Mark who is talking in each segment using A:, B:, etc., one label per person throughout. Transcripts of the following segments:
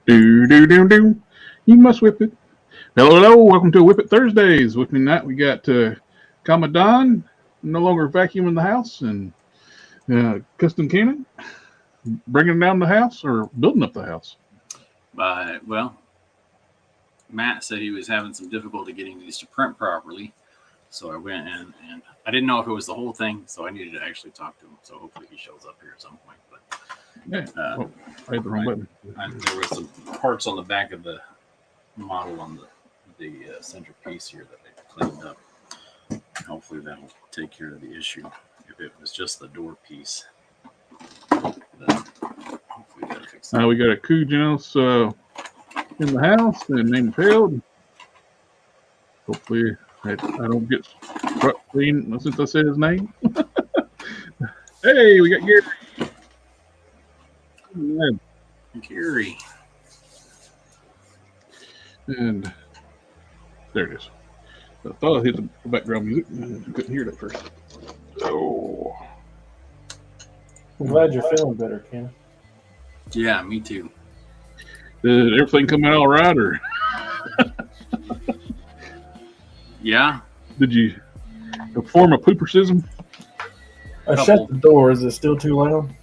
A: Do do do do. You must whip it. Hello, hello. Welcome to WIP IT Thursdays. With me tonight, we got Commandant, no longer vacuuming the house, and Custom Cannon, bringing down the house or building up the house.
B: Well, Matt said he was having some difficulty getting these to print properly. So I went in and I didn't know if it was the whole thing, so I needed to actually talk to him. So hopefully he shows up here at some point. But
A: I hit the wrong button.
B: there was some parts on the back of the model on the centerpiece here that I cleaned up. Hopefully that'll take care of the issue. If it was just the door piece, then hopefully that'll fix it.
A: We got a Kujanos in the house and named Field. Hopefully I don't get struck clean since I said his name. Hey, we got Gary.
B: Gary.
A: And there it is. I thought I hit the background music. I couldn't hear it at first. Oh.
C: I'm glad you're feeling better, Ken.
B: Yeah, me too.
A: Did everything come out all right, or
B: Yeah.
A: did you perform a poopersism?
C: I shut the door. Is it still too loud?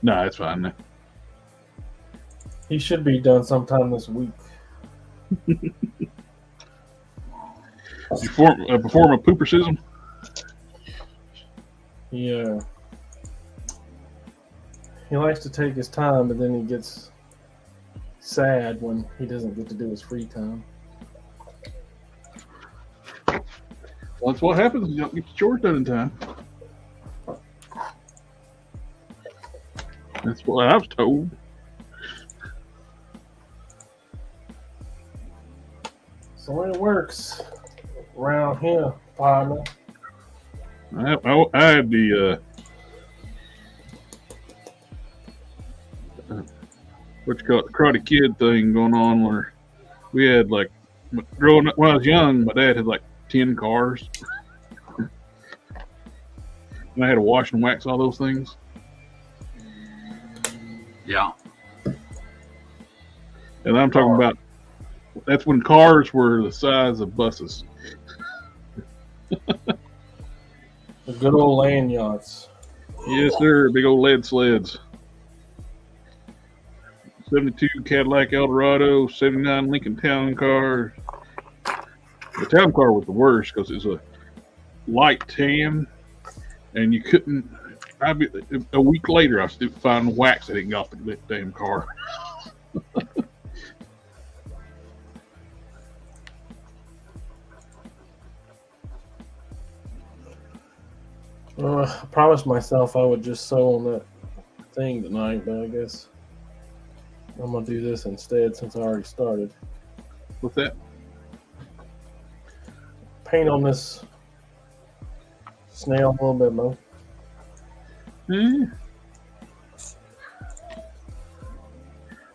A: No, it's fine.
C: He should be done sometime this week.
A: You perform a poopersism?
C: Yeah. He likes to take his time, but then he gets sad when he doesn't get to do his free time.
A: Well, that's what happens when you don't get your chores done in time. That's what I was told.
C: So it works around here, partner.
A: I had the what you call it, Karate Kid thing going on, where we had like growing up when I was young. My dad had like 10 cars, and I had to wash and wax all those things.
B: Yeah.
A: And I'm talking about that's when cars were the size of buses.
C: The good old land yachts.
A: Yes, sir. Big old lead sleds. 72 Cadillac Eldorado, 79 Lincoln Town Car. The Town Car was the worst because it was a light tan, and you couldn't. A week later, I was still finding wax that hadn't got the damn car.
C: I promised myself I would just sew on that thing tonight, but I guess I'm going to do this instead since I already started.
A: What's that?
C: Paint on this snail a little bit more.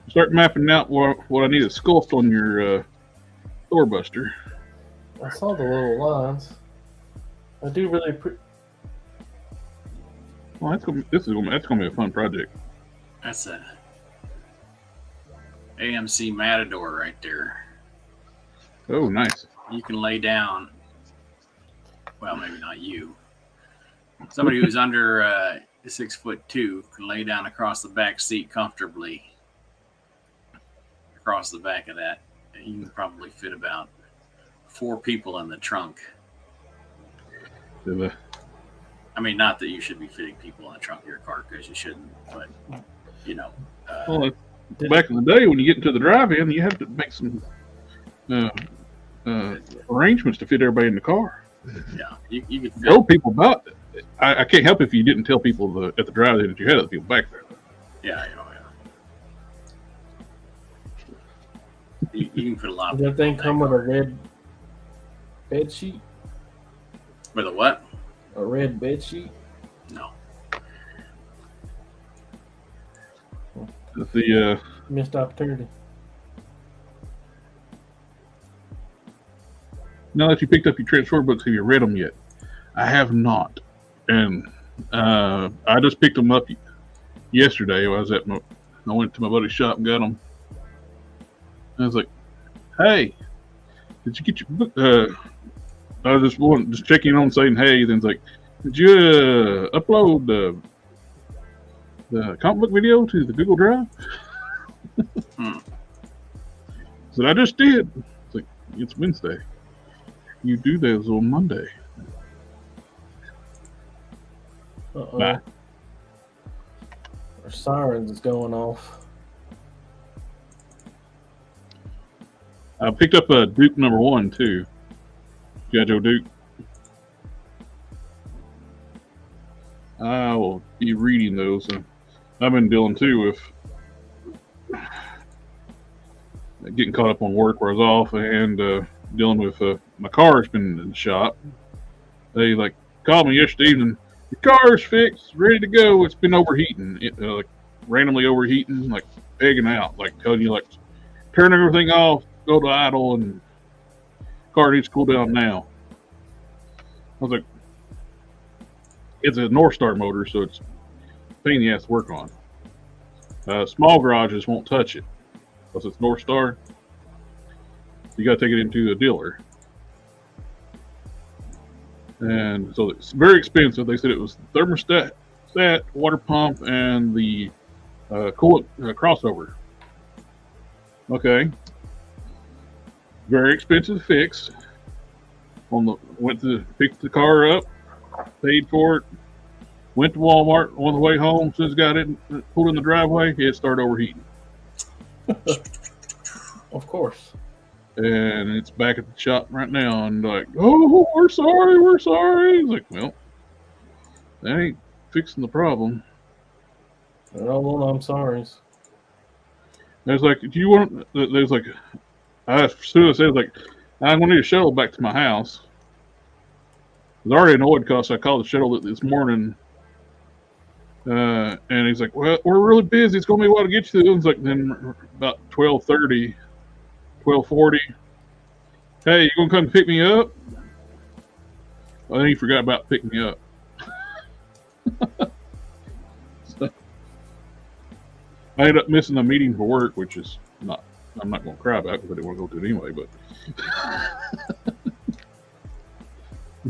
A: Start mapping out what I need to sculpt on your doorbuster.
C: I saw the little lines. I do really
A: Well, that's gonna be a fun project.
B: That's a AMC Matador right there.
A: Oh, nice.
B: You can lay down. Well, maybe not you. Somebody who's under 6'2" can lay down across the back seat comfortably. Across the back of that, you can probably fit about 4 people in the trunk. I mean, not that you should be fitting people in the trunk of your car, because you shouldn't, but you know.
A: Well, back in the day, when you get into the drive-in, you have to make some arrangements to fit everybody in the car.
B: Yeah, you could
A: Tell people about it. I can't help if you didn't tell people at the drive-in that you had other people back there.
B: Yeah. You can put a lot.
C: Does that thing come with a red bed sheet?
B: With a what?
C: A red bed sheet?
B: No.
A: The
C: Missed opportunity.
A: now that you picked up your transport books, have you read them yet? I have not, and I just picked them up yesterday. I went to my buddy's shop and got them. I was like, "Hey, did you get your book?" I was just checking on, saying, "Hey." Then it's like, "Did you upload the comic book video to the Google Drive?"
B: Hmm.
A: I said, "I just did." It's like, "It's Wednesday. You do those on Monday."
C: Uh-oh.
A: Bye.
C: Our sirens is going off.
A: I picked up a Duke #1 too. G.I. Joe Duke. I will be reading those. I've been dealing too with getting caught up on work where I was off, and dealing with my car's been in the shop. They like called me yesterday evening. Your car's fixed, ready to go. It's been overheating, like randomly overheating, like pegging out, like telling you like turn everything off, go to idle, and car needs to cool down now. I was like, it's a North Star motor, so it's a pain in the ass to work on. Small garages won't touch it because it's North Star. You got to take it into a dealer, and so it's very expensive. They said it was the thermostat, water pump, and the coolant crossover. Okay, very expensive to fix. Went to pick the car up, paid for it, went to Walmart on the way home. As soon as got it pulled in the driveway, it started overheating.
C: Of course.
A: And it's back at the shop right now, and like, "Oh, we're sorry." It's like, well, that ain't fixing the problem.
C: Oh, I'm sorry.
A: There's like, do you want? There's like, as soon as I said, like, I'm gonna need a shuttle back to my house. I was already annoyed because I called the shuttle this morning, and he's like, "Well, we're really busy. It's gonna be a while to get you to." It's like, then about 12:30, 12:40. "Hey, you gonna come pick me up?" I think he forgot about picking me up. So, I ended up missing a meeting for work, which is not. I'm not going to cry about it because I didn't want to go to it anyway.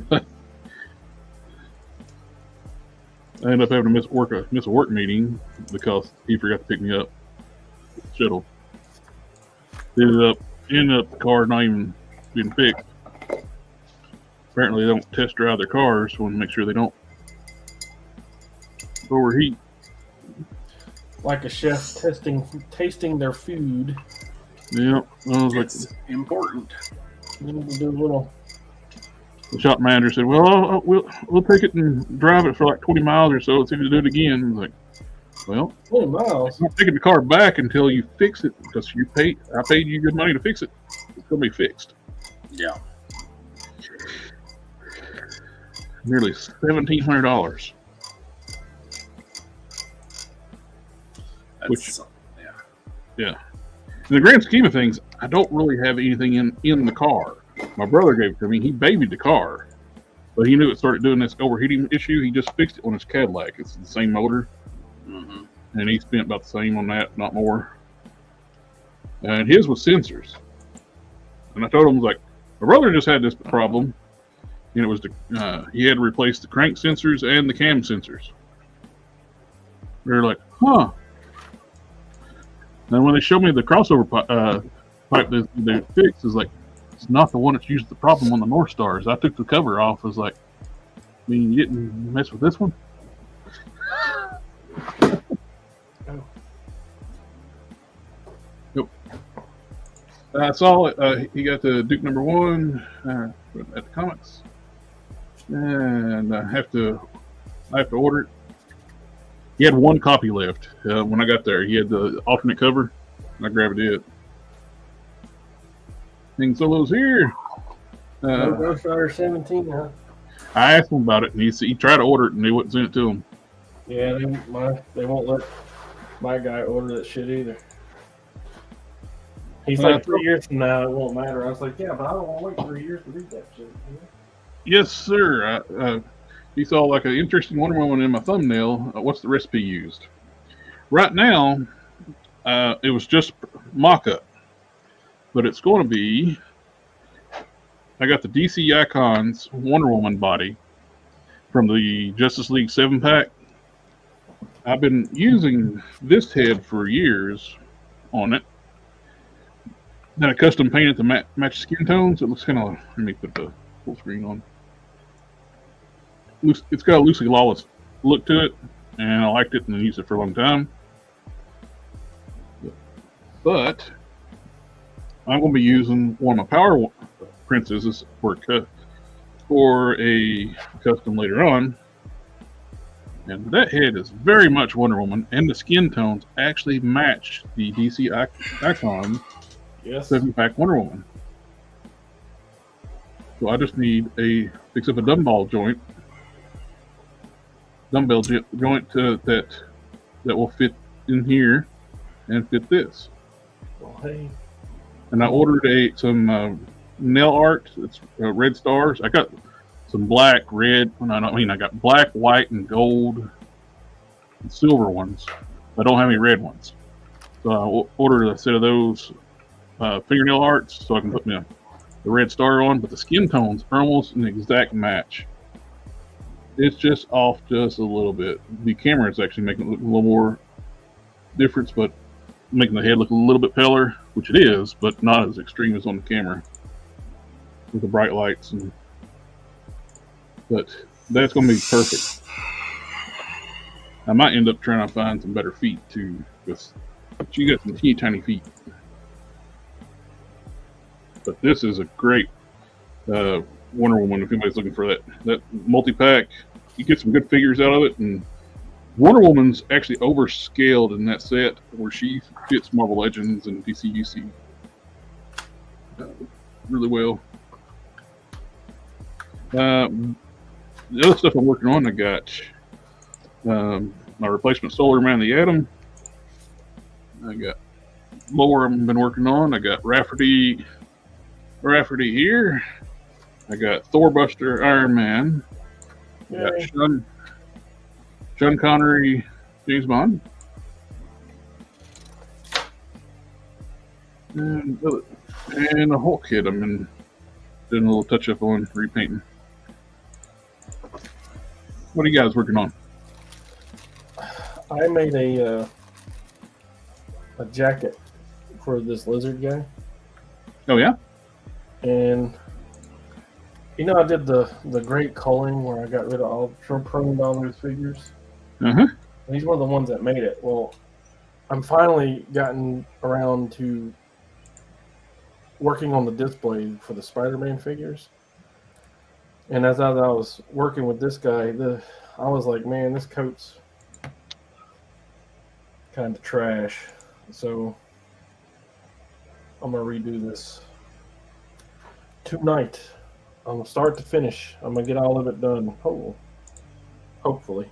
A: But I ended up having to miss a work meeting because he forgot to pick me up. Shuttle. Ended up the car not even being fixed. Apparently, they don't test drive their cars, so want to make sure they don't overheat.
C: Like a chef tasting their food.
A: Yeah, I was
B: It's important.
C: You need to do a little.
A: The shop manager said, "Well, we'll take it and drive it for like 20 miles or so. See if you do it again." I was like, "Well,
C: 20 miles.
A: I'm not taking the car back until you fix it because I paid you good money to fix it. It's gonna be fixed."
B: Yeah.
A: Nearly $1,700.
B: That's,
A: Yeah. In the grand scheme of things, I don't really have anything in the car. My brother gave it to me. He babied the car, but he knew it started doing this overheating issue. He just fixed it on his Cadillac. It's the same motor,
B: mm-hmm.
A: and he spent about the same on that, not more. And his was sensors. And I told him, like, my brother just had this problem, and it was he had to replace the crank sensors and the cam sensors. They're like, huh. And when they showed me the crossover pipe that they fixed, is like, it's not the one that's used the problem on the North Stars. I took the cover off. I was like, I mean, you didn't mess with this one? Nope. I saw it. He got the Duke #1 at the comics, and I have to order it. He had one copy left when I got there. He had the alternate cover. I grabbed it. King Solo's here.
C: Ghost Rider 17, huh?
A: I asked him about it, and he tried to order it, and they wouldn't send it to him.
C: Yeah, they won't let my guy order that shit either. He's like, 3 years from now, it won't matter. I was like, yeah, but I don't want to wait 3 years to read that shit. You know?
A: Yes, sir. He saw like an interesting Wonder Woman in my thumbnail. What's the recipe used? Right now, it was just mock-up. but it's going to be. I got the DC Icons Wonder Woman body from the Justice League 7-pack. I've been using this head for years on it. Then I custom painted to match skin tones. It looks kind of. Let me put the full screen on. It's got a loosely lawless look to it, and I liked it and I used it for a long time. But I'm going to be using one of my Power Princesses for a custom later on. And that head is very much Wonder Woman, and the skin tones actually match the DC Icon 7-pack Wonder Woman. So I just need fix up a dumbbell joint that will fit in here and fit this.
C: Well, hey.
A: And I ordered some nail art. It's red stars. I got some black, red. I got black, white, and gold, and silver ones. I don't have any red ones. So I ordered a set of those fingernail arts so I can put the red star on. But the skin tones are almost an exact match. It's just off just a little bit. The camera is actually making it look a little more difference, but making the head look a little bit paler, which it is, but not as extreme as on the camera with the bright lights. But that's going to be perfect. I might end up trying to find some better feet too, because she got some teeny tiny feet. But this is a great Wonder Woman if anybody's looking for that multi-pack. You get some good figures out of it, and Wonder Woman's actually overscaled in that set where she fits Marvel Legends and DC really well. The other stuff I'm working on, I got my replacement Solar Man the Atom. I got more I've been working on. I got Rafferty here. I got Thorbuster Iron Man. I got Sean Connery James Bond. And the Hulk kit I'm doing a little touch up on, repainting. What are you guys working on?
C: I made a jacket for this lizard guy.
A: Oh yeah?
C: And I did the great culling where I got rid of pruned all those figures.
A: Uh-huh.
C: And he's one of the ones that made it. Well, I'm finally gotten around to working on the display for the Spider-Man figures. And as I was working with this guy, I was like, man, this coat's kind of trash. So I'm going to redo this tonight. I'm going to start to finish. I'm going to get all of it done. Hopefully.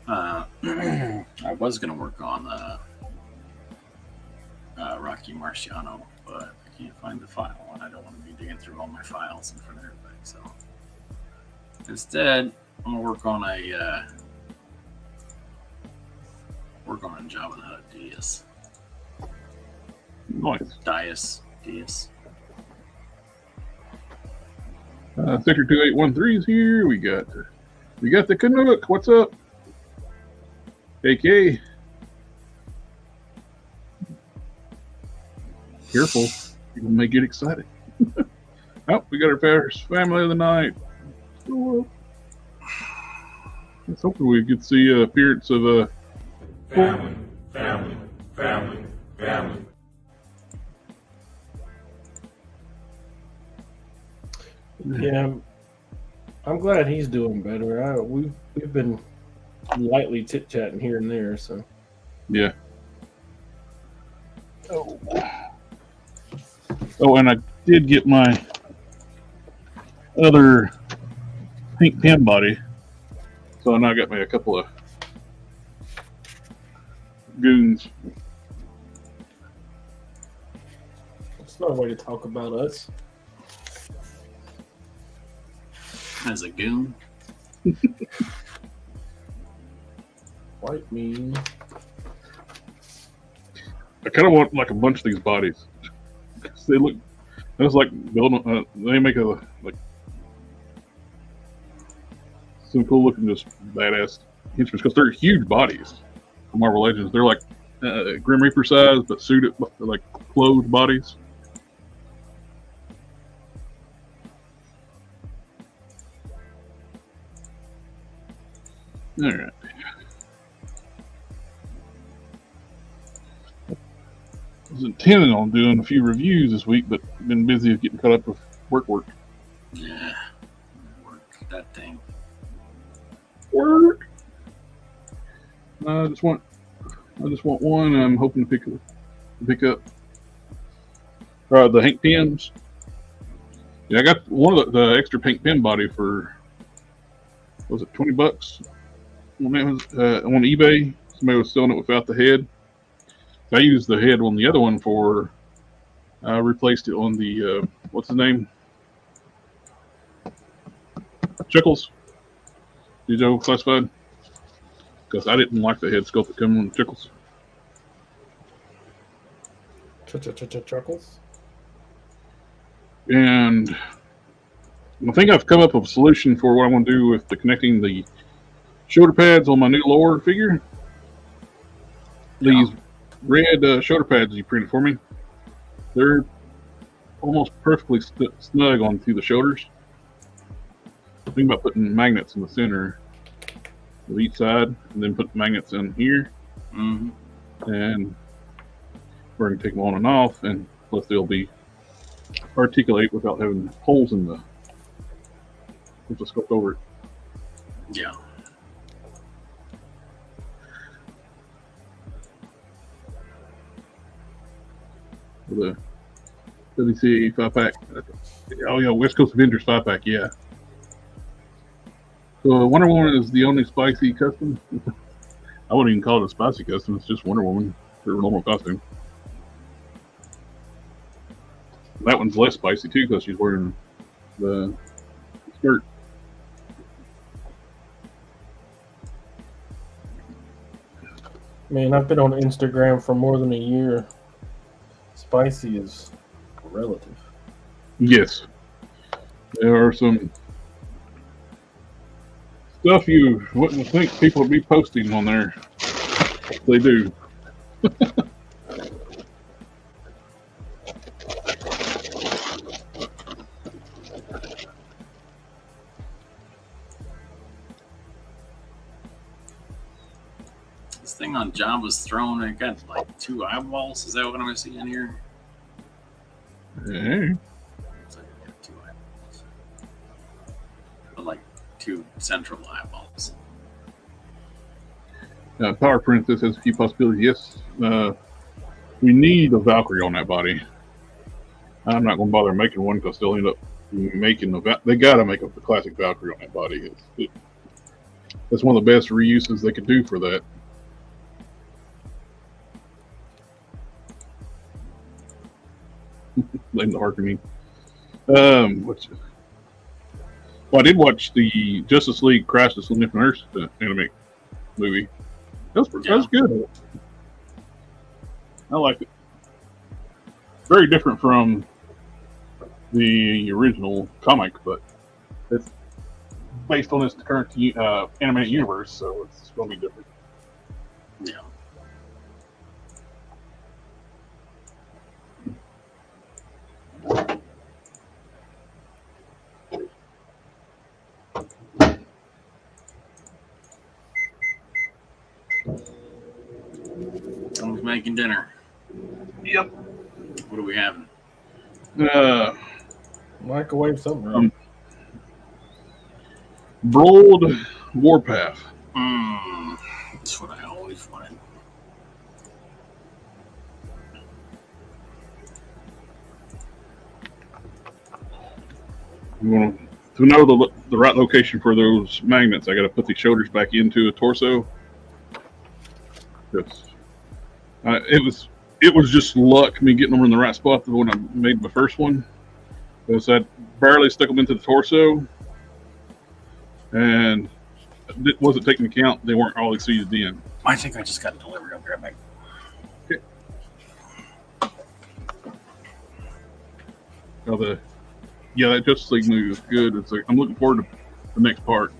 B: I was going to work on Rocky Marciano, but I can't find the file, and I don't want to be digging through all my files in front of everybody. So instead, I'm going to work on a Java Hut Diaz.
A: Nice.
B: Diaz.
A: Sector 2813 is here. We got the Canuck. What's up? AK. Careful. People may get excited. Oh, we got our first family of the night. Let's hope we get to see appearance of
D: family.
C: Yeah, I'm glad he's doing better. We've been lightly chit-chatting here and there, so.
A: Yeah. Oh, and I did get my other pink pin body. So now I got me a couple of goons.
C: That's not a way to talk about us.
B: As a goon.
C: White mean.
A: I kind of want like a bunch of these bodies. They look. It's like building. They make a like some cool looking, just badass henchmen because they're huge bodies. For Marvel Legends, they're like Grim Reaper size, but suited like clothed bodies. All right. I was intending on doing a few reviews this week, but been busy getting caught up with work.
B: Yeah, work that thing.
A: Work. I just want one. I'm hoping to pick up the Hank pins. Yeah, I got one of the extra pink pin body for, was it $20? When it was on eBay, somebody was selling it without the head. I used the head on the other one for. I replaced it on the what's his name? Chuckles. Did you know Classified? Because I didn't like the head sculpt that came on the Chuckles.
C: Chuckles.
A: And I think I've come up with a solution for what I want to do with the connecting the shoulder pads on my new lower figure. These red shoulder pads you printed for me, they're almost perfectly snug on through the shoulders. Think about putting magnets in the center of each side, and then put magnets in here, and we're going to take them on and off, and plus they'll be articulate without having holes in the. We'll just sculpt over it.
B: Yeah.
A: The WC 5-pack. Oh yeah, West Coast Avengers 5-pack. Yeah. So Wonder Woman is the only spicy custom. I wouldn't even call it a spicy custom. It's just Wonder Woman, her normal costume. That one's less spicy too because she's wearing the skirt.
C: Man, I've been on Instagram for more than a year. Spicy is relative.
A: Yes. There are some stuff you wouldn't think people would be posting on there. They do.
B: This thing on Jabba's throne, it got like 2 eyeballs. Is that what I'm seeing here?
A: Hey.
B: Looks like it got 2 eyeballs. But like 2 central eyeballs.
A: Power Princess has a few possibilities. Yes, we need a Valkyrie on that body. I'm not going to bother making one because they'll end up making they got to make up the classic Valkyrie on that body. That's one of the best reuses they could do for that. Blame the Harker me. Well, I did watch the Justice League Crisis on Infinite Earths anime movie. That was good. I liked it. Very different from the original comic, but it's based on this current animated universe, so it's going to be different.
B: Yeah. Someone's making dinner.
A: Yep.
B: What are we having?
C: Microwave something. Right?
A: Broiled Warpath.
B: That's what I always wanted.
A: You want to know the right location for those magnets, I got to put the shoulders back into a torso. Yes. It was just luck me getting them in the right spot when I made my first one. Because I barely stuck them into the torso, and it wasn't taking account they weren't all seated in.
B: I think I just got delivered. I'll grab my.
A: Okay. That Justice League movie was good. It's like, I'm looking forward to the next part.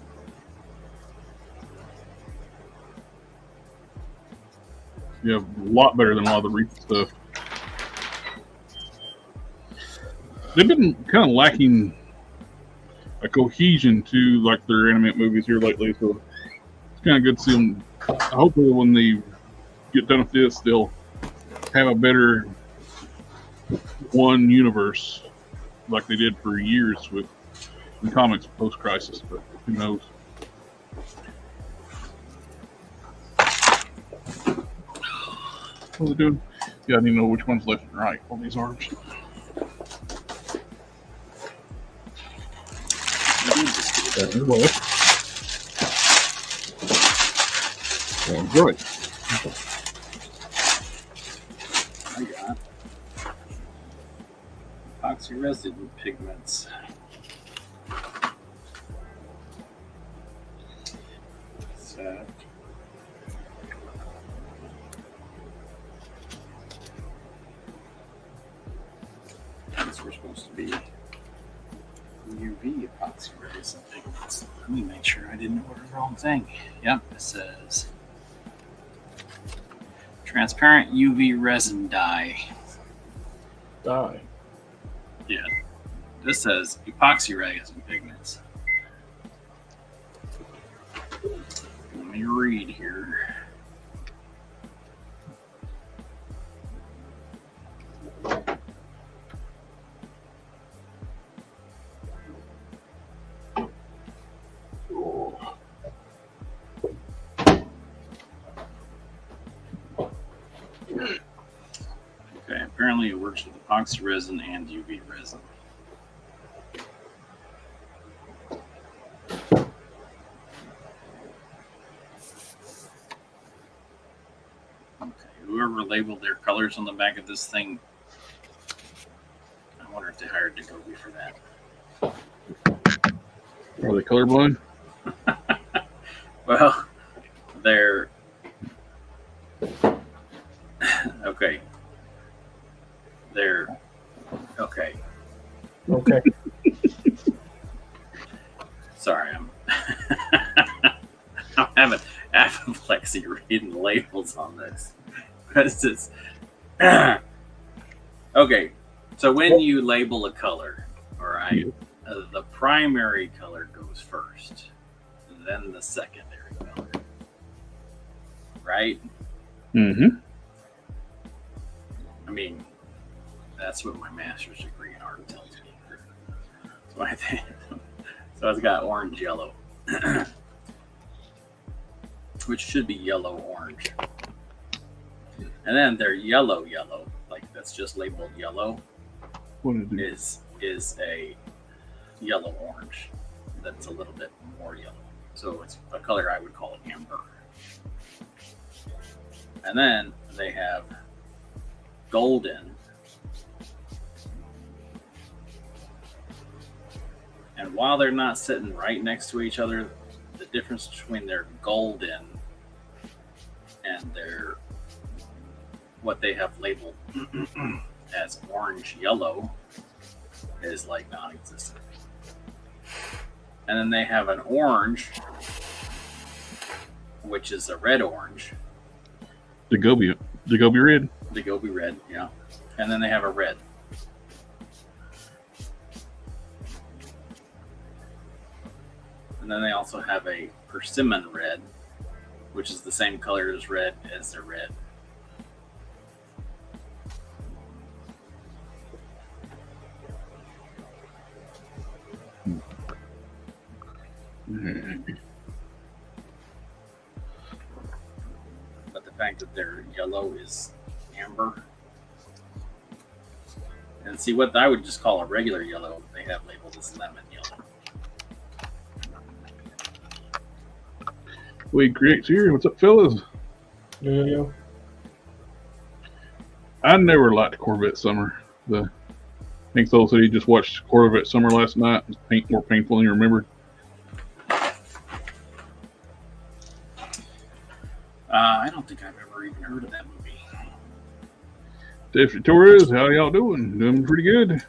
A: Yeah, a lot better than a lot of the recent stuff. They've been kind of lacking a cohesion to like their animated movies here lately, so it's kind of good to see them. Hopefully, when they get done with this, they'll have a better one universe like they did for years with the comics post-crisis, but who knows? What are they doing? Yeah, I need to know which one's left and right on these arms. Well, right.
B: I got epoxy resin pigments. So, these were supposed to be UV epoxy resin pigments. Let me make sure I didn't order the wrong thing. Yep, it says transparent UV resin dye.
C: Dye.
B: Yeah, this says epoxy resin pigments. Let me read here. Okay, apparently it works with epoxy resin and UV resin. Okay, whoever labeled their colors on the back of this thing, I wonder if they hired Adobe for that.
A: Are they colorblind?
B: Well, they're okay. They're okay.
C: Okay.
B: Sorry, I'm having apoplexy reading the labels on this because it's okay. So when you label a color, all right, the primary color goes first, then the secondary color, right?
A: Mm-hmm.
B: I mean, that's what my master's degree in art tells me. So I think, so it's got orange, yellow, which should be yellow, orange. And then their yellow, like that's just labeled yellow, is a yellow orange that's a little bit more yellow. So it's a color I would call amber. And then they have golden. And while they're not sitting right next to each other, the difference between their golden and their what they have labeled as orange yellow is like non-existent. And then they have an orange, which is a red orange.
A: Dagobi red.
B: Dagobi red, yeah. And then they have a red. And then they also have a persimmon red, which is the same color as red as their red. But the fact that their yellow is amber, and see what I would just call a regular yellow, they have labeled as lemon yellow.
A: We create here. What's up, fellas?
C: Yeah.
A: I never liked Corvette Summer. I think Soul said he just watched Corvette Summer last night. It was more painful than you remembered.
B: I don't think I've ever even heard of that movie.
A: Tiffany Torres, how y'all doing? Doing pretty good.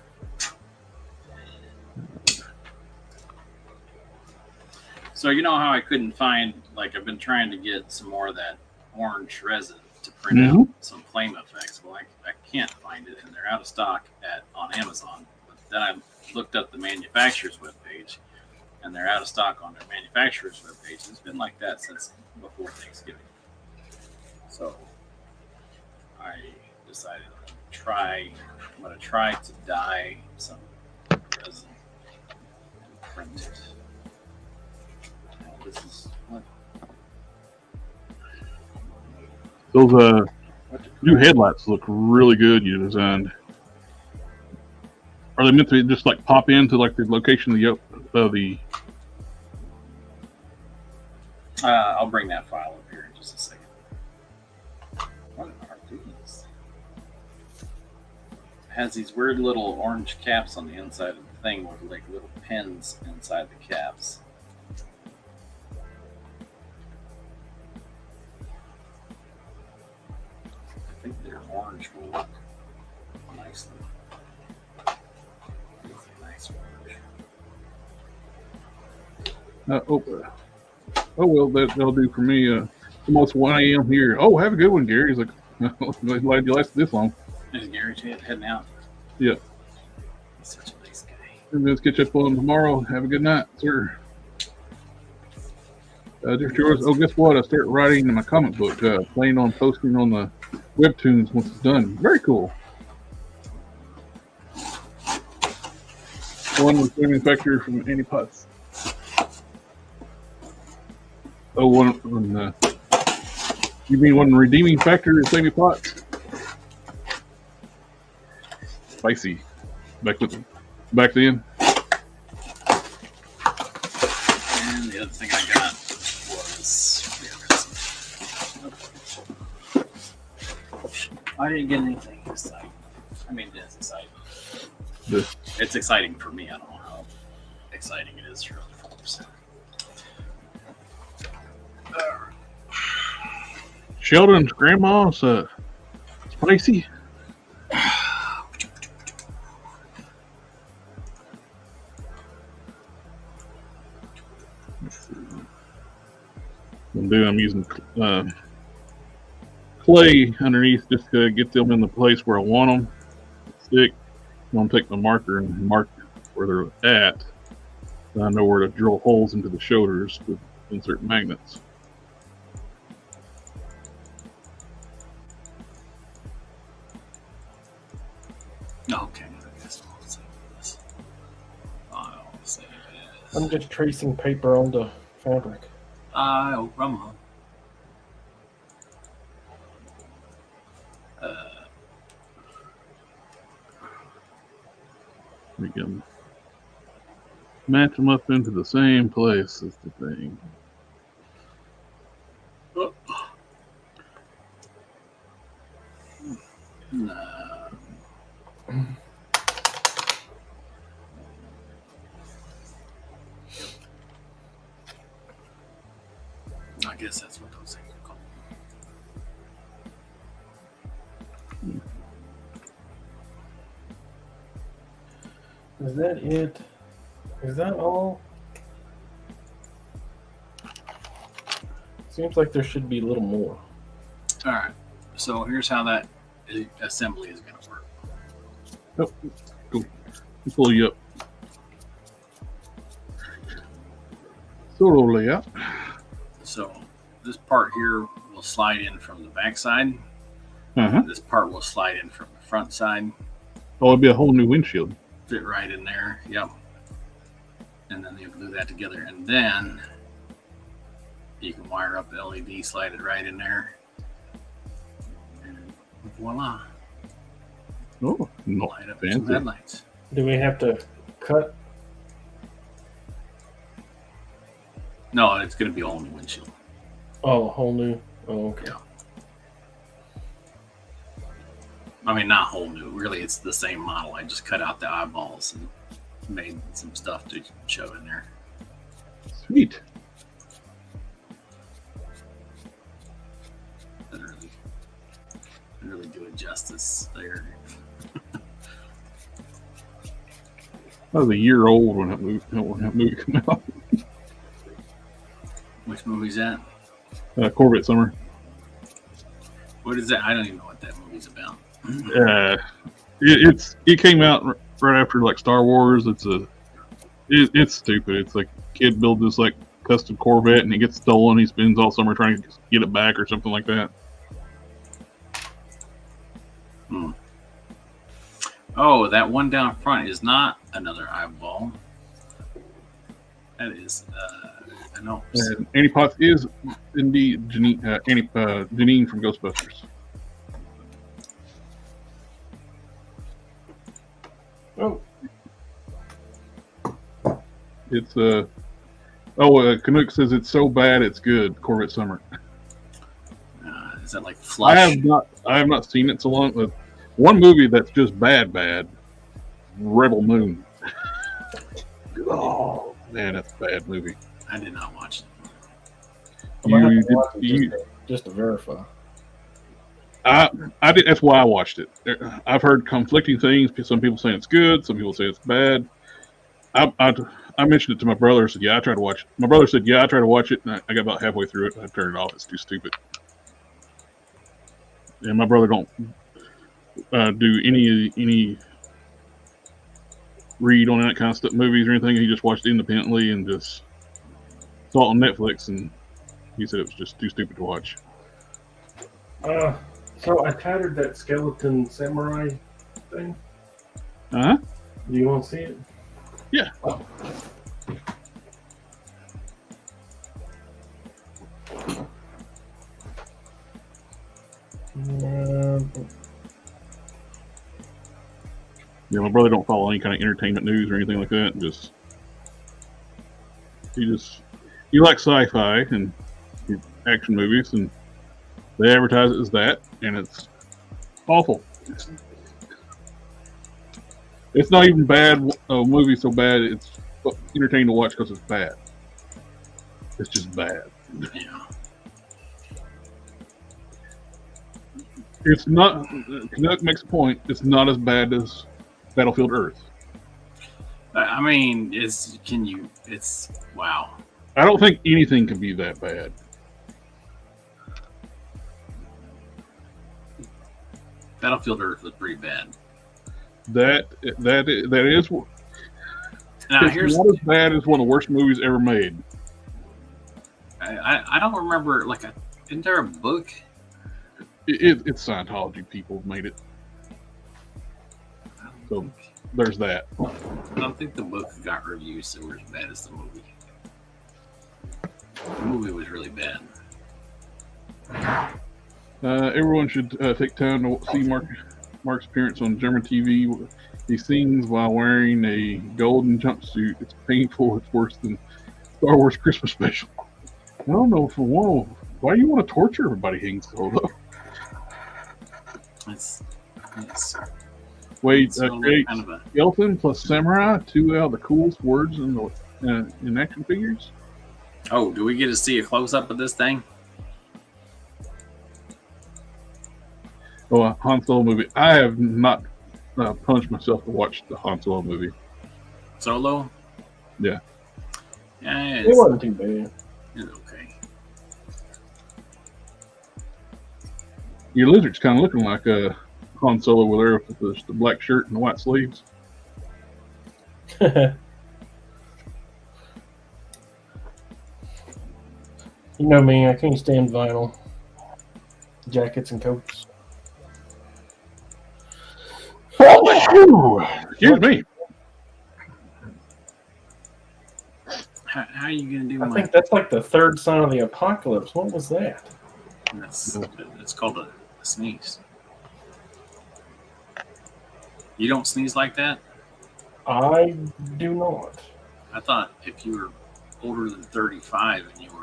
B: So you know how I couldn't find, like I've been trying to get some more of that orange resin to print out some flame effects. Well, I can't find it, and they're out of stock on Amazon. But then I looked up the manufacturer's webpage, and they're out of stock on their manufacturer's webpage. It's been like that since before Thanksgiving. So I decided I'm going to try to dye some resin and print it. This is what?
A: Those new headlights look really good. You designed. Are they meant to just like pop into like the location of the?
B: I'll bring that file up here in just a second. What are these? It has these weird little orange caps on the inside of the thing with like little pins inside the caps. I think they're orange will look nicely. Nice orange.
A: Oh well, that'll do for me. Almost 1 a.m. here. Oh, have a good one, Gary. He's like, glad you lasted this long.
B: Is Gary heading out?
A: Yeah.
B: He's such a nice guy.
A: Let's catch up on tomorrow. Have a good night, sir. Just yours. Oh, guess what? I start writing in my comic book. Planning on posting on the webtoons once it's done. Very cool. One was manufactured from Annie Potts. Oh, one. You mean one redeeming factor is Annie Potts? Spicy. Back then.
B: And the other thing I got was I didn't get anything this time. I mean, it's exciting. It's exciting for me. I don't know how exciting it is for other folks.
A: Sheldon's grandma's spicy. I'm using clay underneath just to get them in the place where I want them to stick. I'm going to take my marker and mark where they're at. So I know where to drill holes into the shoulders with insert magnets.
B: Okay, I guess I'll save this. I'll save it.
C: I'm just tracing paper on the fabric.
B: Oh, Ramon.
A: We can match them up into the same place as the thing.
B: Oh. No. I guess that's what those things are called.
C: Is that it? Is that all? Seems like there should be a little more.
B: All right. So here's how that assembly is going to work.
A: Oh, cool. I'll pull you up. Solo layout.
B: So this part here will slide in from the back side.
A: Uh-huh.
B: This part will slide in from the front side.
A: Oh, it'll be a whole new windshield.
B: Fit right in there. Yep. And then you glue that together, and then you can wire up the LED, slide it right in there, and voila!
A: Oh, not
B: Light up
A: fancy.
B: some headlights.
C: Do we have to cut?
B: No, it's going to be all new windshield.
C: Oh, a whole new. Oh, okay.
B: Yeah. I mean, not whole new. Really, it's the same model. I just cut out the eyeballs and made some stuff to show in there.
A: Sweet.
B: Didn't really do it justice there.
A: I was a year old when that movie came out.
B: Which movie's that?
A: Corvette Summer.
B: What is that? I don't even know what that movie's about.
A: It came out right after like Star Wars. It's stupid. It's like a kid builds this like custom Corvette and it gets stolen. He spends all summer trying to get it back or something like that.
B: Oh, that one down front is not another eyeball. That is a nose.
A: And Annie Potts is indeed Janine from Ghostbusters.
C: Oh,
A: It's Canuck says it's so bad it's good. Corvette Summer.
B: Is that like Flush?
A: I have not seen it so long. But one movie that's just bad. Rebel Moon. Oh man, that's a bad movie.
B: I did not watch it.
C: Just to verify.
A: I did. That's why I watched it. I've heard conflicting things. Some people say it's good. Some people say it's bad. I mentioned it to my brother. Said, "Yeah, I tried to watch it." My brother said, "Yeah, I tried to watch it." And I got about halfway through it. And I turned it off. It's too stupid. And my brother don't do any read on that kind of stuff, movies or anything. He just watched it independently and just saw it on Netflix. And he said it was just too stupid to watch.
C: So I tattered that skeleton samurai thing.
A: Uh-huh.
C: Do you want to see it?
A: Yeah.
C: Oh.
A: Yeah, my brother don't follow any kind of entertainment news or anything like that. He likes sci-fi and action movies, and they advertise it as that, and it's awful. It's not even bad. A movie so bad it's entertaining to watch because it's bad. It's just bad.
B: Yeah.
A: It's not. Canuck makes a point. It's not as bad as Battlefield Earth.
B: I mean, it's wow.
A: I don't think anything can be that bad.
B: Battlefield Earth was pretty bad.
A: That is.
B: Now
A: It's not as bad as one of the worst movies ever made.
B: I don't remember, isn't there a book?
A: It's Scientology people made it. So there's that.
B: I don't think the book got reviews that were as bad as the movie. The movie was really bad.
A: Everyone should take time to see Mark's appearance on German TV. He sings while wearing a golden jumpsuit. It's painful. It's worse than Star Wars Christmas special. I don't know why you want to torture everybody, Hings, though.
B: It's
A: Wait,
B: kind of a,
A: skeleton plus samurai, two out of the coolest words in action figures.
B: oh, do we get to see a close up of this thing?
A: Oh, a Han Solo movie. I have not punished myself to watch the Han Solo movie.
B: Solo?
A: Yeah.
B: Yeah,
C: It wasn't too bad.
B: it's okay.
A: Your lizard's kind of looking like a Han Solo with the black shirt and the white sleeves.
C: You know me, I can't stand vinyl jackets and coats.
A: Excuse me.
B: How are you gonna do
C: I think that's like the third sign of the apocalypse. What was that?
B: It's called a sneeze. You don't sneeze like that?
C: I do not.
B: I thought if you were older than 35 and you were,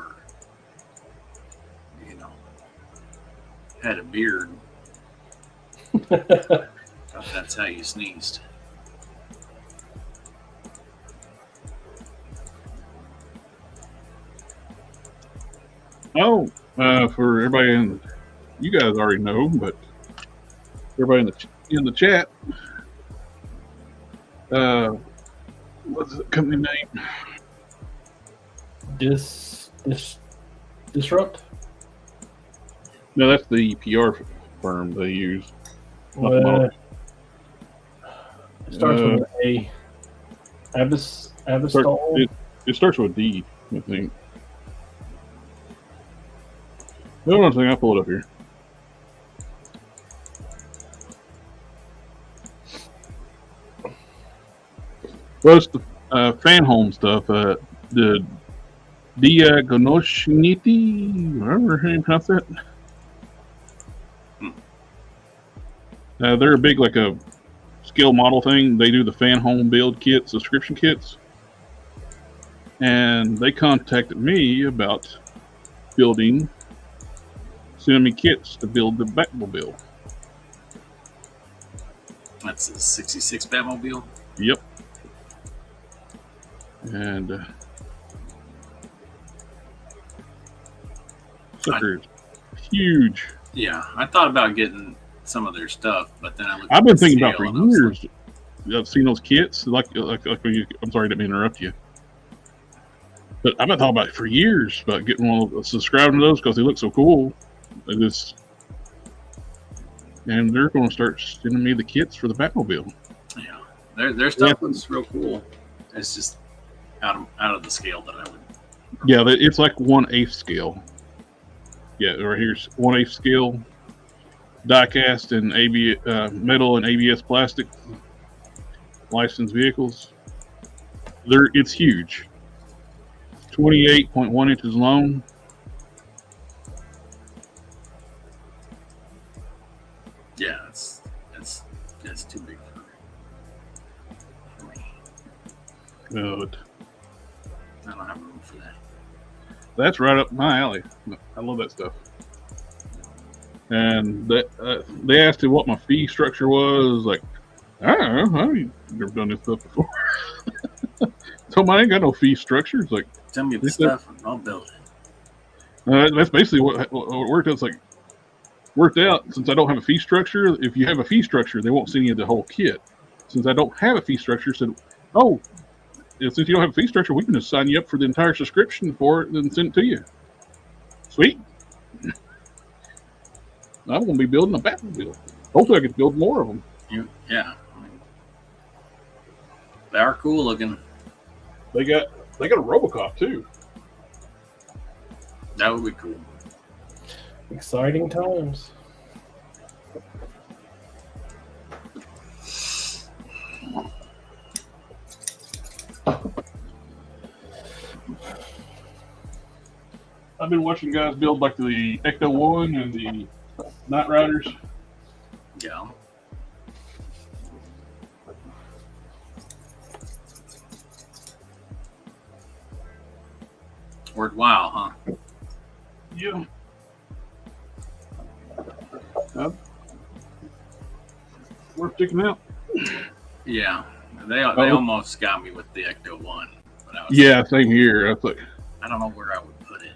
B: had a beard, that's how you sneezed.
A: Oh, for everybody you guys already know, but everybody in the chat, what's the company name?
C: Disrupt?
A: No, that's the PR firm they use. Not the
C: Uh,
A: model.
C: it starts with an A. Avistol?
A: It starts with D, I think. No, one thing, I'll pull it up here. Well, it's the fan home stuff. The Diagonoshiniti, whatever how you pronounce that. They're a big, like a scale model thing. They do the fan home build kit, subscription kits. And they contacted me about sending me kits to build the Batmobile.
B: That's a 66 Batmobile?
A: Yep. And sucker is huge.
B: Yeah, I thought about getting some of their stuff, but then I looked.
A: I've been thinking about for
B: and
A: years. I've seen those kits. Like when you, I'm sorry, I didn't mean to interrupt you. But I've been talking about it for years about getting one of those, subscribing to those because they look so cool. And they're going to start sending me the kits for the Batmobile.
B: Yeah, their stuff looks real cool. It's just out of the scale that I would.
A: Yeah, it's like 1/8 scale. Yeah, right here's 1/8 scale, die cast and metal and ABS plastic, licensed vehicles. It's huge. 28.1 inches long.
B: Yeah, it's too big for me.
A: Good.
B: I don't have room for that.
A: That's right up my alley. I love that stuff. And they asked me what my fee structure was. Like, I don't know. I've never done this stuff before. So I ain't got no fee structure. It's like,
B: tell me the stuff and I'll build it.
A: That's basically what worked out. It's like, worked out since I don't have a fee structure. If you have a fee structure, they won't send you the whole kit. Since I don't have a fee structure, said, oh, since you don't have a fee structure, we can just sign you up for the entire subscription for it and then send it to you. Sweet. I'm going to be building a Batmobile. Hopefully I can build more of them.
B: Yeah. I mean, they are cool looking.
A: They got a RoboCop too.
B: That would be cool.
C: Exciting times.
A: I've been watching guys build like the Ecto 1 and the Night Riders.
B: Yeah. Worthwhile, huh?
A: Yeah. Worth checking out.
B: Yeah. They almost got me with the Ecto 1. But I was
A: Yeah, same here. I was like,
B: I don't know where I would put it.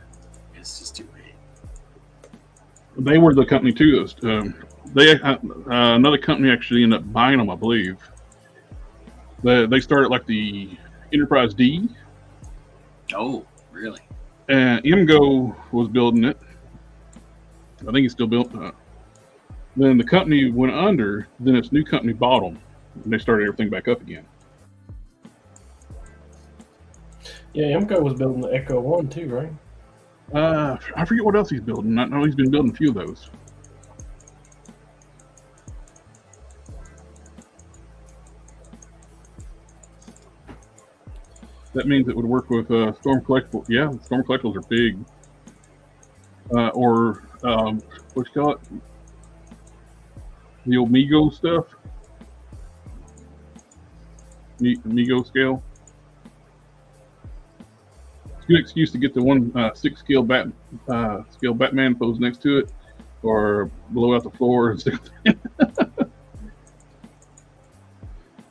B: It's just too big.
A: they were the company too. Another company actually ended up buying them, I believe. They started like the Enterprise D.
B: Oh, really?
A: And MGO was building it. I think he's still built. Then the company went under. Then its new company bought them, and they started everything back up again.
C: Yeah, MCO was building the Echo 1 too, right?
A: I forget what else he's building. I know he's been building a few of those. That means it would work with Storm Collectibles. Yeah, Storm Collectibles are big. Or what you call it? The old Mego stuff. Mego scale. It's a good excuse to get the 1/6 scale Batman pose next to it, or blow out the floor and stick.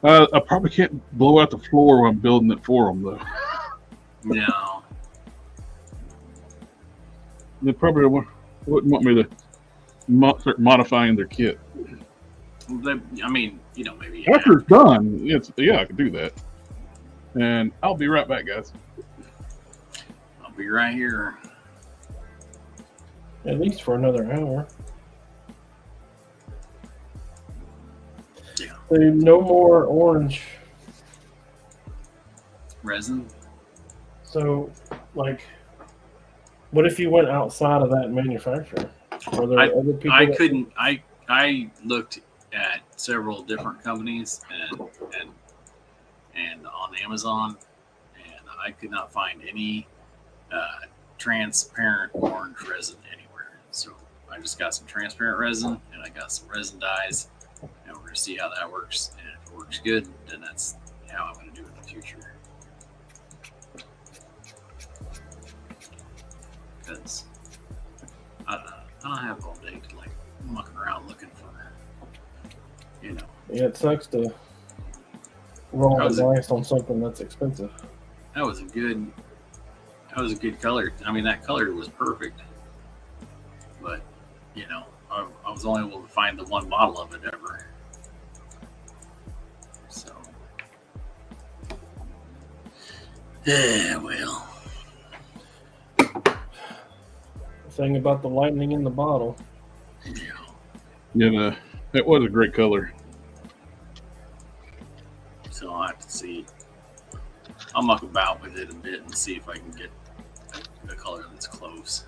A: I probably can't blow out the floor when I'm building it for them, though.
B: No.
A: They probably wouldn't want me to start modifying their kit.
B: I mean, maybe.
A: After it's done, I can do that. And I'll be right back, guys.
B: I'll be right here.
C: At least for another hour.
B: Yeah.
C: So no more orange.
B: Resin.
C: So, like, what if you went outside of that manufacturer? Were there other people?
B: I couldn't. I looked at several different companies and on Amazon, and I could not find any transparent orange resin anywhere. So I just got some transparent resin and I got some resin dyes, and we're gonna see how that works. And if it works good, then that's how I'm gonna do it in the future. Because I don't have all day to like mucking around looking for, you know.
C: Yeah, it sucks to roll the dice on something that's expensive.
B: That was a good color. I mean, that color was perfect. But, you know, I was only able to find the one model of it ever. So, yeah, well.
C: The thing about the lightning in the bottle.
A: Yeah, that was a great color.
B: So I'll have to see. I'll muck about with it a bit and see if I can get a color that's close.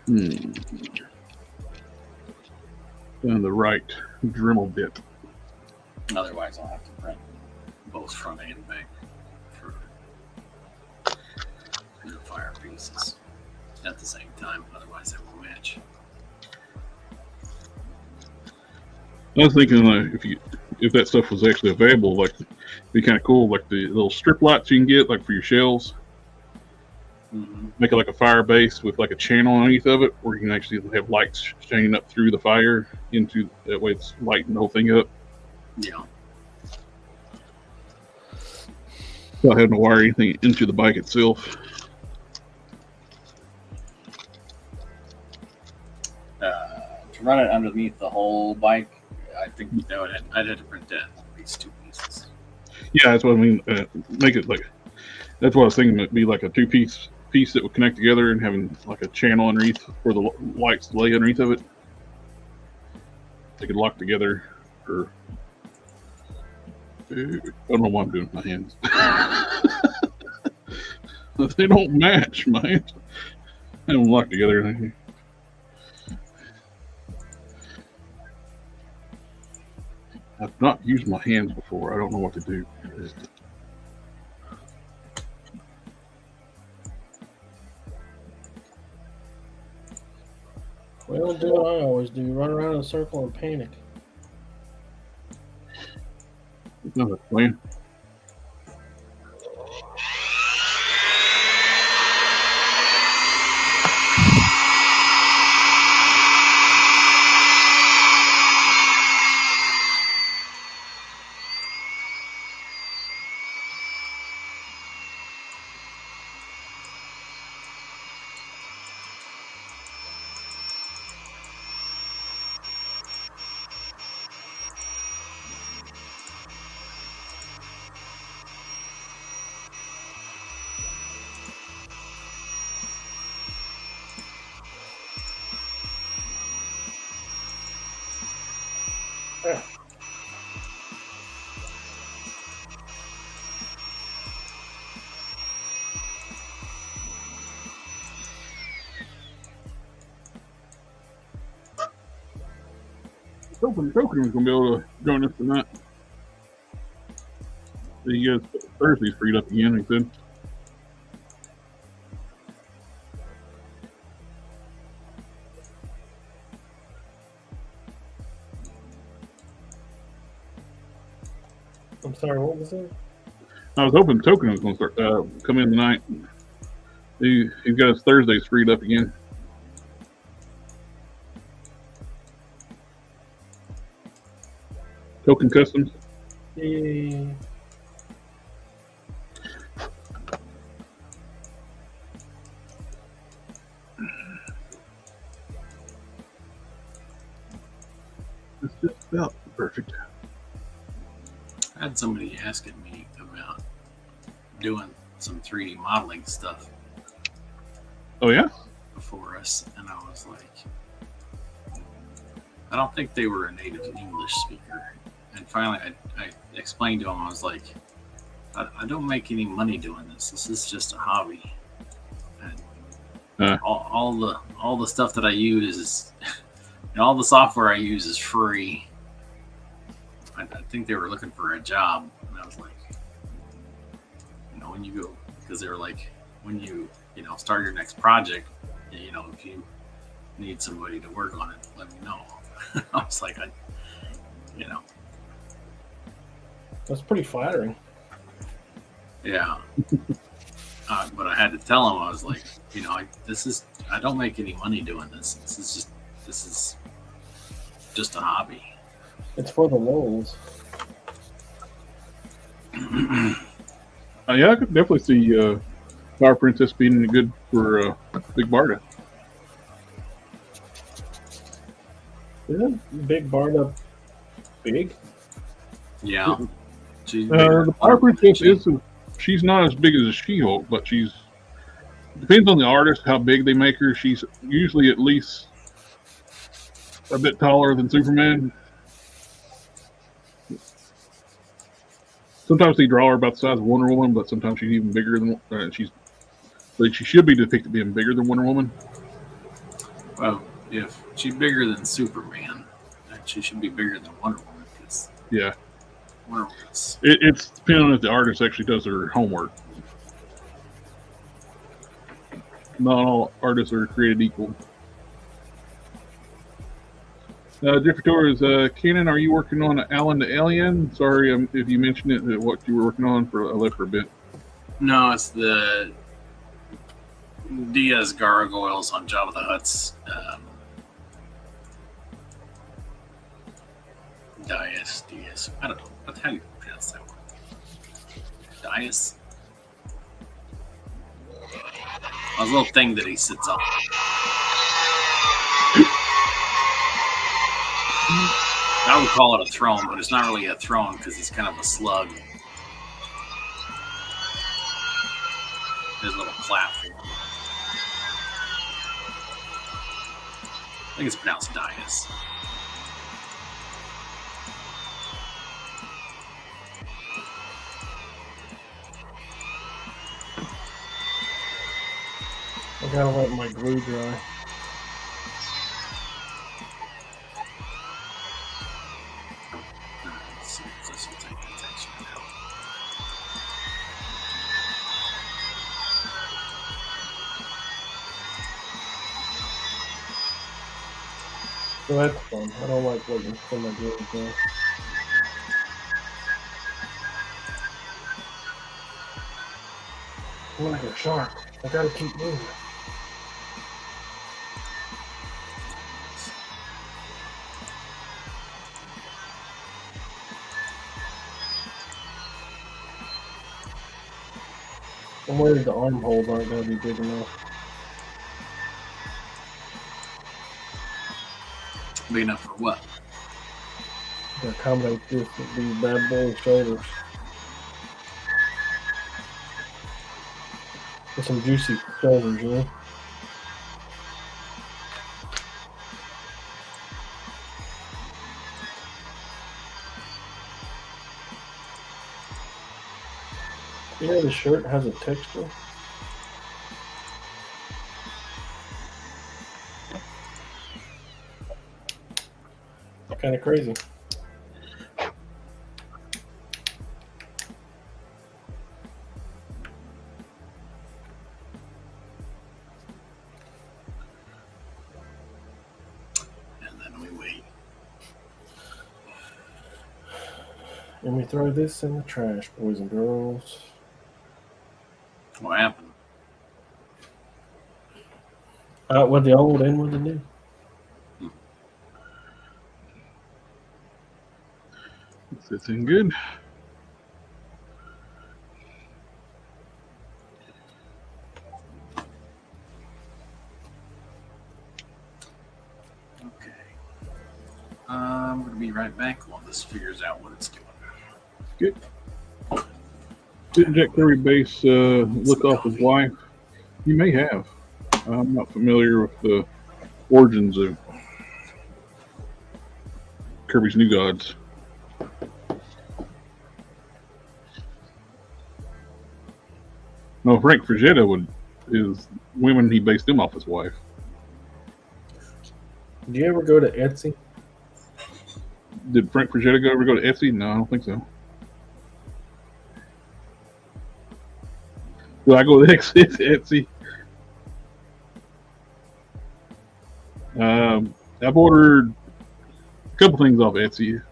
A: And the right Dremel bit.
B: Otherwise, I'll have to print both front and back for the fire pieces at the same time. Otherwise, it won't match.
A: I was thinking if that stuff was actually available, like it'd be kind of cool, like the little strip lights you can get, like for your shells.
B: Mm-hmm.
A: Make it like a fire base with like a channel underneath of it, where you can actually have lights shining up through the fire into that way. It's lighting the whole thing up.
B: Yeah.
A: Without having to wire anything into the bike itself.
B: To run it underneath the whole bike, I think I'd have to print that these two pieces.
A: Yeah, that's what I mean. Make it like that's what I was thinking. It'd be like a two-piece that would connect together and having like a channel underneath for the lights to lay underneath of it. They could lock together. Or I don't know what I'm doing with my hands. They don't match, my hands. They don't lock together. I've not used my hands before. I don't know what to do.
C: Well, do what I always do. Run around in a circle and panic.
A: It's not a plan. Token was going to be able to join us tonight. You guys, Thursday's freed up again, he said.
C: I'm sorry, what was that?
A: I was hoping Token was going to start come in tonight. He's got his Thursdays freed up again. Token Customs.
C: Yay.
A: It's just about perfect.
B: I had somebody asking me about doing some 3D modeling stuff
A: Oh yeah.
B: for us, and I was like, I don't think they were a native English speaker. And finally, I explained to them, I was like, I don't make any money doing this. This is just a hobby. And all the stuff that I use is, and all the software I use is free. I think they were looking for a job, and I was like, when you go, because they were like, when you start your next project, if you need somebody to work on it, let me know. I was like,
C: That's pretty flattering.
B: Yeah. But I had to tell him, I was like, I don't make any money doing this. This is just a hobby.
C: It's for the lulz.
A: Yeah, I could definitely see Power Princess being good for Big Barda.
C: Isn't Big Barda big?
B: Yeah.
A: The Power Princess she's not as big as a She-Hulk, but depends on the artist how big they make her. She's usually at least a bit taller than Superman. Sometimes they draw her about the size of Wonder Woman, but sometimes she's even bigger than she should be depicted being bigger than Wonder Woman.
B: Well, if she's bigger than Superman, then she should be bigger than Wonder Woman.
A: Yeah.
B: Wonder Woman's...
A: It's depending on if the artist actually does their homework. Not all artists are created equal. Jeffrey Torres, Cannon, are you working on Alan the Alien? Sorry if you mentioned it, what you were working on. I left for a bit.
B: No, it's the Diaz gargoyles on Jabba the Hutt's Diaz. I don't know. How do you pronounce that one? Diaz? A little thing that he sits on. I would call it a throne, but it's not really a throne because it's kind of a slug. His little platform. I think it's pronounced Dias.
C: I gotta let my glue dry. So that's fun. I don't like waiting for my glue to dry. I'm like a shark. I gotta keep moving. I'm worried the armholes aren't going to be big enough.
B: Big enough for what?
C: To accommodate this with these bad boy shoulders. With some juicy shoulders, you know? You know, the shirt has a texture. Kind of crazy.
B: And then we wait.
C: And we throw this in the trash, boys and girls.
B: What happened?
C: Out with the old, in with the new.
A: Is this good?
B: Okay. I'm going to be right back while this figures out what it's doing.
A: Good. Didn't Jack Kirby base look off his wife? You may have. I'm not familiar with the origins of Kirby's New Gods. No, Frank Frazetta is women he based him off his wife.
C: Do you ever go to Etsy?
A: Did Frank Frazetta ever go to Etsy? No, I don't think so. Do I go to Etsy? I've ordered a couple things off Etsy.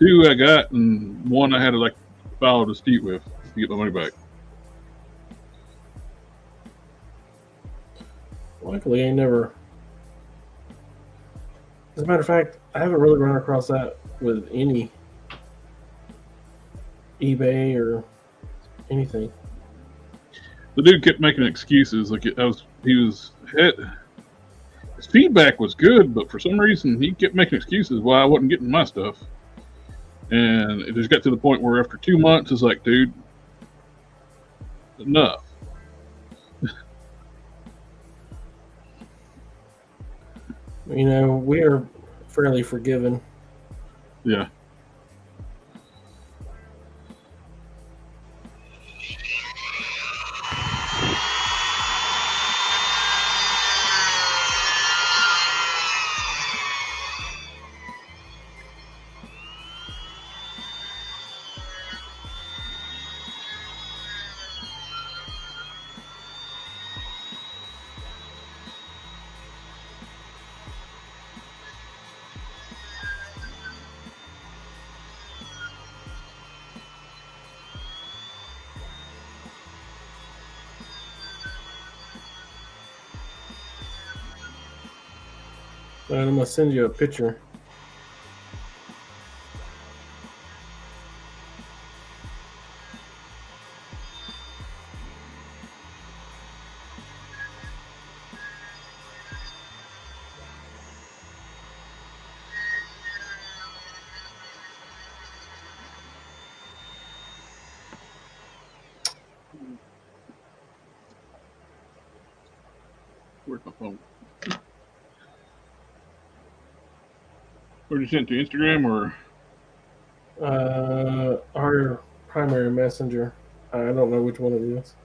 A: 2 I got, and 1 I had to like file a dispute with to get my money back.
C: Luckily, I never. As a matter of fact, I haven't really run across that with any eBay or anything.
A: The dude kept making excuses. Like his feedback was good, but for some reason he kept making excuses why I wasn't getting my stuff. And it just got to the point where after 2 months, it's like, dude, enough.
C: You know, we are fairly forgiving.
A: Yeah.
C: All right, I'm gonna send you a picture.
A: Where's my phone? Where'd you send it to Instagram or?
C: Our primary messenger. I don't know which one it is.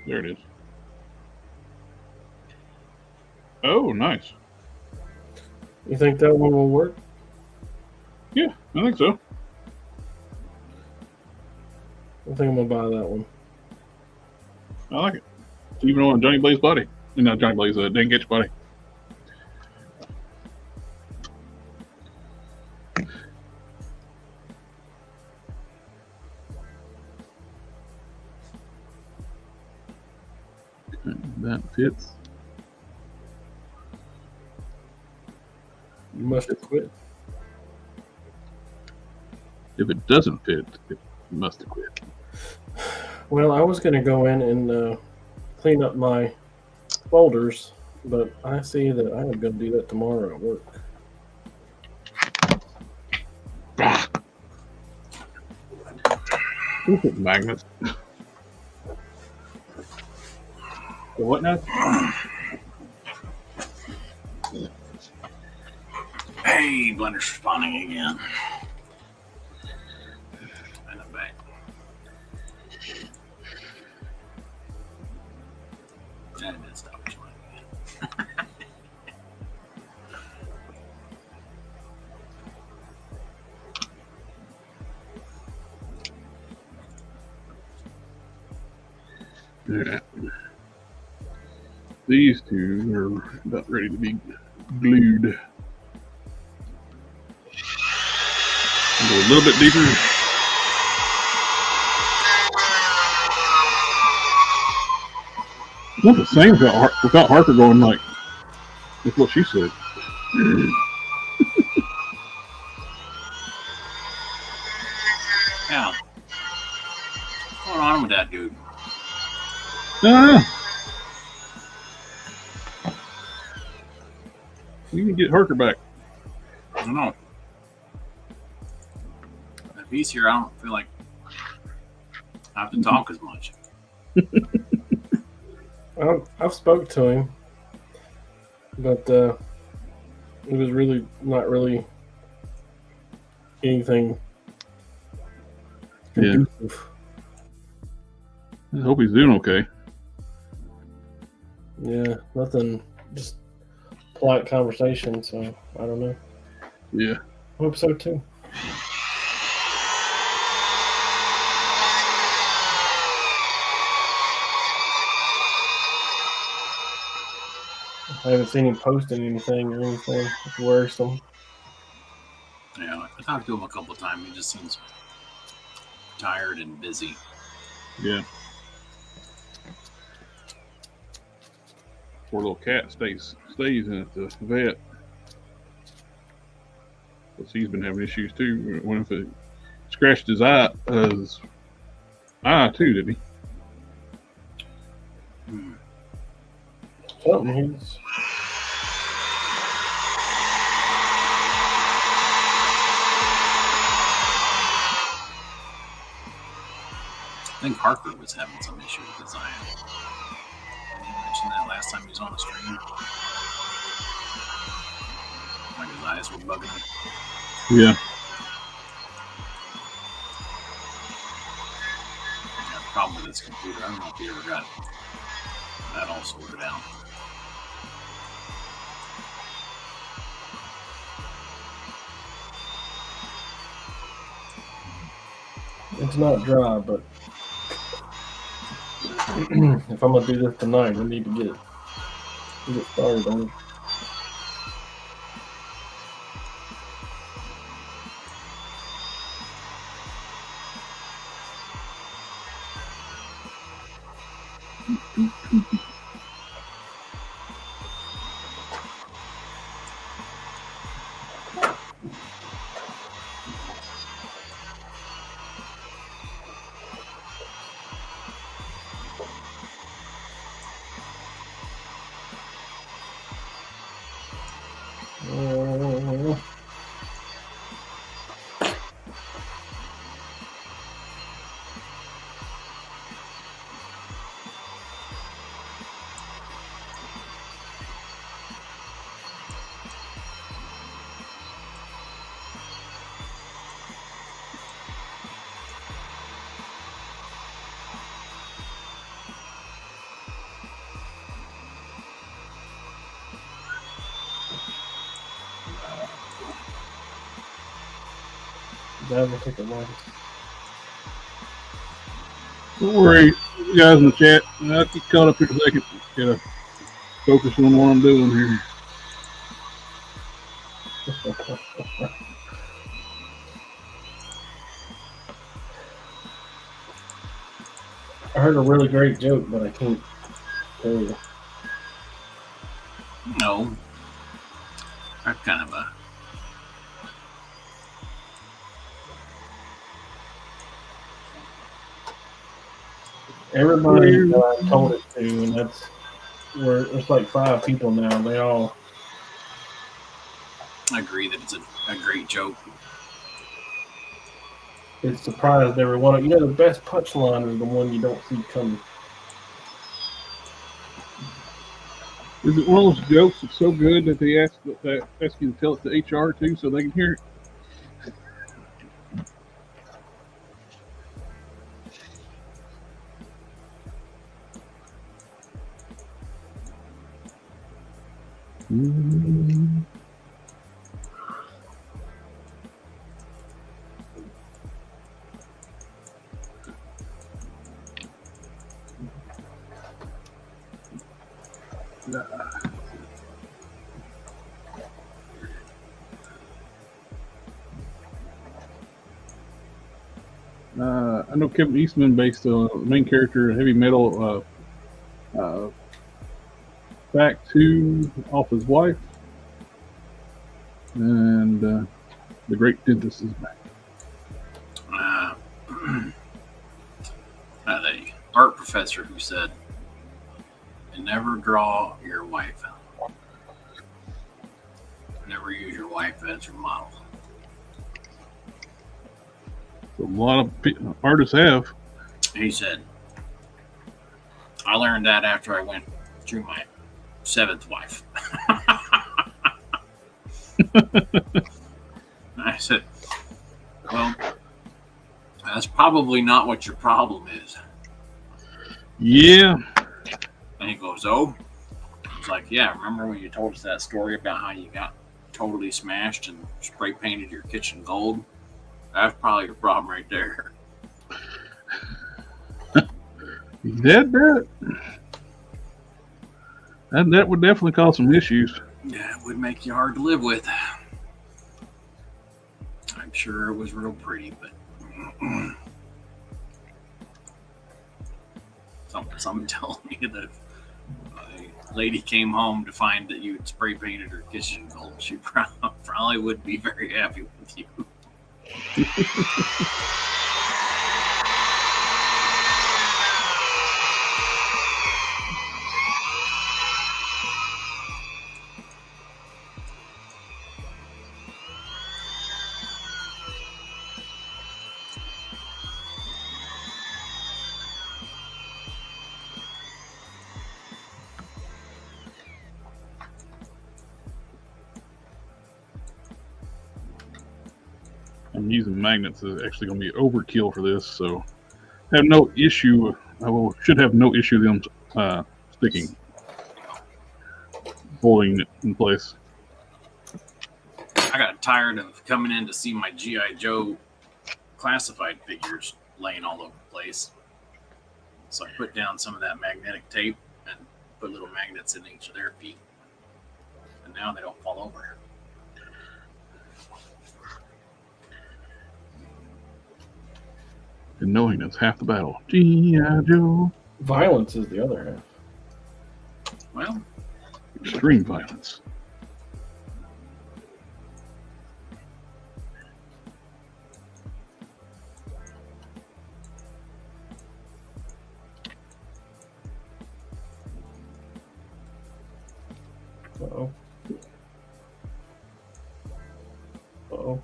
A: There it is. Oh, nice.
C: You think that one will work?
A: Yeah, I think so.
C: I think I'm gonna buy that one.
A: I like it. It's even on Johnny Blaze body. Not Johnny Blaze, Dan Getch body. That fits.
C: You must have quit.
A: If it doesn't fit, it must have quit.
C: Well, I was gonna go in and clean up my folders, but I see that I am gonna do that tomorrow at work.
A: Magnets. The what now?
B: Hey, Blender's responding again. And I'm back. And it stopped responding again.
A: Yeah. These two are about ready to be glued. Go a little bit deeper. It's not the same without Harker going like, that's what she said.
B: Yeah. What's going on with that dude?
A: You can get Harker back.
B: I don't know. piece here, I don't feel like I have to talk as much.
C: I've spoke to him, but it was really not really anything conducive.
A: I hope he's doing okay.
C: Yeah, nothing, just polite conversation. So I don't know.
A: Yeah.
C: I hope so too. I haven't seen him posting anything or anything. It's worrisome.
B: Yeah, I talked to him a couple of times. He just seems tired and busy.
A: Yeah. Poor little cat stays in at the vet. Because he's been having issues too. What if it scratched his eye too, did he?
C: Something he's.
B: I think Harker was having some issue with his eye. Did you mention that last time he was on the stream? Like his eyes were bugging him.
A: Yeah.
B: He had a problem with his computer. I don't know if he ever got that all sorted out.
C: It's not dry, but if I'm gonna do this tonight, I need to get it started on it. Take a moment.
A: Don't worry, you guys in the chat. I'll get caught up here in a second. Gotta focus on what I'm doing here.
C: I heard a really great joke, but I can't tell you.
B: No. That's kind of a.
C: Everybody that I told it to, and that's where there's like 5 people now. They all
B: agree that it's a great joke.
C: It surprised everyone. You know, the best punchline is the one you don't see coming.
A: Is it one of those jokes that's so good that they ask you to tell it to HR too, so they can hear it? I know Kevin Eastman based the main character Heavy Metal back to off his wife, and the Great Dentist is back.
B: The art professor who said, "And never draw your wife. Never use your wife as your model."
A: A lot of artists have.
B: He said, I learned that after I went through my 7th wife. I said, well, that's probably not what your problem is.
A: Yeah.
B: And he goes, oh? I was like, yeah, remember when you told us that story about how you got totally smashed and spray painted your kitchen gold? That's probably your problem right there.
A: That would definitely cause some issues.
B: Yeah, it would make you hard to live with. I'm sure it was real pretty, but someone telling me that a lady came home to find that you had spray painted her kitchen gold, she probably would be very happy with you.
A: I'm using magnets is actually going to be overkill for this, so I have no issue. Should have no issue them sticking, holding it in place.
B: I got tired of coming in to see my G.I. Joe classified figures laying all over the place. So I put down some of that magnetic tape and put little magnets in each of their feet. And now they don't fall over.
A: And knowing that's half the battle. G.I. Joe.
C: Violence is the other half.
B: Well,
A: Extreme violence.
C: Uh-oh. Uh-oh.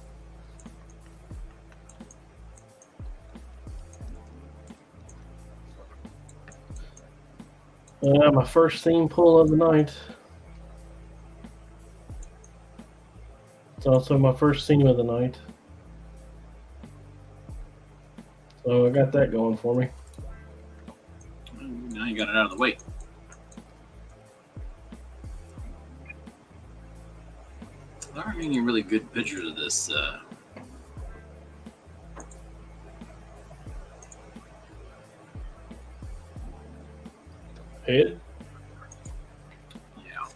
C: My first theme pull of the night. It's also my first theme of the night. So I got that going for me.
B: now you got it out of the way. There aren't any really good pictures of this.
C: Head?
B: Yeah.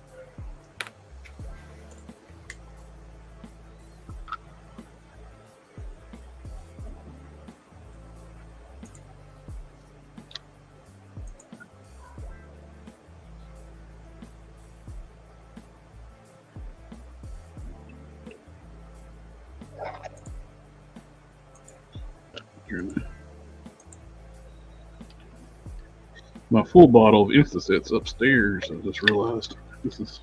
A: My full bottle of Instaset's upstairs. I just realized this is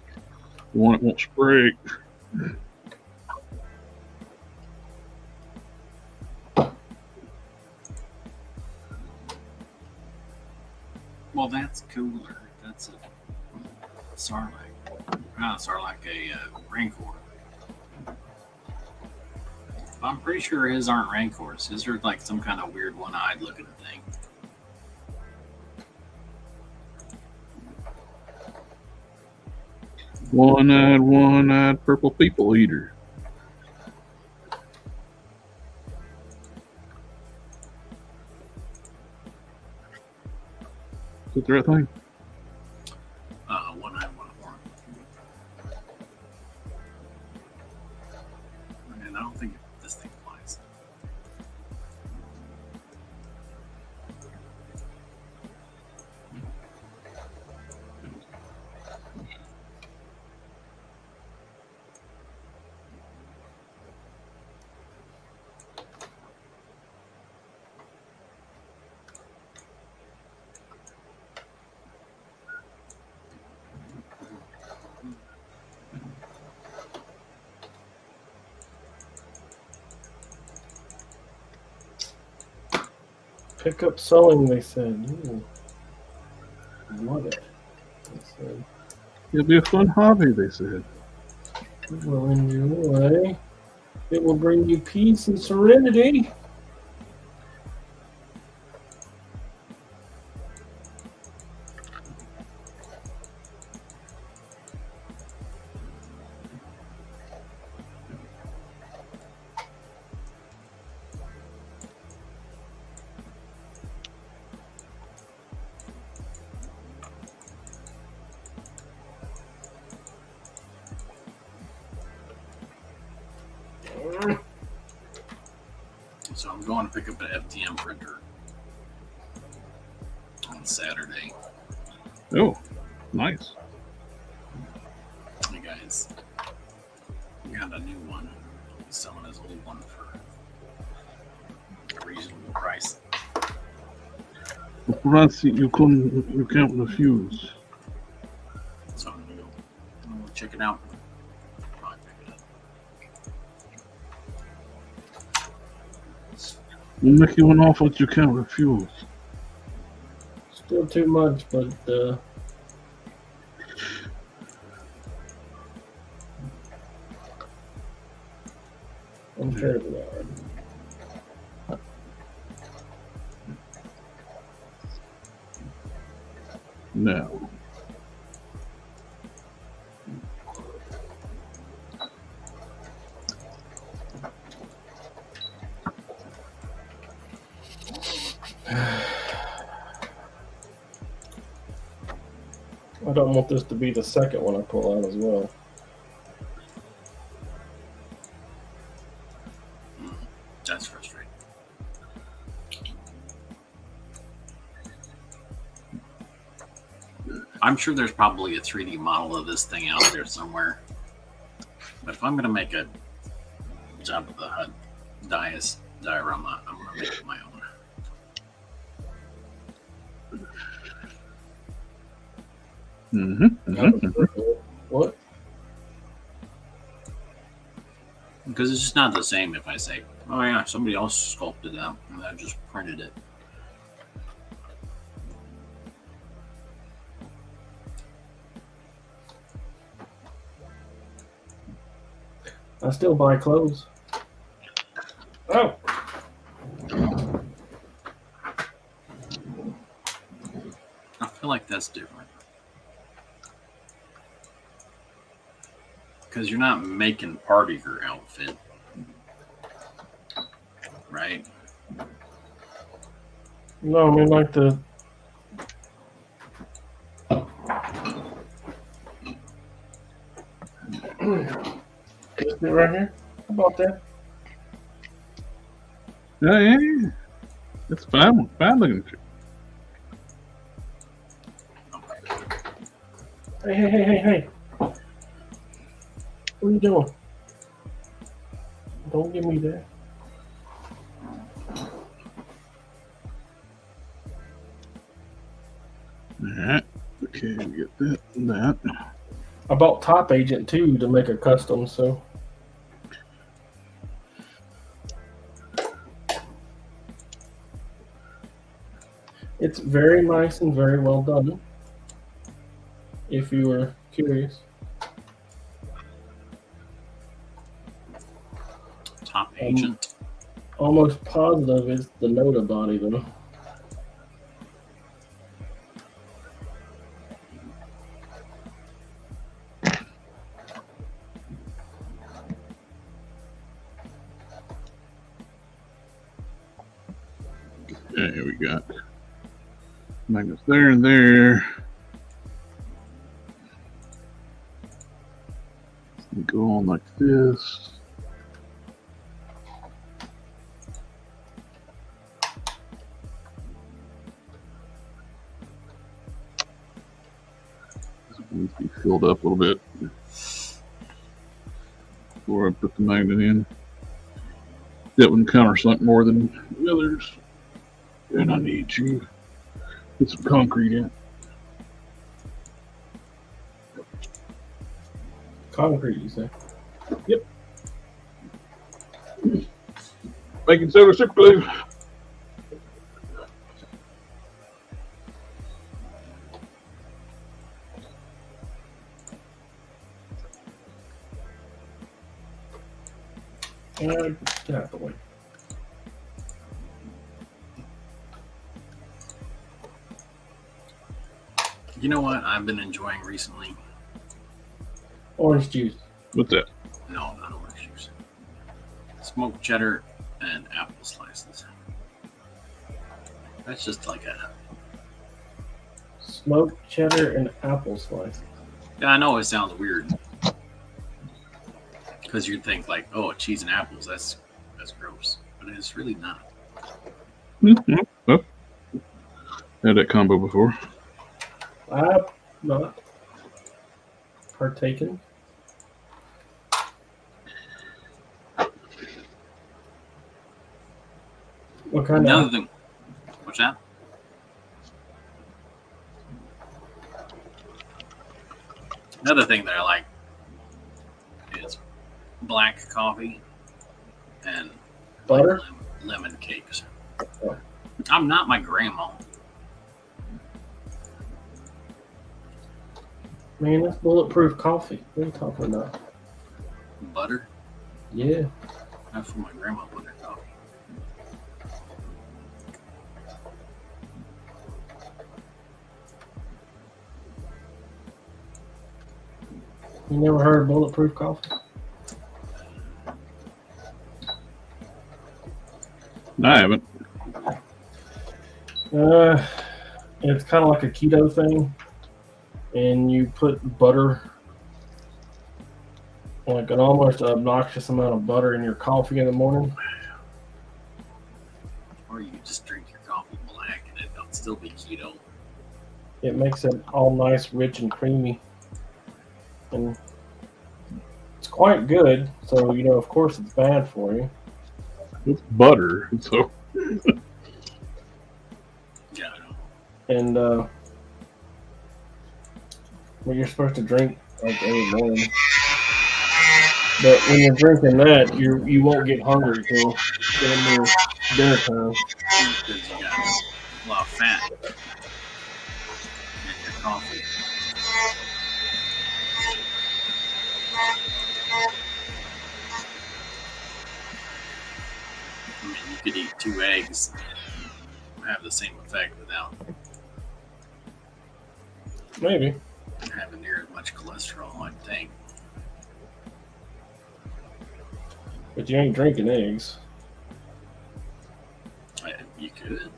A: the one that won't spray.
B: Well, that's cooler. That's a Sarlacc. Not Sarlacc, a Rancor. I'm pretty sure his aren't Rancors. His are like some kind of weird one-eyed looking thing.
A: One-eyed purple people eater. Is that the right thing?
B: One-eyed, one horn. And I don't think this thing flies.
C: Pick up sewing, they said. Ooh. Love it. They said.
A: It'll be a fun hobby, they said.
C: You will enjoy. It will bring you peace and serenity.
B: So I'm going to pick up an FDM printer on Saturday.
A: Oh, nice.
B: Hey guys, I got a new one. He's selling his old one for a reasonable price.
A: Francie, you can't refuse.
B: So I'm gonna go check it out. Probably pick it up.
A: We'll make you an offer that you can't refuse.
C: Still too much, but I'm sure of that.
A: No.
C: I don't want this to be the second one I pull out as well.
B: That's frustrating. I'm sure there's probably a 3D model of this thing out there somewhere. But if I'm going to make a Jabba the Hutt diorama, I'm going to make it my own.
C: What?
B: Because it's just not the same if I say, oh yeah, somebody else sculpted that and I just printed it.
C: I still buy clothes. Oh.
B: I feel like that's different. Because you're not making part of your outfit. Right?
C: No, I mean like the this bit right here. How about that?
A: Yeah. It's fine looking.
C: Hey. What are you doing? Don't give me that.
A: Alright. Okay, we get that and that.
C: I bought Top Agent too to make a custom, so. It's very nice and very well done. If you were curious.
B: Top Agent.
C: Almost positive is the Noda body though.
A: Okay, we got magnets there and there. Go on like this. This needs to be filled up a little bit before I put the magnet in. That one countersunk more than the others. And I need to put some concrete in.
C: Concrete, you say?
A: Yep. Baking soda, super glue.
C: Get out of the way.
B: You know what I've been enjoying recently?
C: Orange juice.
A: What's that?
B: No, not orange juice. Smoked cheddar and apple slices. That's just like a...
C: Smoked cheddar and apple slice.
B: Yeah, I know it sounds weird. Because you'd think like, oh, cheese and apples, that's gross. But it's really not.
A: Mm-hmm. Oh. Had that combo before.
C: I've not partaken. What kind
B: Another
C: of...
B: thing. What's that? Another thing that I like is black coffee and
C: Butter?
B: lemon cakes.
C: Oh.
B: I'm not my grandma.
C: Man, that's bulletproof coffee. What are you talking about?
B: Butter?
C: Yeah.
B: That's for my grandma put her coffee.
C: You never heard of bulletproof coffee?
A: I haven't.
C: It's kind of like a keto thing, and you put butter, like an almost obnoxious amount of butter in your coffee in the morning.
B: Or you could just drink your coffee black and it'll still be keto.
C: It makes it all nice, rich, and creamy, and it's quite good. So of course, it's bad for you.
A: It's butter, so
B: Yeah, I know.
C: And well, you're supposed to drink like every morning. But when you're drinking that, you won't get hungry till damn near dinner time.
B: Because you got a lot of fat in your coffee. I mean, you could eat 2 eggs and have the same effect without
C: Maybe.
B: having near as much cholesterol, I think.
C: But you ain't drinking eggs.
B: You could.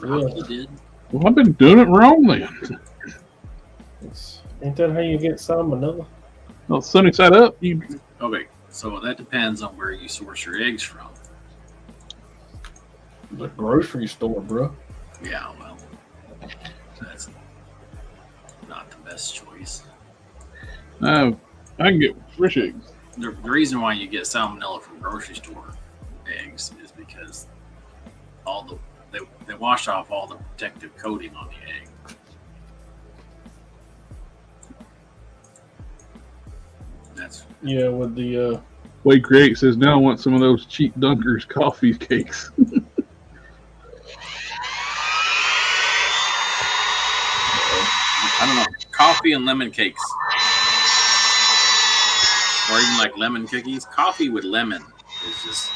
C: Yeah.
B: You did.
A: well, I've been doing it wrong then.
C: Ain't that how you get salmonella?
A: Well, sunny side up. You
B: Okay, so that depends on where you source your eggs from.
C: The grocery store, bro.
B: Yeah, well, that's not the best choice.
A: I can get fresh eggs.
B: The reason why you get salmonella from grocery store eggs is because they wash off all the protective coating on the egg. That's
C: With the
A: Wade Create says now I want some of those cheap Dunkers coffee cakes.
B: I don't know, coffee and lemon cakes, or even like lemon cookies. Coffee with lemon is just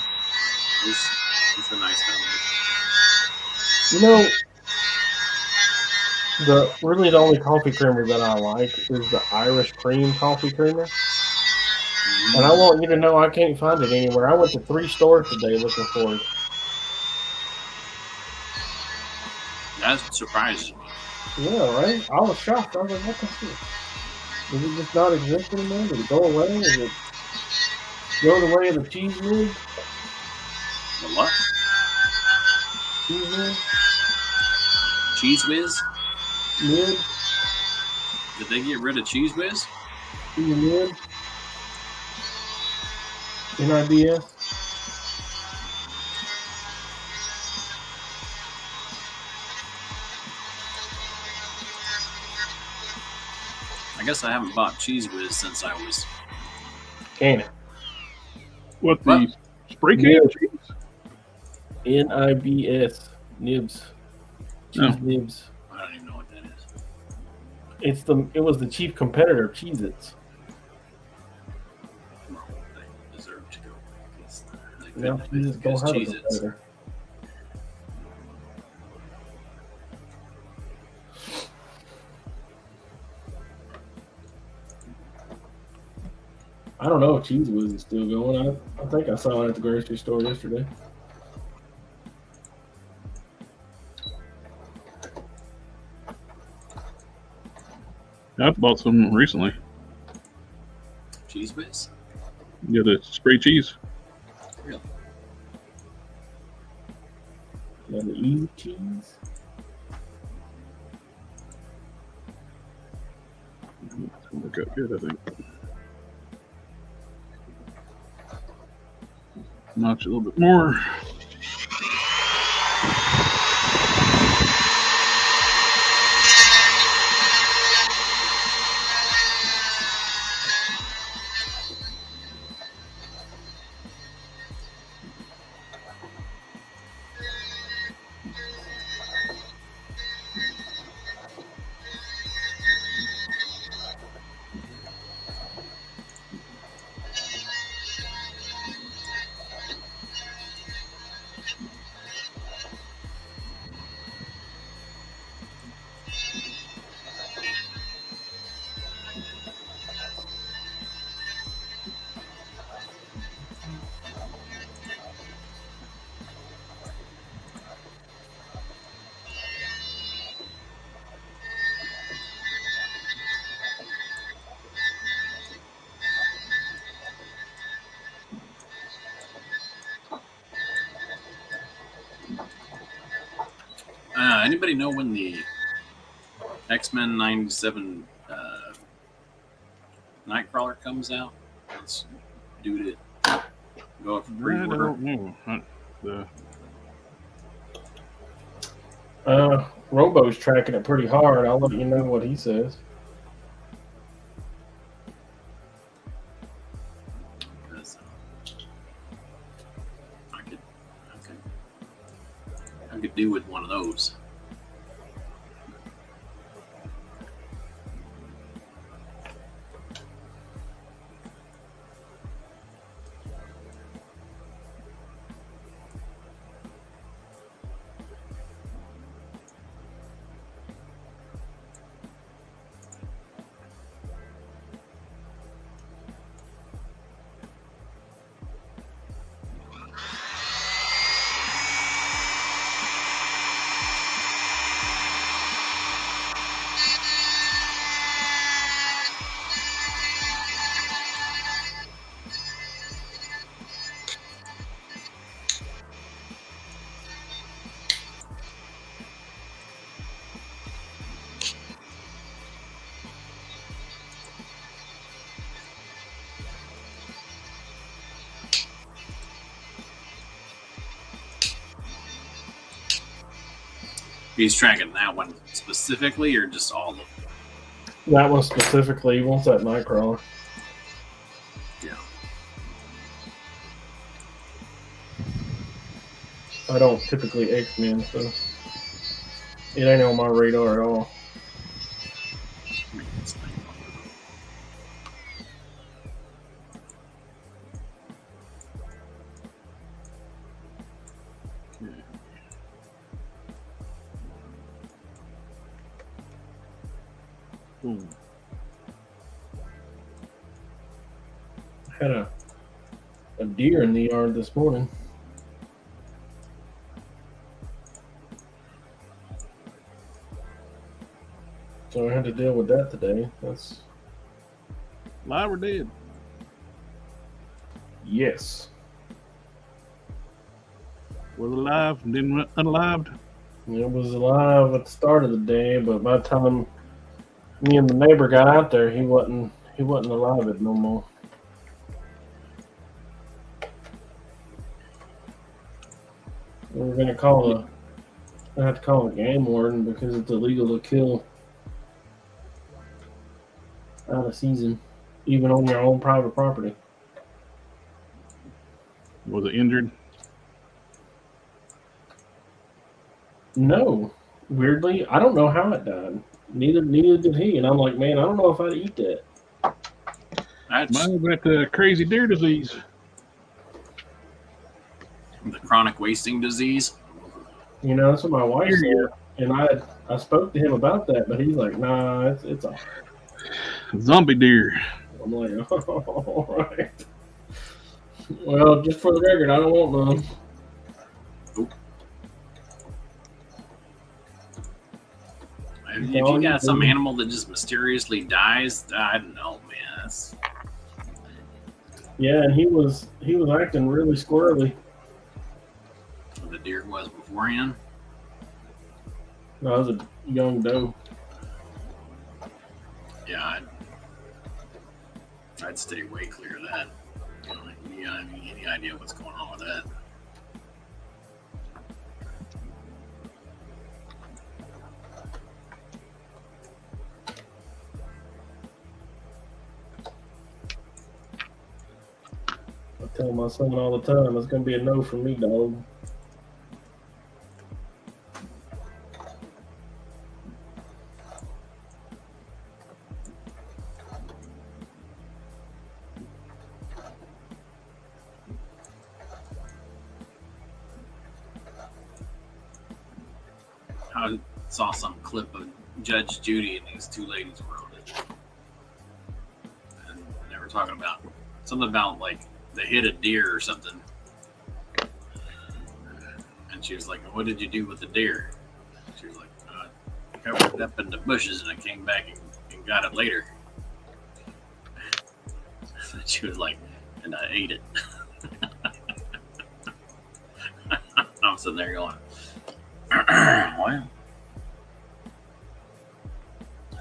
B: it's a nice combination.
C: the only coffee creamer that I like is the Irish cream coffee creamer. And I want you to know I can't find it anywhere. I went to 3 stores today looking for it.
B: That surprises me.
C: Yeah, right? I was shocked. I was like, what the shit? Does it just not exist anymore? Did it go away? Is it go the way of the cheese lid?
B: The what?
C: Cheese lid?
B: Cheese Whiz?
C: Lid?
B: Did they get rid of Cheese Whiz?
C: Cheese lid? NIBS?
B: I guess I haven't bought Cheese Whiz since I was.
C: Can it?
A: What the spray can
C: Yeah.
A: cheese?
C: NIBS. Nibs. Cheese
A: Oh.
C: nibs.
B: I don't even know what that is.
C: It was the chief competitor of Cheez-Its.
B: Well, they deserve to go.
C: Now
B: if
C: cheeses
B: you
C: don't
B: guys
C: have a
B: cheese it.
C: competitor. I don't know if Cheese Whiz is still going. I think I saw it at the grocery store yesterday.
A: I bought some recently.
B: Cheese whiz?
A: Yeah, the spray cheese.
B: Really?
C: Yeah, the Ease cheese.
A: It's gonna work out good, I think. Notch a little bit more.
B: Anybody know when the X-Men 97 Nightcrawler comes out? It's due to go up for
A: I
B: pre-order.
A: don't know.
C: Robo's tracking it pretty hard. I'll let you know what he says.
B: Because, I could do with one of those. He's tracking that one specifically, or just all of them?
C: That one specifically, he wants that Nightcrawler.
B: Yeah.
C: I don't typically X-Men, so it ain't on my radar at all.
A: Boom.
C: Had a deer in the yard this morning. So I had to deal with that today. That's
A: Live or dead?
C: yes.
A: Was alive and then unalived?
C: It was alive at the start of the day, but by the time me and the neighbor got out there, he wasn't alive it no more. We were gonna I have to call a game warden because it's illegal to kill out of season, even on your own private property.
A: Was it injured?
C: No, weirdly, I don't know how it died. Neither did he. And I'm like, man, I don't know if I'd eat that.
B: That's,
A: Might have got crazy deer disease.
B: The chronic wasting disease.
C: You know, that's what my wife said.
A: Yeah.
C: And I spoke to him about that, but he's like, nah, it's all right.
A: Zombie deer.
C: I'm like, oh, all right. Well, just for the record, I don't want none.
B: If you got some animal that just mysteriously dies, I don't know, man.
C: Yeah, and he was acting really squirrely.
B: The deer was beforehand.
C: No, it was a young doe.
B: Yeah, I'd stay way clear of that. You know, any idea what's going on with that?
C: I tell my son all the time, it's gonna be a no from me, dog.
B: I saw some clip of Judge Judy and these two ladies were on it, and they were talking about something about like they hit a deer or something, and she was like, "What did you do with the deer?" She was like, "I covered it up in the bushes and I came back and got it later." And she was like, "And I ate it." I'm sitting there going, well.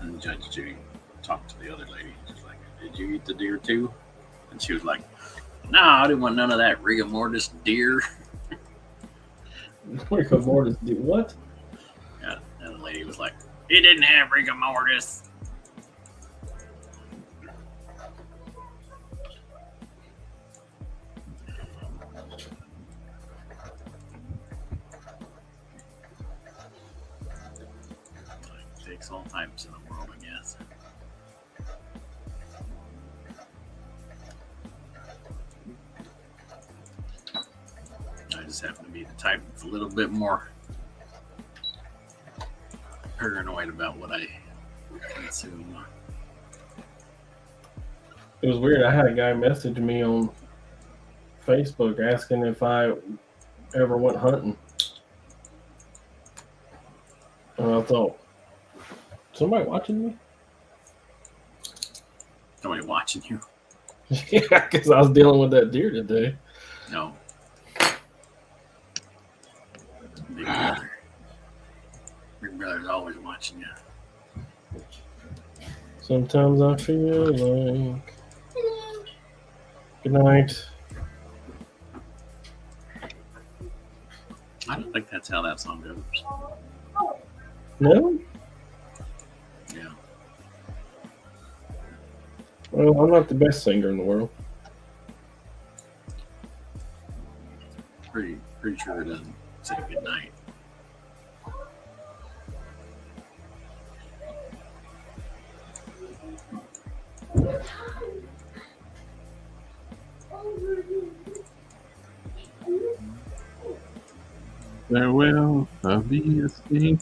B: And Judge Judy talked to the other lady. She's like, "Did you eat the deer too?" And she was like, "No, I didn't want none of that rigor mortis deer."
C: Rigor mortis, what?
B: Yeah, and the lady was like, "It didn't have rigor mortis." Takes all types in the world, I guess. I just happen to be the type that's a little bit more paranoid about what I consume.
C: It was weird. I had a guy message me on Facebook asking if I ever went hunting. And I thought, somebody watching me?
B: Somebody watching you?
C: Yeah, because I was dealing with that deer today.
B: No. Big brother. Big brother's always watching you.
C: Sometimes I feel like. Good night.
B: I don't think that's how that song goes.
C: No?
B: Yeah.
C: Well, I'm not the best singer in the world.
B: Pretty sure it doesn't say good night.
A: Farewell, obviously.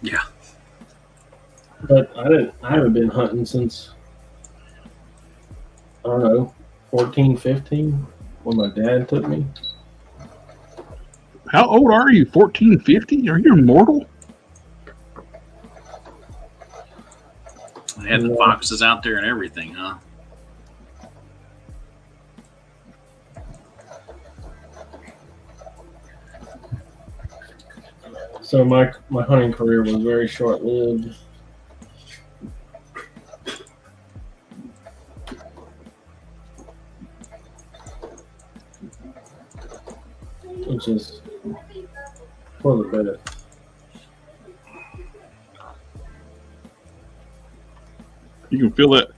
B: Yeah.
C: But I haven't been hunting since, I don't know, 14, 15, when my dad took me.
A: How old are you? 14, 50? Are you immortal?
B: They had the foxes out there and everything, huh?
C: So my hunting career was very short-lived. Which is for the better.
A: You can feel that.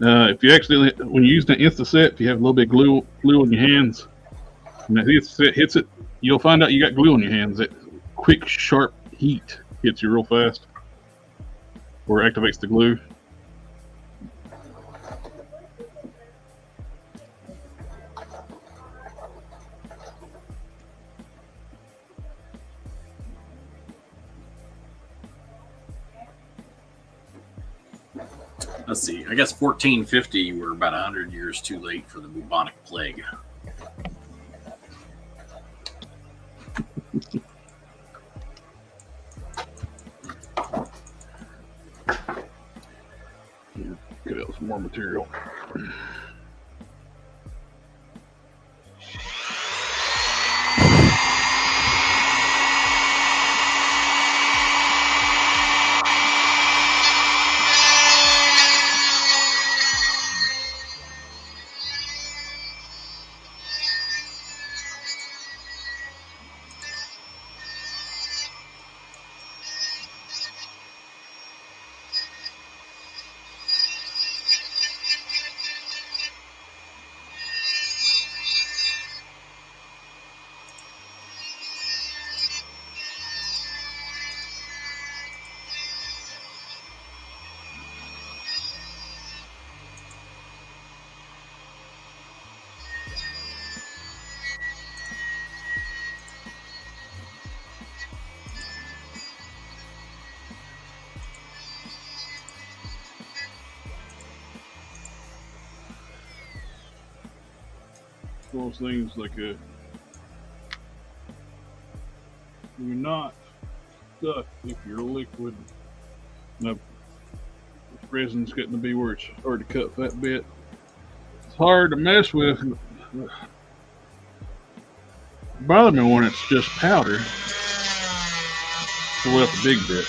A: If you actually, when you use the Insta-Set, if you have a little bit of glue on your hands, and that Insta-Set hits it, you'll find out you got glue on your hands. That quick, sharp heat hits you real fast, or activates the glue.
B: Let's see. I guess 1450. We're about 100 years too late for the bubonic plague.
A: Get out some more material. Those things like you're not stuck if you're liquid. Now, this resin's getting to be where it's hard to cut that bit. It's hard to mess with. Bother me when it's just powder. Pull out the big bit.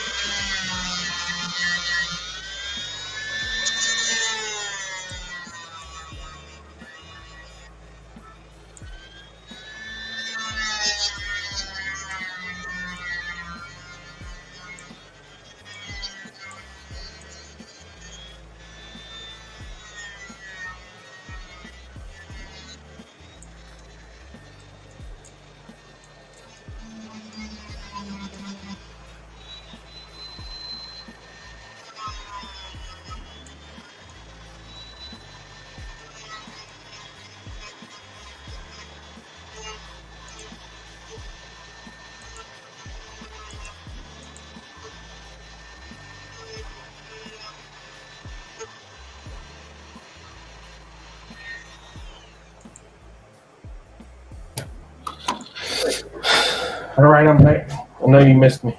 C: All right, I'm back. I know you missed me.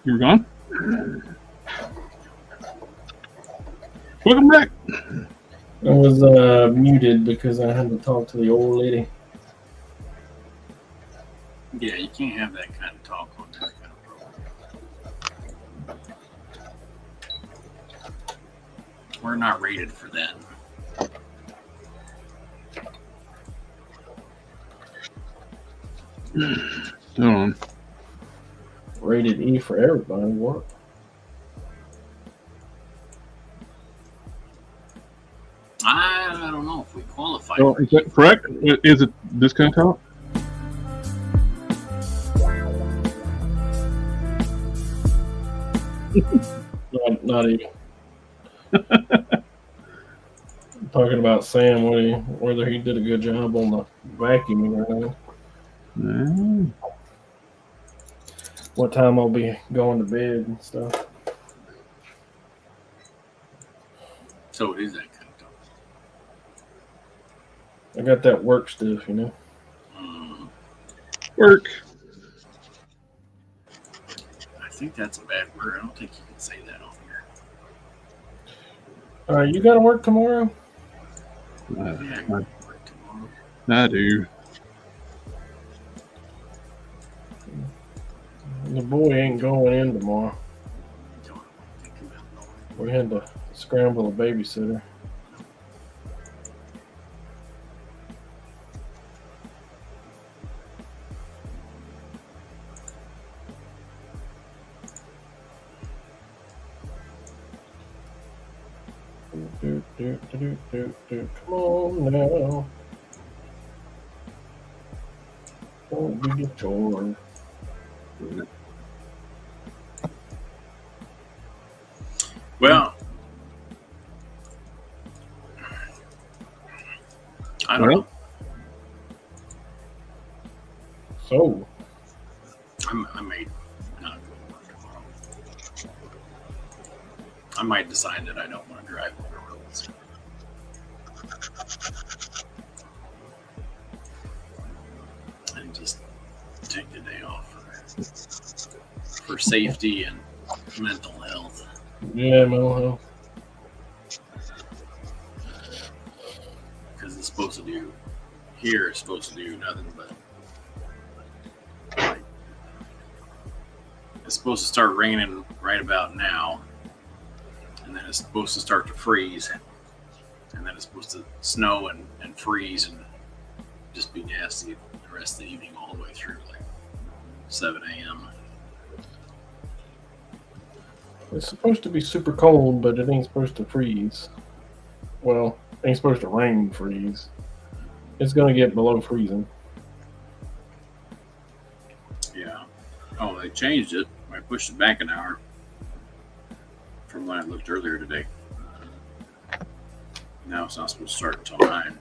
A: You were gone? Welcome back.
C: I was muted because I had to talk to the old lady.
B: Yeah, you can't have that kind of talk on that kind of program. We're not rated for that.
A: Hold on.
C: Rated E for everybody. What?
B: I don't know if we qualify.
A: Oh, is that correct? Is it this kind of talk?
C: Not even. Talking about Sam, whether he did a good job on the vacuuming or not. What time I'll be going to bed and stuff.
B: So it is that kind of talk.
C: I got that work stuff, you know.
A: Work.
B: I think that's a bad word. I don't think you can say that on here.
C: You got to work tomorrow?
B: Yeah, I gotta work tomorrow.
A: I do.
C: The boy ain't going in tomorrow.
B: Don't think about it.
C: We had to scramble a babysitter. Come on now. Don't be a chore.
B: Well, I don't know.
C: So,
B: I may not go to work tomorrow. I might decide that I don't want to drive on the roads. And just take the day off for safety and mental health.
C: Yeah, mental health.
B: Because it's supposed to do nothing but it's supposed to start raining right about now, and then it's supposed to start to freeze, and then it's supposed to snow and freeze and just be nasty the rest of the evening all the way through like 7 a.m.
C: It's supposed to be super cold, but it ain't supposed to freeze. Well, it ain't supposed to rain and freeze. It's gonna get below freezing.
B: Yeah. Oh, they changed it. I pushed it back an hour from when I looked earlier today. Now it's not supposed to start until 9.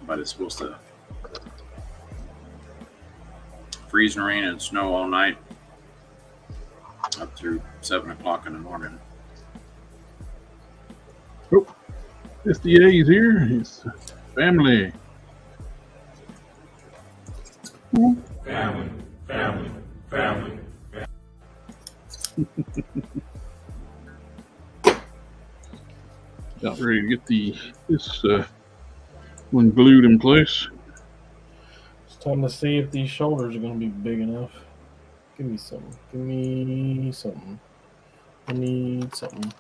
B: But it's supposed to freeze and rain and snow all night up through 7 o'clock in the morning.
A: Oh, it's the A's here. It's family.
D: Family, family, family.
A: About ready to get this one glued in place.
C: It's time to see if these shoulders are gonna be big enough. Give me something. Give me something. I need something.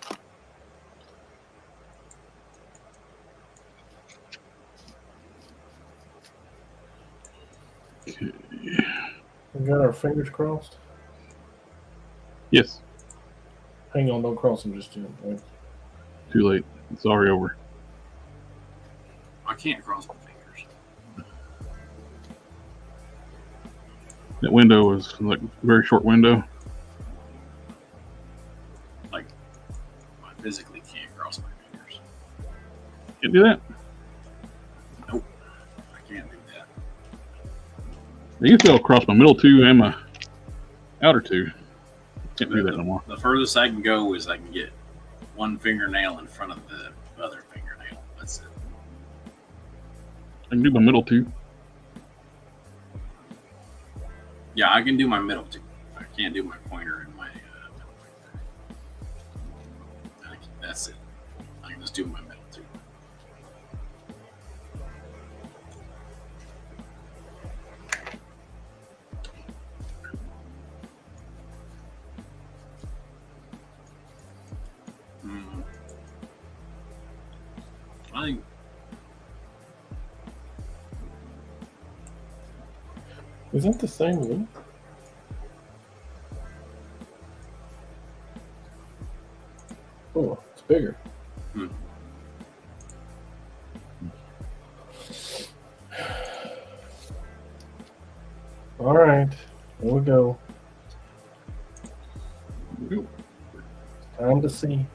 A: Okay.
C: We got our fingers crossed.
A: Yes,
C: Hang on, don't cross them just yet. Right?
A: too late. It's already over.
B: I can't cross my fingers.
A: That window was like a very short window.
B: Like, I physically can't cross my fingers.
A: Can't do that.
B: Nope. I can't do that.
A: I used to be able to cross my middle two and my outer two. Can't do that no more.
B: The furthest I can go is I can get one fingernail in front of the other fingernail. That's it.
A: I can do my middle two.
B: Yeah, I can do my middle two. I can't do my pointer and my middle finger. That's it. I can just do my middle two. I think
C: Is that the same length? Oh, it's bigger.
B: Hmm.
C: All right, here we go. Time to see.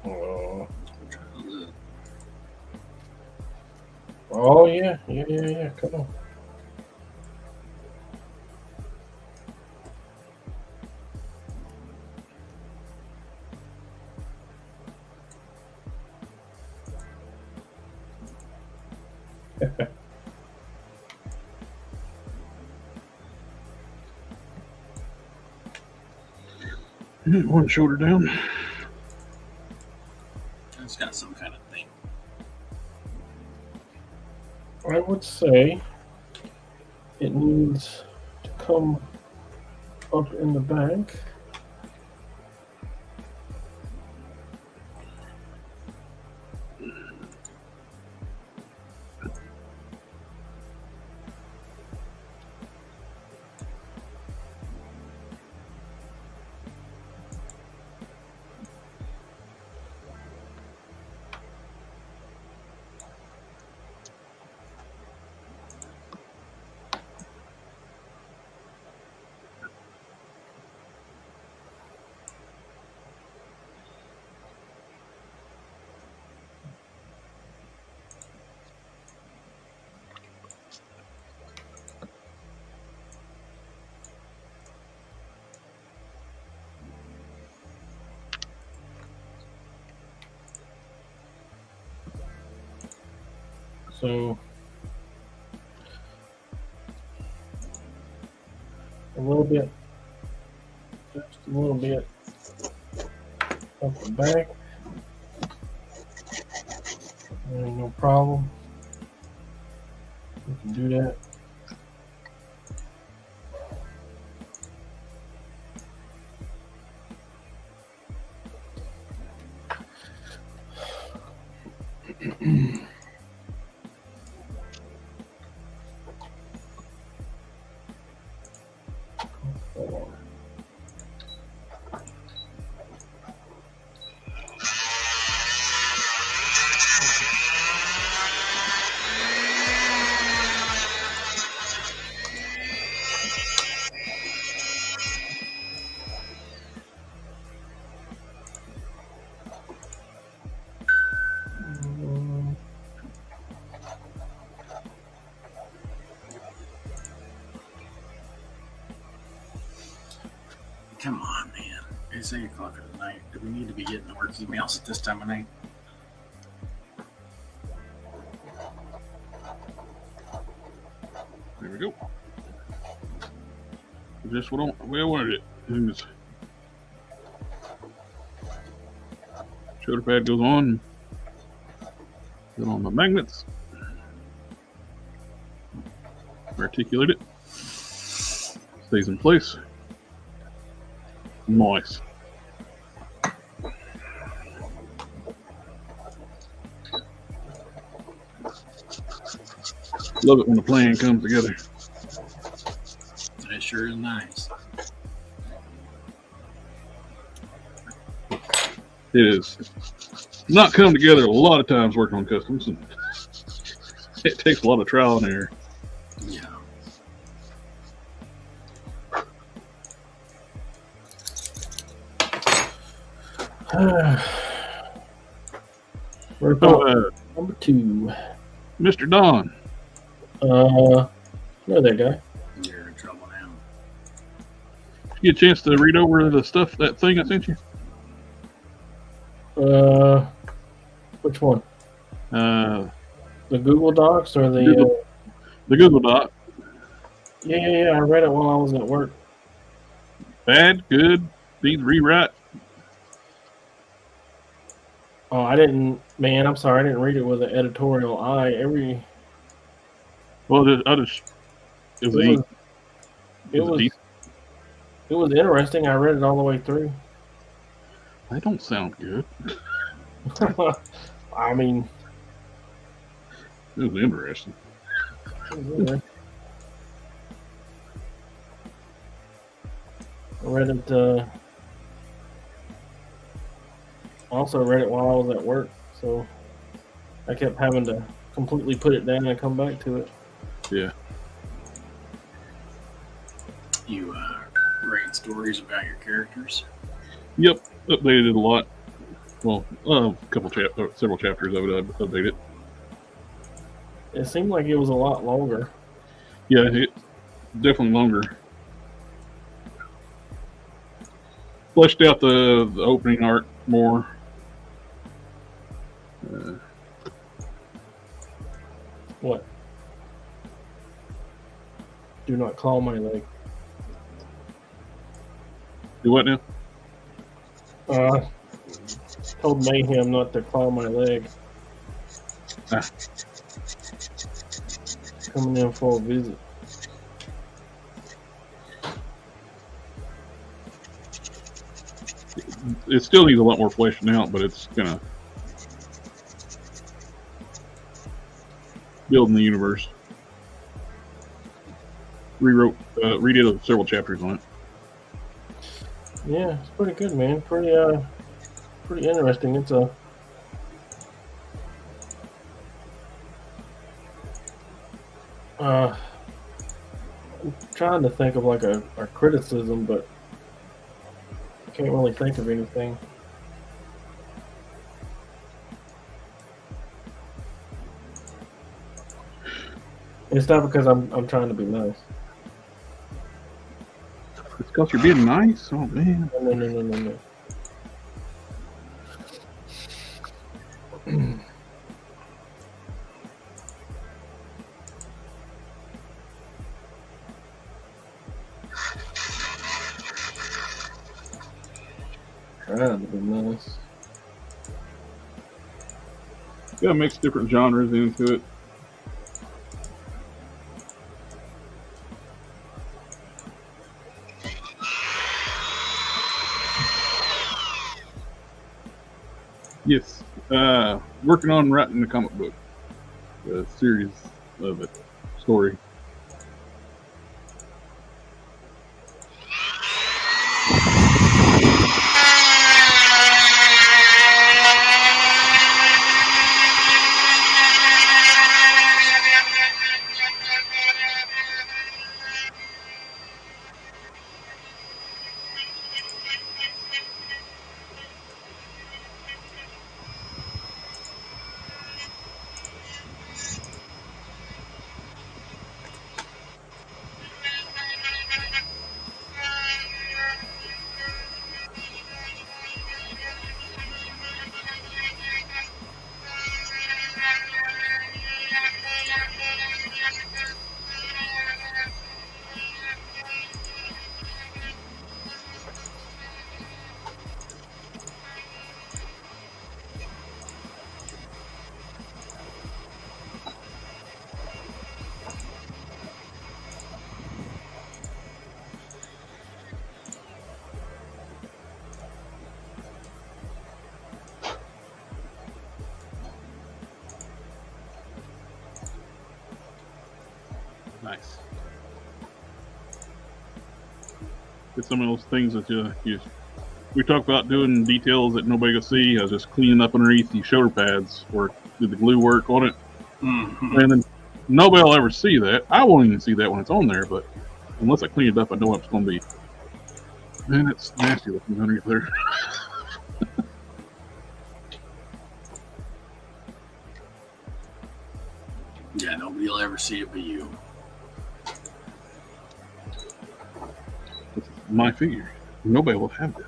C: Oh. Oh yeah. Come on.
A: One shoulder down.
B: it's got some kind of thing.
C: I would say it needs to come up in the back. So a little bit, just a little bit up the back. Ain't no problem. We can do that.
B: Come on, man. It's 8 o'clock at night. Do we need to be getting work emails at this time of night?
A: There we go. Just what I wanted it. And this shoulder pad goes on. Put on the magnets. Articulate it. Stays in place. Nice. Love it when the plan comes together.
B: It sure is nice.
A: It is not come together a lot of times working on customs, and it takes a lot of trial and error.
B: Yeah.
C: Report number 2.
A: Mr. Don.
C: Know that guy.
B: You're in trouble now.
A: Did you get a chance to read over the stuff, that thing I sent you?
C: Which one?
A: The
C: The Google Docs or the
A: Google Doc.
C: Yeah, I read it while I was at work.
A: Bad, good, needs rewrite.
C: Oh, I didn't, man, I'm sorry, I didn't read it with an editorial eye.
A: Well, it
C: was interesting. I read it all the way through.
A: That don't sound good.
C: I mean,
A: It was interesting.
C: I read it, also read it while I was at work, so I kept having to completely put it down and come back to it.
A: Yeah.
B: You write stories about your characters?
A: Yep. Updated it a lot. Well, several chapters of it I updated.
C: It seemed like it was a lot longer.
A: Yeah, it definitely longer. Fleshed out the opening art more.
C: What? Do not claw my leg.
A: Do what now?
C: Told Mayhem not to claw my leg.
A: Ah.
C: Coming in for a visit.
A: It still needs a lot more fleshing out, but it's gonna building the universe. Redid several chapters on it.
C: Yeah, it's pretty good, man. Pretty interesting. It's a I'm trying to think of like a criticism, but I can't really think of anything. It's not because I'm trying to be nice.
A: It's because you're being nice? Oh, man.
C: No. That'd be nice.
A: Gotta mix different genres into it. Yes, working on writing the comic book, the series of it, story.
B: Nice.
A: It's some of those things that we talk about doing details that nobody can see. I was just cleaning up underneath these shoulder pads where did the glue work on it, and then nobody will ever see that. I won't even see that when it's on there, but unless I clean it up, I know what it's going to be. Man, it's nasty looking underneath there.
B: Yeah, nobody will ever see it but you.
A: It's my figure. Nobody will have this.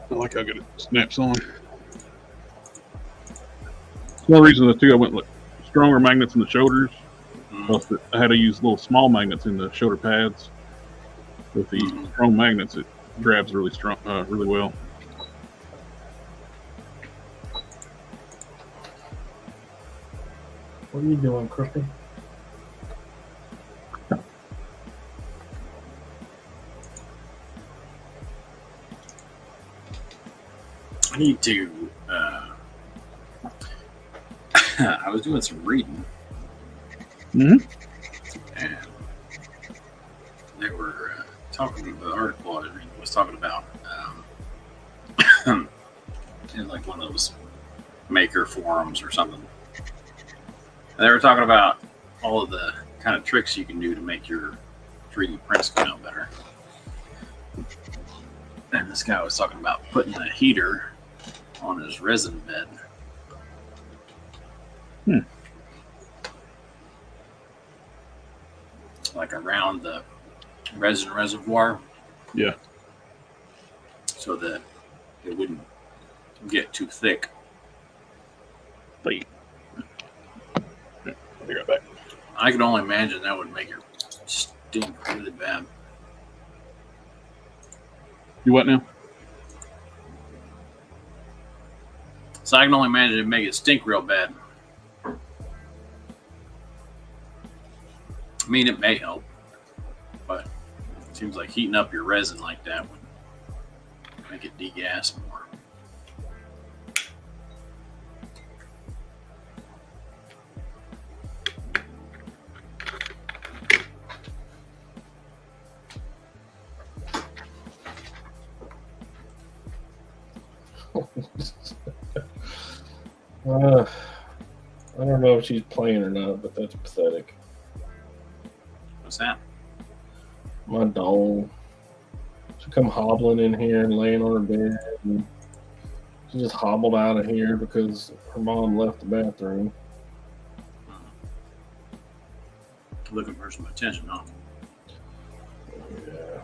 A: I like how good it snaps on. One reason too, I went with stronger magnets in the shoulders. Plus, I had to use little small magnets in the shoulder pads. With the strong magnets, it grabs really strong, really well.
C: What are you doing, Crooked?
B: I need to. I was doing some reading,
A: Mm-hmm.
B: and they were talking. The article I was reading was talking about in like one of those maker forums or something. And they were talking about all of the kind of tricks you can do to make your 3D prints come out better. And this guy was talking about putting a heater on his resin bed. Like around the resin reservoir.
A: Yeah.
B: So that it wouldn't get too thick.
A: Wait. Yeah, I'll be right back.
B: I can only imagine that would make it stink really bad.
A: You what now?
B: So I can only imagine it'd make it stink real bad. I mean, it may help, but it seems like heating up your resin like that would make it degas more.
C: I don't know if she's playing or not, but that's pathetic.
B: What's that?
C: My doll. She come hobbling in here and laying on her bed, and she just hobbled out of here because her mom left the bathroom.
B: Looking for some attention, huh?
C: Yeah.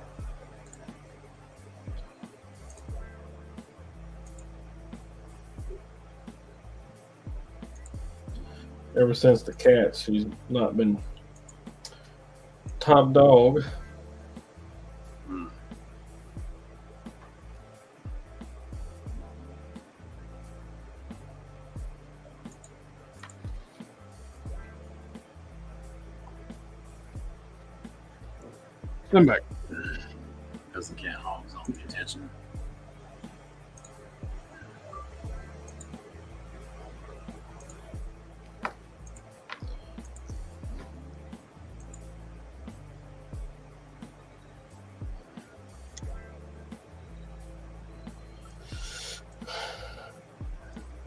C: ever since the cats, she's not been top dog.
B: Hmm.
A: Come back.
B: Because the cat hogs don't pay attention.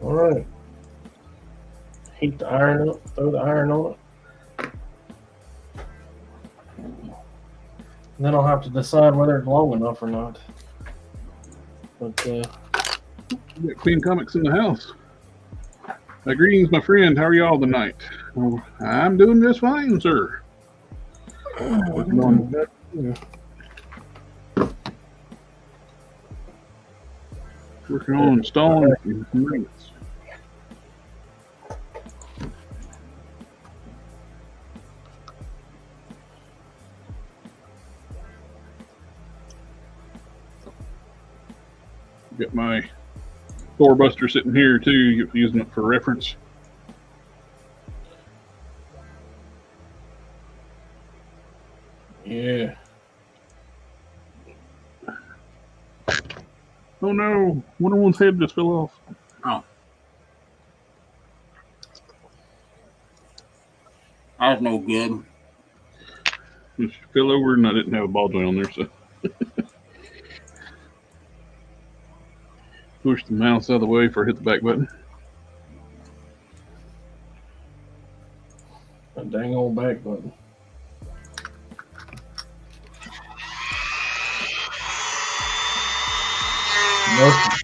C: All right. Heat the iron up, throw the iron on it. And then I'll have to decide whether it's long enough or not. But
A: We got Queen Comics in the house. Greetings, my friend. How are y'all tonight? Oh, I'm doing just fine, sir. Working on installing some rings. Got my doorbuster sitting here too, using it for reference.
C: yeah.
A: Oh no, Wonder Woman's head just fell off.
B: Oh. That's no good.
A: It fell over and I didn't have a ball joint on there, so. Push the mouse out of the way before I hit the back button.
C: A dang old back button. Nothing.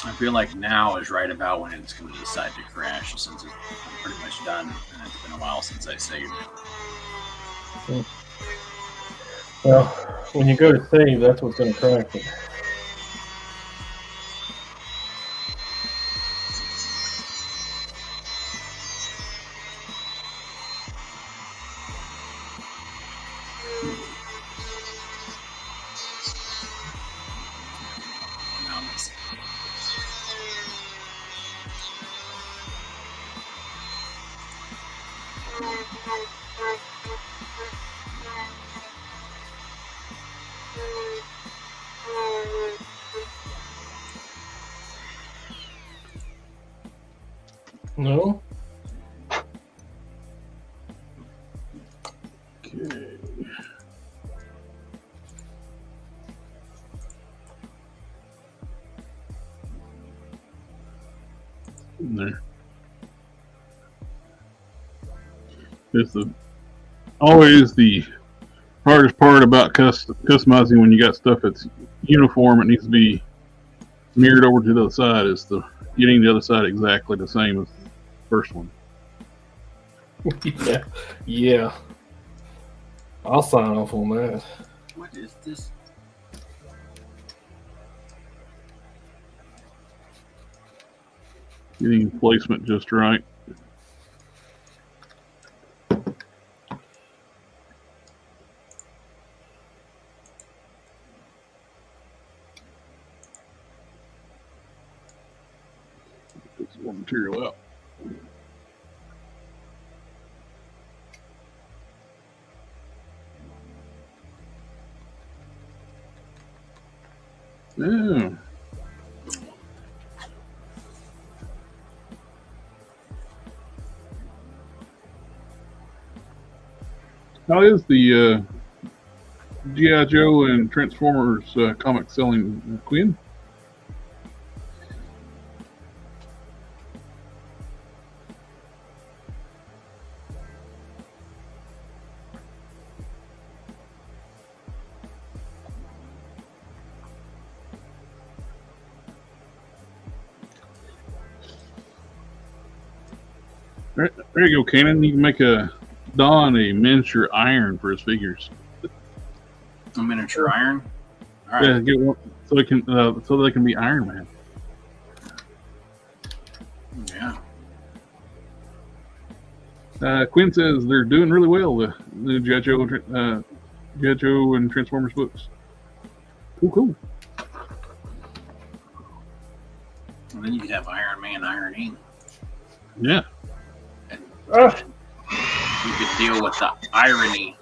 B: I feel like now is right about when it's going to decide to crash, since it's pretty much done, and it's been a while since I saved it.
C: Well, when you go to save, that's what's going to crack it.
B: Now it's
C: No?
A: Okay. In there. It's always the hardest part about customizing when you got stuff that's uniform. It needs to be mirrored over to the other side. Is the getting the other side exactly the same as the first one.
C: Yeah. Yeah. I'll sign off on that.
B: what is this?
A: Getting placement just right. Put some more material out. Yeah. How is the G.I. Joe and Transformers comic selling, Quinn? There you go, Cannon. You can make Don a miniature iron for his figures.
B: A miniature iron. All right.
A: Yeah, get one so they can be Iron Man.
B: Yeah.
A: Quinn says they're doing really well. The new G.I. Joe and Transformers books. Cool.
B: And then you could have Iron Man ironing.
A: Yeah.
B: You could deal with the irony.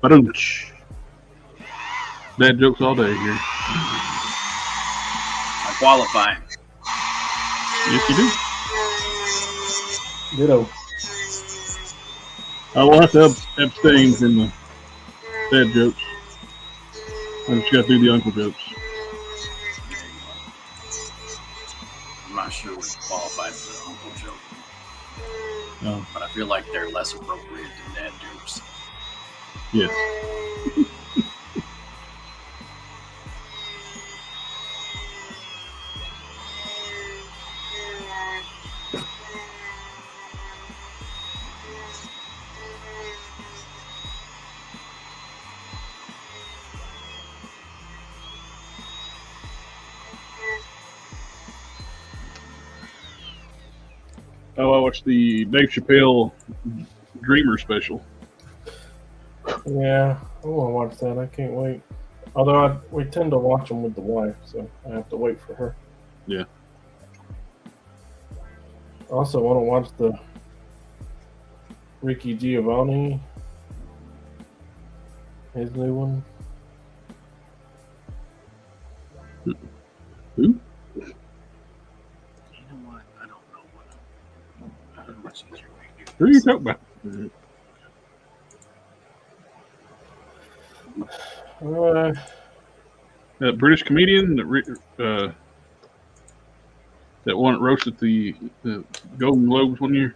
A: Ba-dum-tsh. Dad jokes all day here.
B: I qualify.
A: Yes, you do.
C: Ditto.
A: I will have to abstain from the dad jokes. I just got to do the uncle jokes.
B: I'm not sure what qualifies as an uncle joke.
A: No.
B: But I feel like they're less appropriate than dad jokes.
A: Yes. Oh, I watched the Dave Chappelle Dreamer special.
C: Yeah, I want to watch that. I can't wait. Although we tend to watch them with the wife, so I have to wait for her.
A: Yeah.
C: I also want to watch the Ricky Giovanni, his new one.
A: Who?
B: You know what? I don't know what. I don't know what's easier way to do
A: Who are you talking about? That British comedian that one that roasted the Golden Globes one year.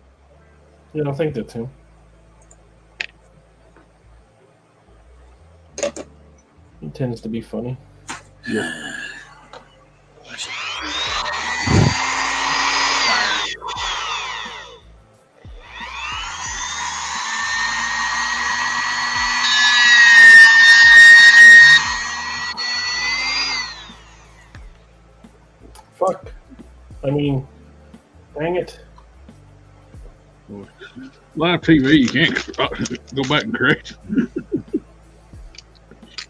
C: Yeah, I think that's him. He tends to be funny.
A: Yeah.
C: Fuck. I mean, dang it.
A: Live TV, you can't go back and correct.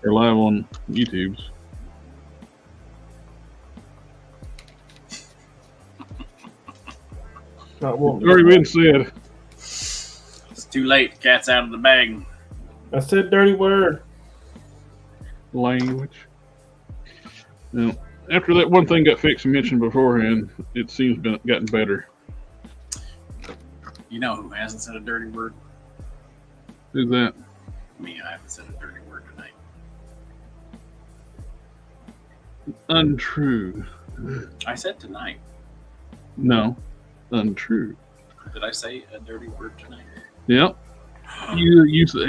A: Or live on YouTube's.
C: Not wanting
A: It's already been said.
B: It's too late. Cat's out of the bag.
C: I said dirty word.
A: Language. Now, after that one thing got fixed and mentioned beforehand, it seems gotten better.
B: You know who hasn't said a dirty word?
A: Who's that?
B: Me. I haven't said a dirty word tonight.
A: Untrue.
B: I said tonight.
A: No, untrue.
B: Did I say a dirty word tonight?
A: Yep. You use the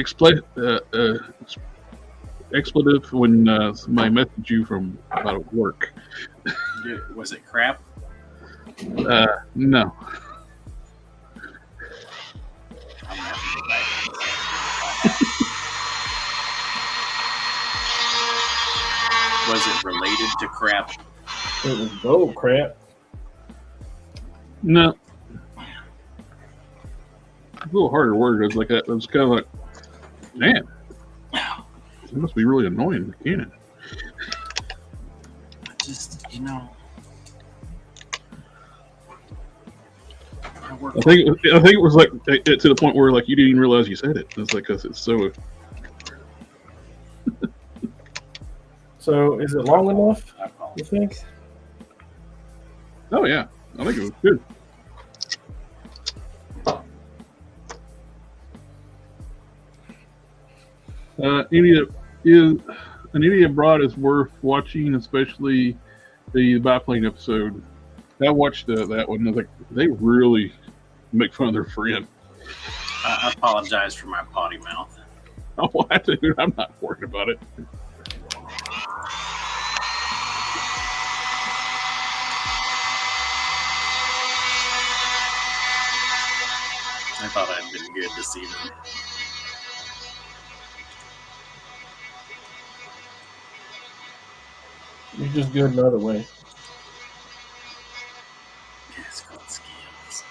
A: expletive when somebody messaged you from about work.
B: Was it crap?
A: No.
B: I'm gonna have to go back. Was it related to crap?
C: It was gold crap.
A: No. A little harder word. It was like that. It was kind of like, man, it must be really annoying, Cannon.
B: Just, you know.
A: I think it was like to the point where like you didn't even realize you said it. It's like because it's so.
C: So is it long enough,
B: I
C: you
B: apologize.
C: think?
A: Oh yeah, I think it was good. An idiot abroad is worth watching, especially the biplane episode. I watched that one. I was like, they really make fun of their friend.
B: I apologize for my potty mouth.
A: Oh, dude, I'm not worried about it.
B: I thought I'd been good this evening.
C: You're just good another way.
B: Yeah, it's called scales.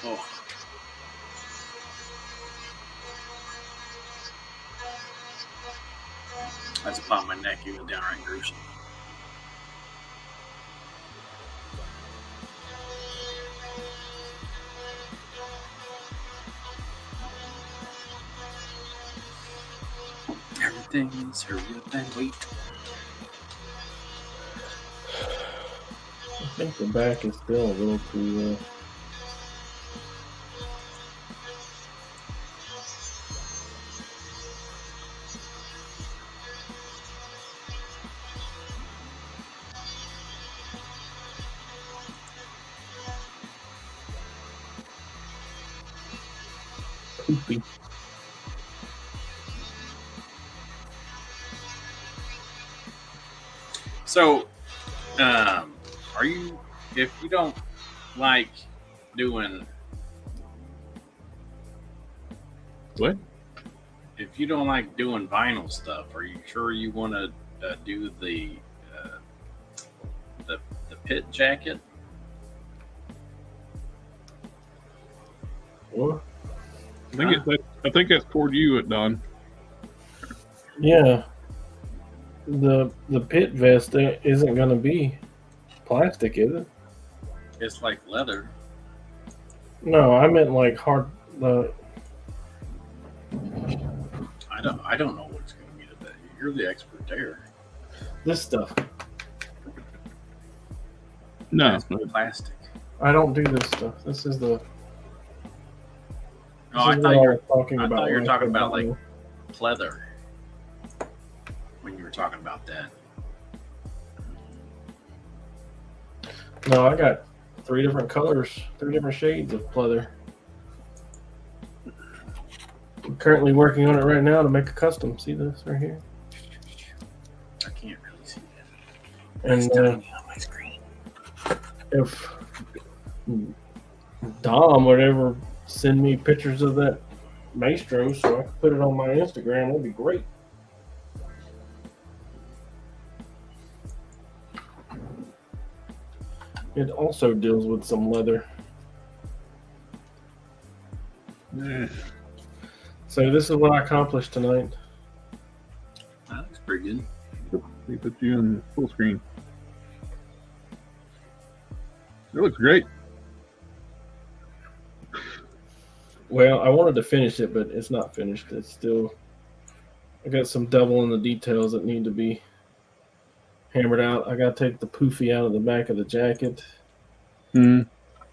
B: Oh. That's upon my neck. You was downright gruesome. Everything's hurry up and wait.
C: I think the back is still a little too. Poofy.
B: So, are you? If you don't like doing,
A: What?
B: if you don't like doing vinyl stuff, are you sure you want to do the pit jacket?
C: What?
A: I think that's toward you, Don.
C: Yeah. The pit vest isn't going to be plastic, is it?
B: It's like leather.
C: No, I meant like hard.
B: I don't know what it's going to be today. You're the expert there.
C: This stuff.
A: No,
B: It's plastic.
C: I don't do this stuff. This is the.
B: Oh, I
C: this is
B: thought
C: what
B: you were
C: talking
B: I
C: about.
B: thought you were
C: when I
B: talking
C: said
B: about like
C: vinyl.
B: pleather when you were talking about that.
C: No, I got 3 different colors, 3 different shades of pleather. I'm currently working on it right now to make a custom. See this right here?
B: I can't really see that.
C: And
B: It's tiny on my screen.
C: if Dom would ever send me pictures of that maestro so I could put it on my Instagram, that'd be great. It also deals with some leather.
A: Eh,
C: So this is what I accomplished tonight.
B: That looks pretty good.
A: we put you in full screen. It looks great.
C: Well, I wanted to finish it, but it's not finished. It's still. I got some devil in the details that need to be hammered out. I got to take the poofy out of the back of the jacket.
A: Mm.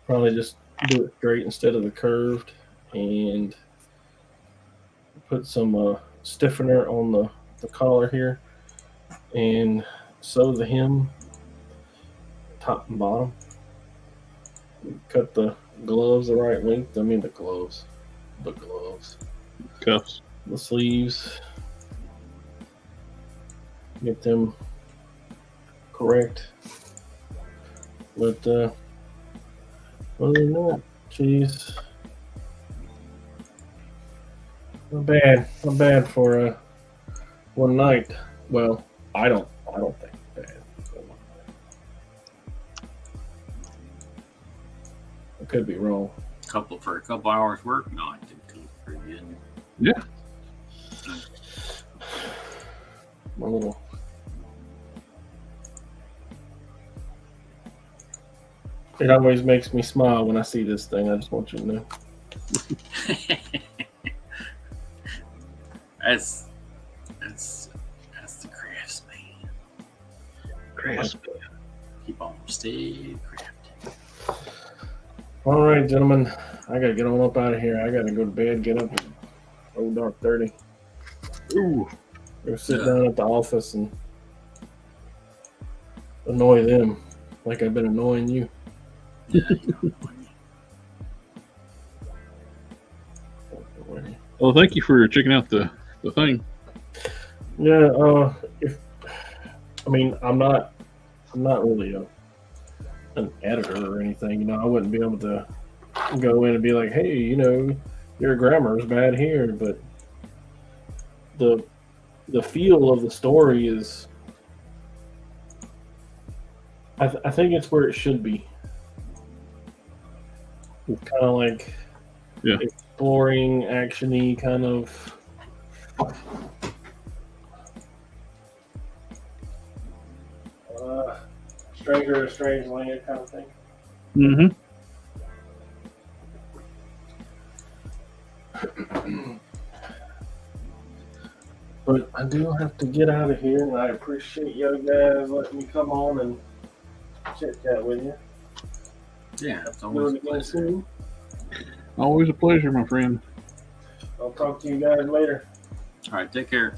C: Probably just do it straight instead of the curved, and put some stiffener on the collar here, and sew the hem top and bottom. Cut the gloves the right length. I mean the gloves.
A: Cuffs.
C: The sleeves. Get them correct. But other than that, geez, not bad for one night. Well, I don't think it's bad. I could be wrong.
B: For a couple hours work, no, I think it looks pretty good.
A: Yeah.
C: My little. It always makes me smile when I see this thing. I just want you to know.
A: Crisp.
B: Keep on stay crafty.
C: All right, gentlemen. I gotta get on up out of here. I gotta go to bed. Get up at dark 30.
A: Ooh.
C: Go sit down at the office and annoy them like I've been annoying you.
B: Yeah, you know.
A: Well, thank you for checking out the thing.
C: Yeah. I'm not really an editor or anything. You know, I wouldn't be able to go in and be like, hey, you know, your grammar is bad here, but the feel of the story is, I think it's where it should be. It's kind of like exploring, action-y kind of. Stranger in a strange land kind of thing.
A: Mm-hmm.
C: But I do have to get out of here, and I appreciate you guys letting me come on and chit chat with you.
B: Yeah, it's always a pleasure.
A: Always a pleasure, my friend.
C: I'll talk to you guys later.
B: All right, take care.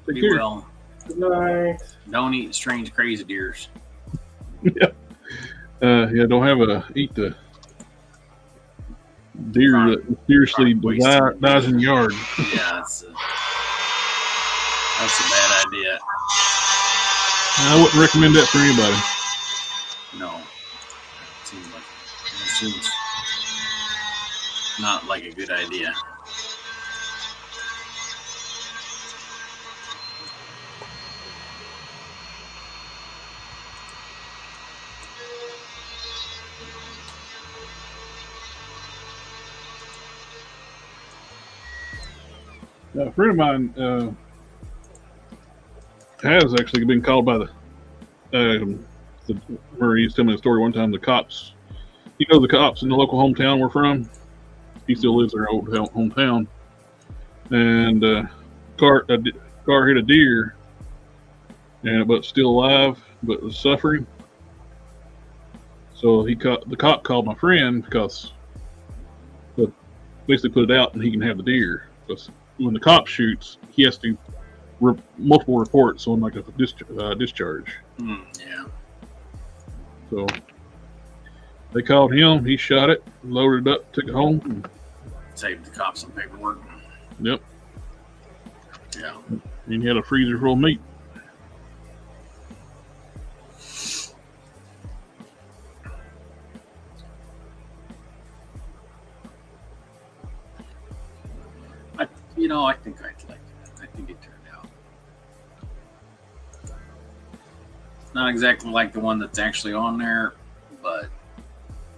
A: Take
B: Be
A: care.
B: well.
C: Good night.
B: Don't eat strange crazy deers.
A: Yeah. Don't eat the deer that mysteriously dies in the yard.
B: Yeah, that's a bad idea.
A: I wouldn't recommend that for anybody.
B: No, it seems not like a good idea.
A: A friend of mine has actually been called by where he was telling me the story one time. The cops, the cops in the local hometown we're from. He still lives in our old hometown, and car hit a deer, but still alive, but was suffering. So the cop called my friend because basically put it out and he can have the deer. Because when the cop shoots, he has to multiple reports on like a discharge.
B: Yeah.
A: So they called him. He shot it, loaded it up, took it home. And,
B: saved the cops some paperwork.
A: Yep.
B: Yeah.
A: And he had a freezer full of meat.
B: I think I'd like it. I think it turned out. It's not exactly like the one that's actually on there, but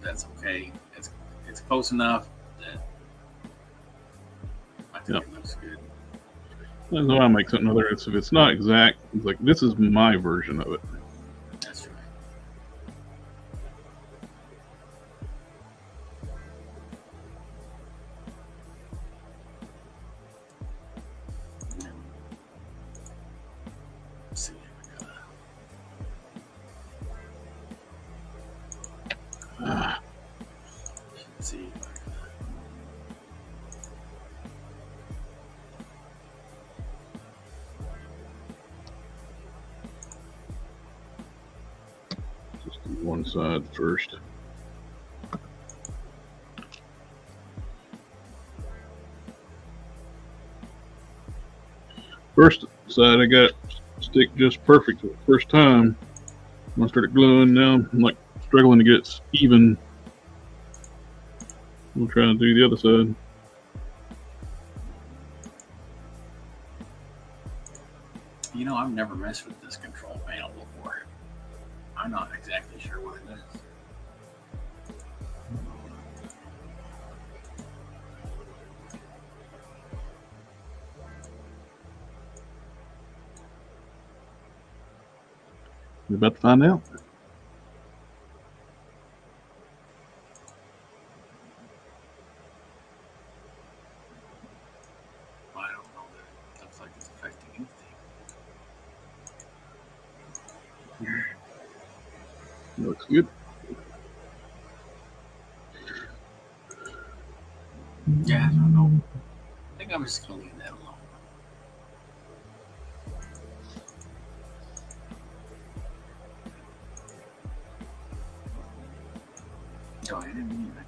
B: that's okay. It's close enough that I think it looks good.
A: That's why I make something other. If it's not exact, it's like this is my version of it.
B: That's right. Let's see. Let's see.
A: Just do one side first. First side I got stick just perfect the first time. When I started gluing, now I'm like struggling to get it even. I'm trying to do the other side.
B: I've never messed with this control panel before. I'm not exactly sure what it is.
A: We're about to find out.
B: I don't know that it looks like it's affecting anything.
A: Looks good.
B: Yeah, I don't know. I think I'm just gonna leave that alone. Oh, I didn't mean that.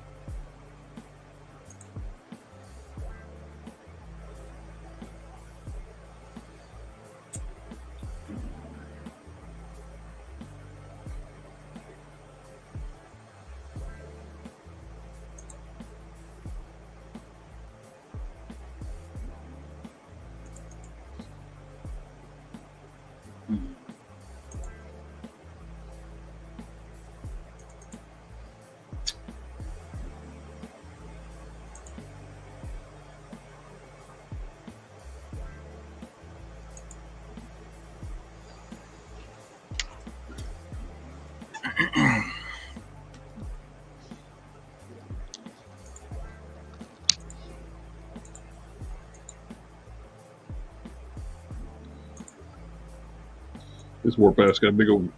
A: This warp out's got a big old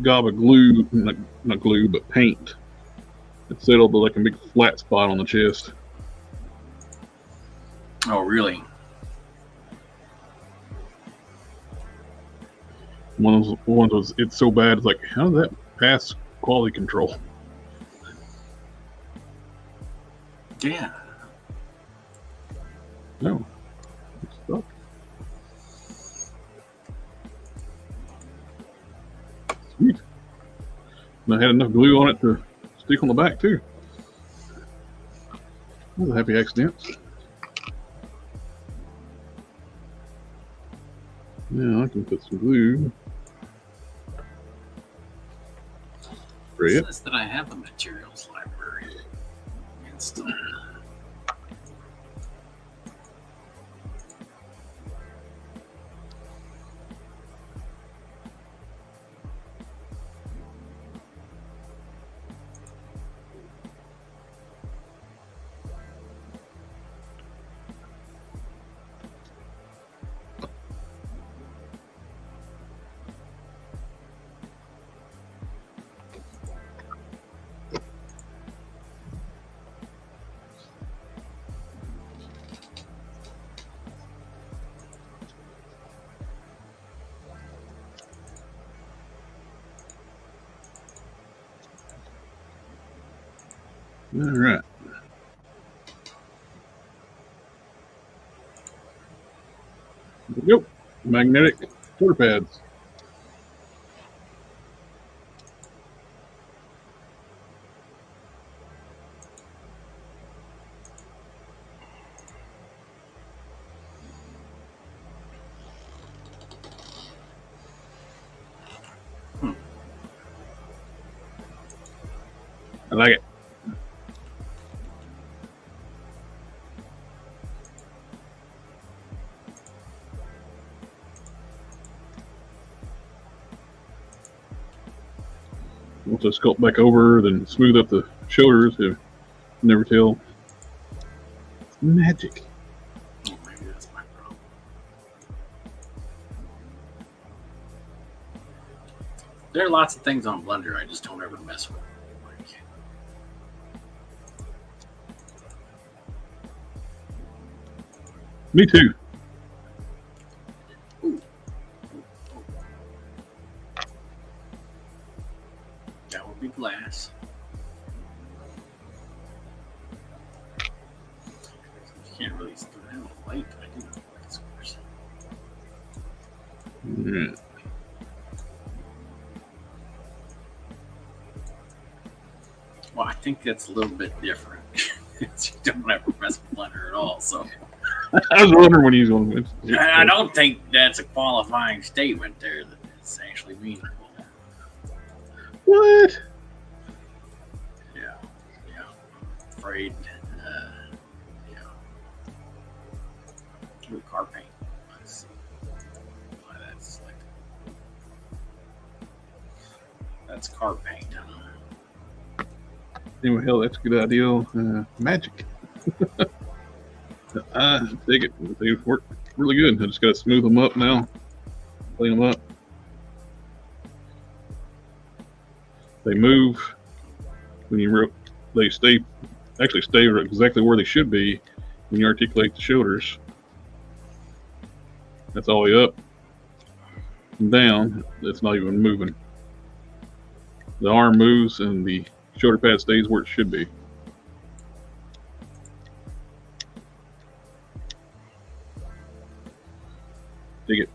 A: gob of glue, not glue, but paint. It's settled to like a big flat spot on the chest.
B: Oh, really?
A: One of those ones was, it's so bad, it's like, how did that pass quality control?
B: Yeah.
A: No. It's stuck. Sweet. And I had enough glue on it to stick on the back, too. That was a happy accident. Now I can put some glue. Spray
B: It
A: it.
B: says that I have the materials library installed.
A: All right. There we go. Magnetic shoulder pads. I like it. Once I sculpt back over, then smooth up the shoulders, you never tell. It's magic.
B: Oh, maybe that's my problem. There are lots of things on Blender I just don't ever mess with. Like,
A: Me too.
B: that would be glass. You can't really do that with light. I do have light source.
A: Yeah.
B: Well, I think that's a little bit different. You don't ever mess with Blender at all, so.
A: I was wondering when he was going to.
B: I don't think that's a qualifying statement there that it's actually meaningful.
A: What?
B: Yeah. Afraid. Yeah. Ooh, car paint. Let's see. Why that's like. That's car paint, huh?
A: Anyway, hell, that's a good idea. Magic. I dig it. They work really good. I just got to smooth them up now. Clean them up. They move when they stay exactly where they should be when you articulate the shoulders. That's all the way up and down. It's not even moving. The arm moves and the shoulder pad stays where it should be. Dig it.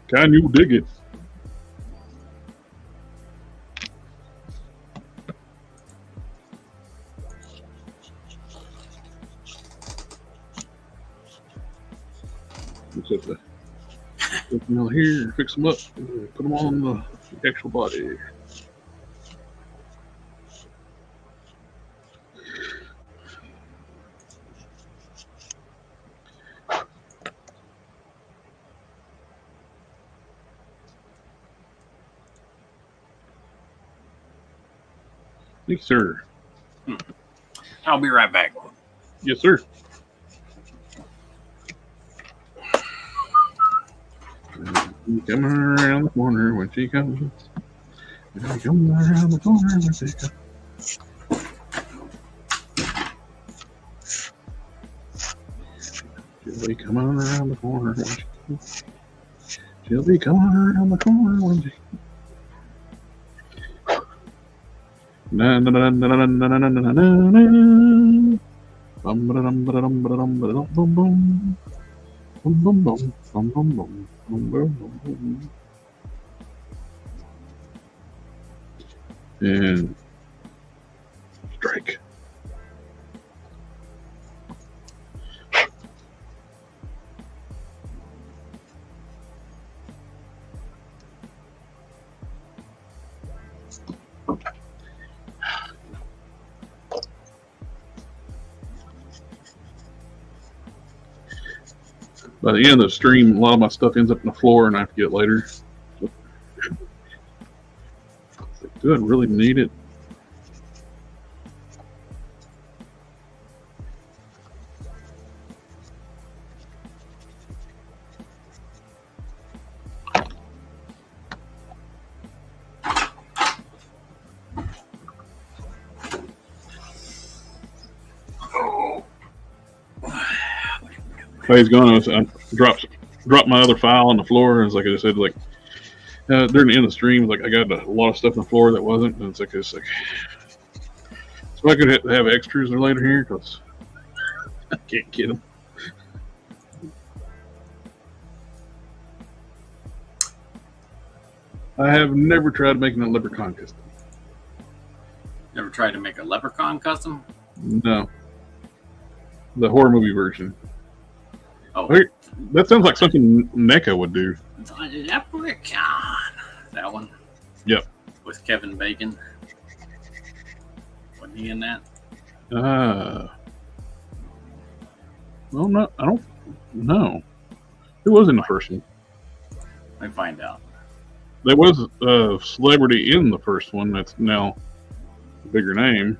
A: Can you dig it? Just have to put them out here, fix them up, put them on the actual body. Thank you, sir.
B: I'll be right back.
A: Yes, sir. Coming around the corner when she comes. Coming around the corner when she comes. She'll be coming around the corner when she comes. She'll be coming around the corner when she na na na na na na na na na na. Bum ba dum ba dum ba dum ba dum bum bum. Bum bum bum bum bum bum bum bum bum. And strike. By the end of the stream, a lot of my stuff ends up on the floor and I have to get it later. Do I really need it? He's gone. I dropped my other file on the floor, and it's like I just said, like during the end of the stream, like I got a lot of stuff on the floor that wasn't, and it's like so I could have extras later here because I can't get them. I have never tried making a leprechaun custom.
B: Never tried to make a leprechaun custom?
A: No, the horror movie version.
B: Oh,
A: that sounds like something NECA would do.
B: Leprechaun. That one?
A: Yep.
B: With Kevin Bacon. Wasn't he in that?
A: Well, no, I don't know. Who was in the first one?
B: Let me find out.
A: There was a celebrity in the first one that's now a bigger name.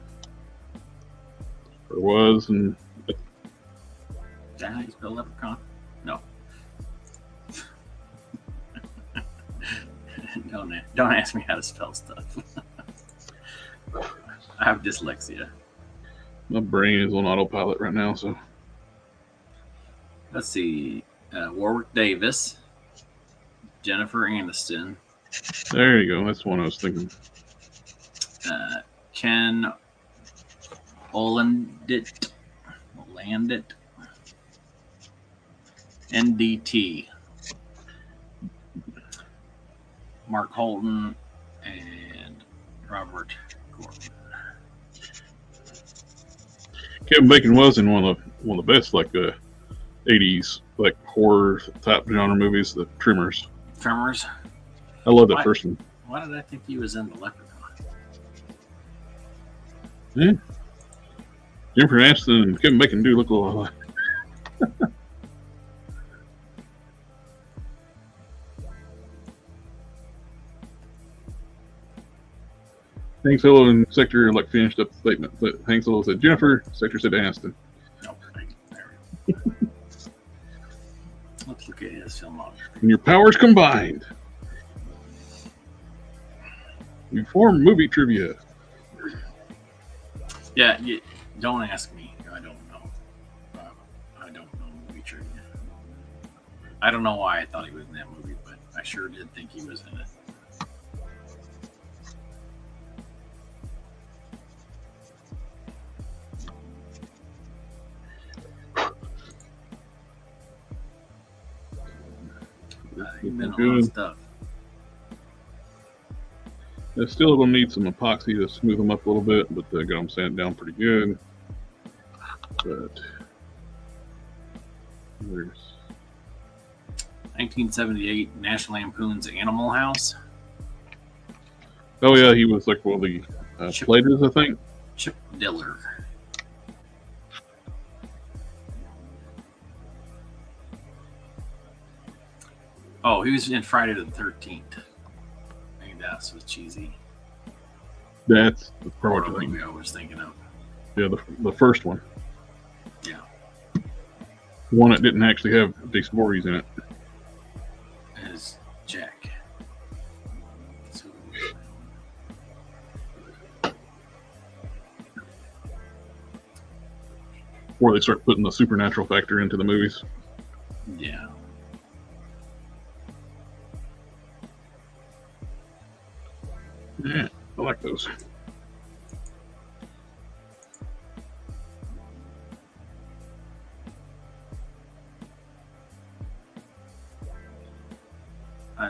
A: Or was, and
B: Is that how you spell leprechaun? No. Don't ask me how to spell stuff. I have dyslexia.
A: my brain is on autopilot right now, so.
B: Let's see. Warwick Davis. Jennifer Aniston.
A: There you go. That's the one I was thinking.
B: Ken Olandit. NDT. Mark Holton and Robert Gordon.
A: Kevin Bacon was in one of the best like 80s like horror type genre movies, The Tremors.
B: Tremors.
A: I love that first one.
B: Why did I think he was in the Leprechaun?
A: Yeah. Jennifer Aniston and Kevin Bacon do look a lot alike. Hank Solo and Sector like finished up the statement. But Hank Solo said Jennifer, Sector said Aniston.
B: No, there we go. Let's look at his filmography.
A: And your powers combined. Reform movie trivia.
B: Yeah, don't ask me. I don't know. I don't know movie trivia. I don't know why I thought he was in that movie, but I sure did think he was in it. He's been in a lot of stuff.
A: They're still going to need some epoxy to smooth them up a little bit, but they got them sanded down pretty good. But there's
B: 1978 National Lampoon's Animal House.
A: Oh yeah, he was like one of the platers, I think.
B: Chip Diller. Oh, he was in Friday the 13th. I think that was cheesy.
A: That's the
B: Or
A: project.
B: maybe I was thinking of.
A: Yeah, the first one.
B: Yeah.
A: The one that didn't actually have Dick Voorhees in it.
B: Is Jack. So,
A: Before they start putting the supernatural factor into the movies.
B: yeah.
A: Yeah, I like those.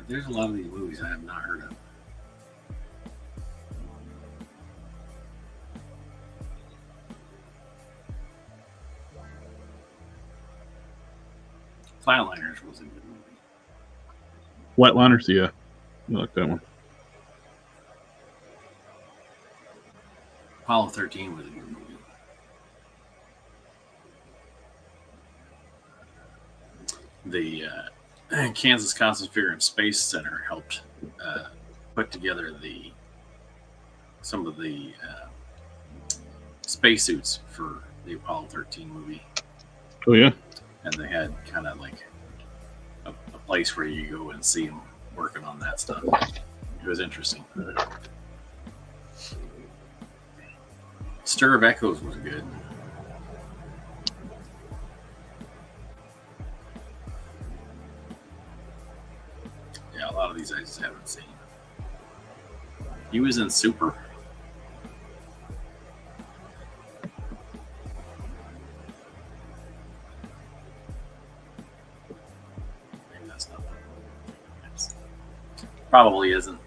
B: There's a lot of these movies I have not heard of. Flatliners was a good movie.
A: Flatliners, yeah. I like that one.
B: Apollo 13 was a good movie. The Kansas Cosmosphere and Space Center helped put together some of the spacesuits for the Apollo 13 movie.
A: Oh yeah.
B: And they had kind of like a place where you go and see them working on that stuff. It was interesting. Stir of Echoes was good. Yeah, a lot of these I just haven't seen. He was in Super. Maybe that's not that. Probably isn't.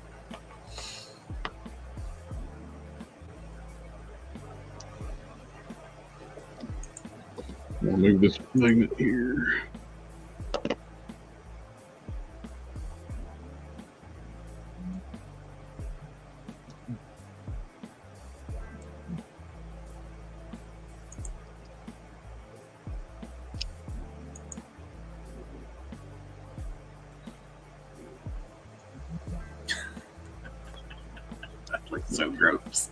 A: I'll move this magnet here.
B: That looks so gross.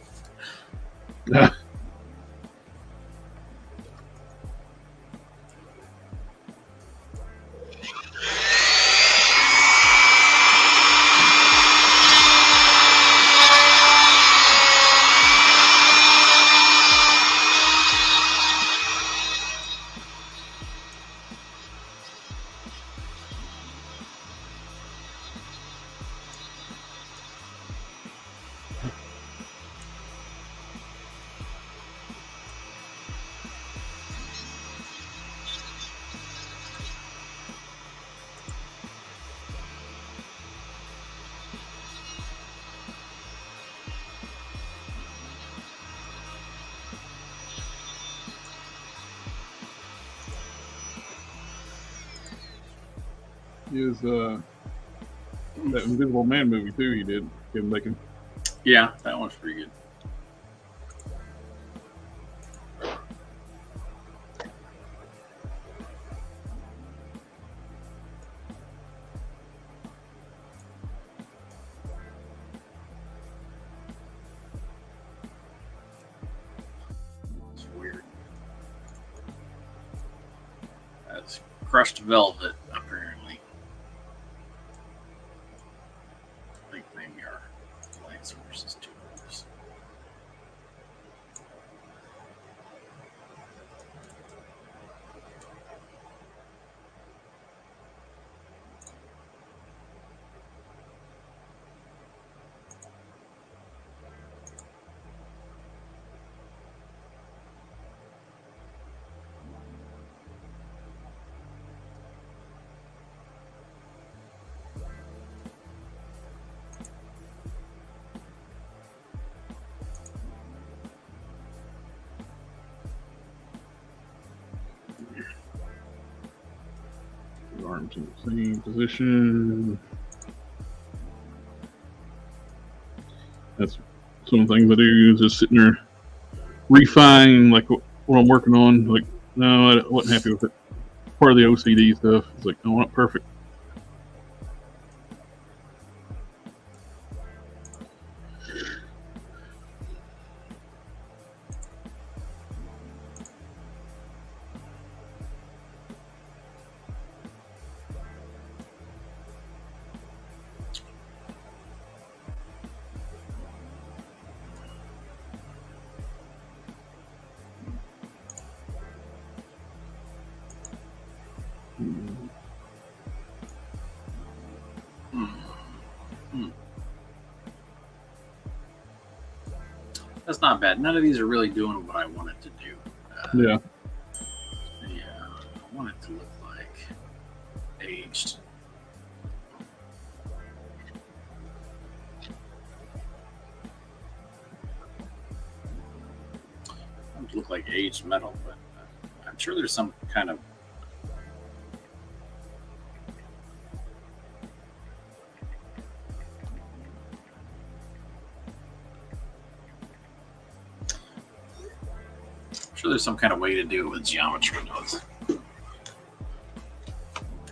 A: Is that Invisible Man movie too? He did. Kevin Bacon.
B: Yeah, that one's pretty good. It's weird. That's crushed velvet, apparently. I think maybe our life X versus 2 rows.
A: Arms in the same position. That's some of the things I do, is just sitting there refine like what I'm working on. Like, no, I wasn't happy with it. Part of the OCD stuff. It's like, I want it perfect.
B: That's not bad. None of these are really doing what I want it to do.
A: Yeah.
B: Yeah, I want it to look like aged. I want it to look like aged metal, but I'm sure there's some kind of there's some kind of way to do it with geometry.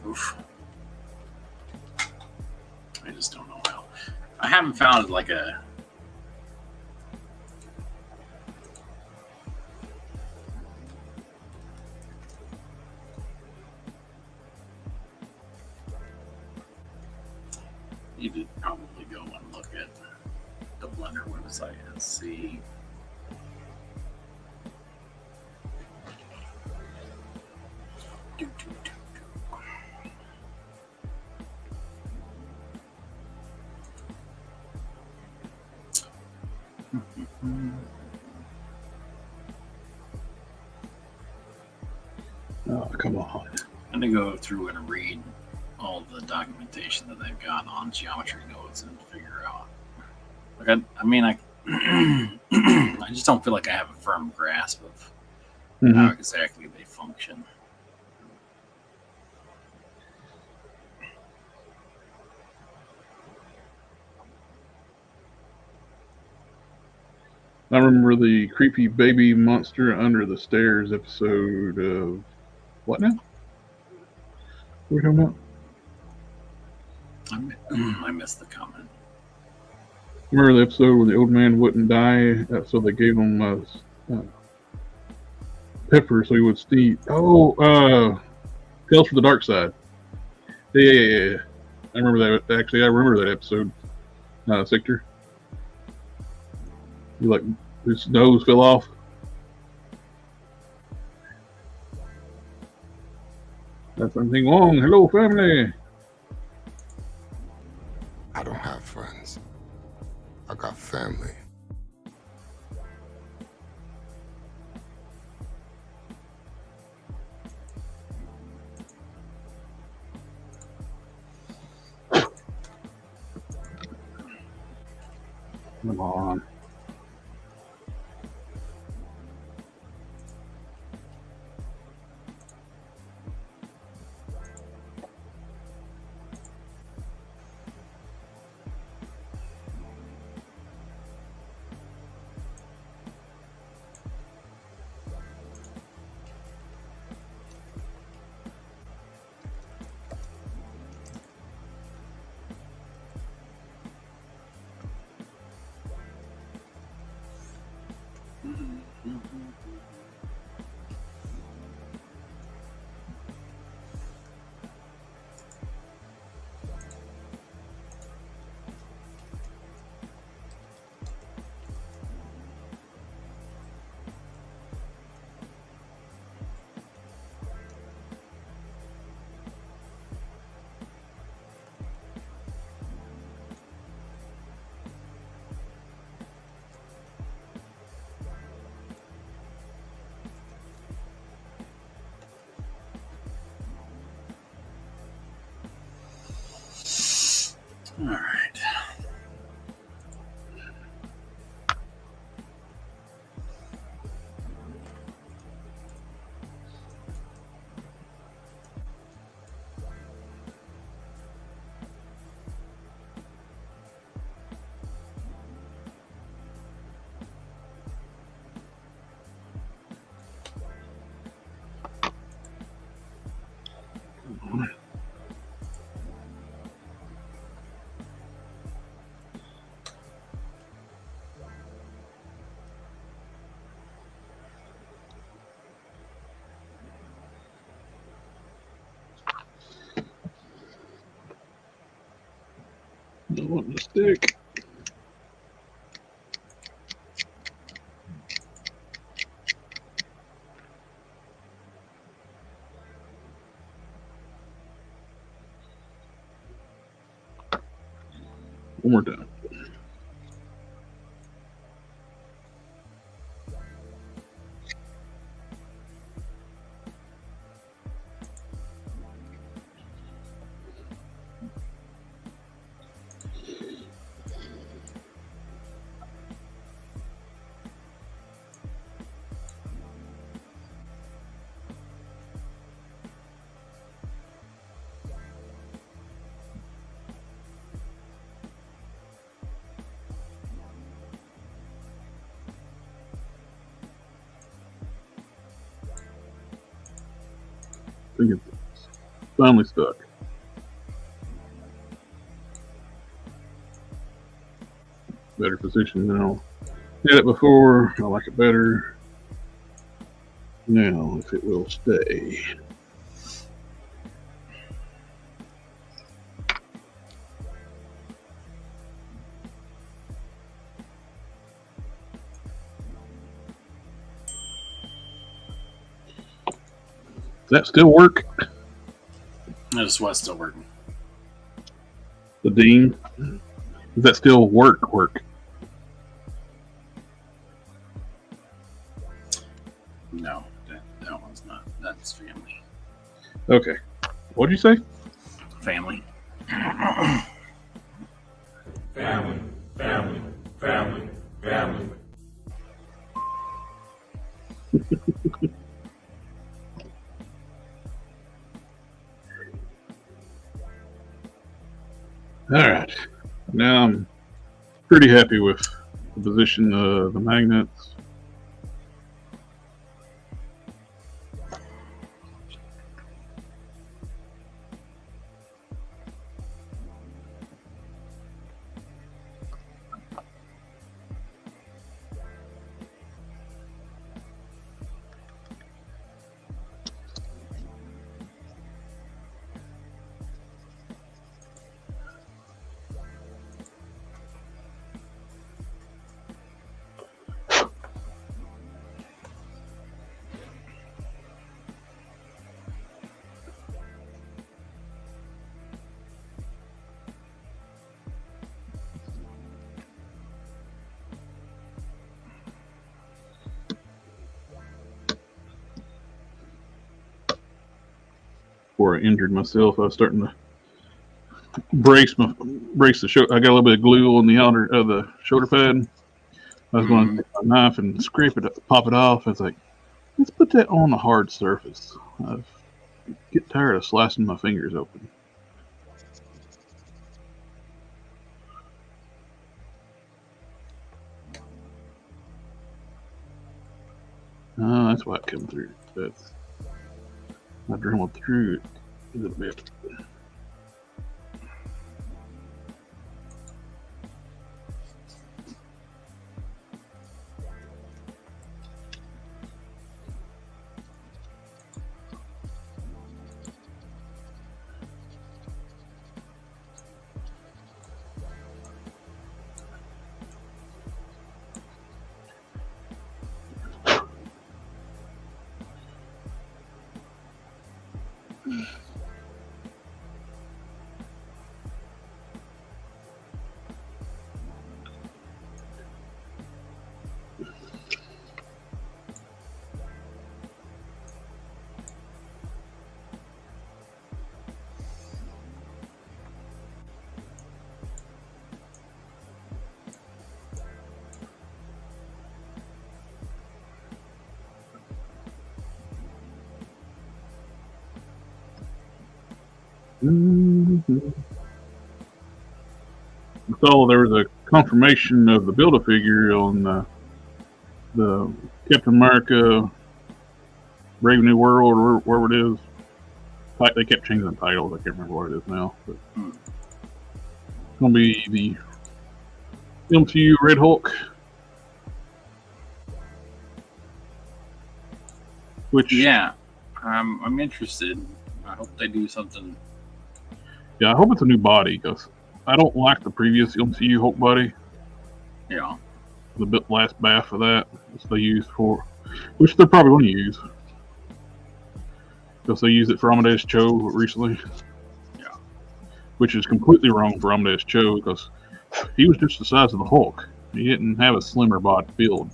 B: Oof. I just don't know how. I haven't found like a you could probably go and look at the Blender website and see.
A: Oh, come on.
B: I'm gonna go through and read all the documentation that they've got on geometry nodes and figure out. Like I just don't feel like I have a firm grasp of how exactly they function.
A: I remember the creepy baby monster under the stairs episode of what now? What are we talking about?
B: I missed the comment.
A: Remember the episode where the old man wouldn't die, so they gave him pepper so he would steam. Oh, Tales from the Dark Side. Yeah. I remember that. Actually, I remember that episode. Sector. His nose fell off. That's something wrong. Hello, family.
E: I don't have friends. I got family.
A: Come on.
B: All right.
A: Don't want to stick. One more time. I think it's finally stuck. Better position now. Did it before. I like it better. Now, if it will stay. Does that still work?
B: This was still working.
A: The Dean? Does that still work?
B: No, that one's not. That's family.
A: Okay. What'd you say?
B: Family.
D: family, family, family, family.
A: All right. Now I'm pretty happy with the position of the magnets. Before I injured myself, I was starting to brace the shoulder. I got a little bit of glue on the outer of the shoulder pad. I was going to take my knife and scrape it, pop it off. I was like, let's put that on a hard surface. I get tired of slicing my fingers open. That's why it came through. That's I drilled through it a little bit. I saw there was a confirmation of the Build-A-Figure on the Captain America Brave New World, or wherever it is. They kept changing the titles. I can't remember what it is now. But it's going to be the MCU Red Hulk. Which,
B: yeah, I'm interested. I hope they do something.
A: yeah, I hope it's a new body, because I don't like the previous MCU Hulk body.
B: Yeah.
A: The last bath of that, which they used for, which they're probably going to use, because they used it for Amadeus Cho recently.
B: Yeah.
A: Which is completely wrong for Amadeus Cho, because he was just the size of the Hulk. He didn't have a slimmer body build.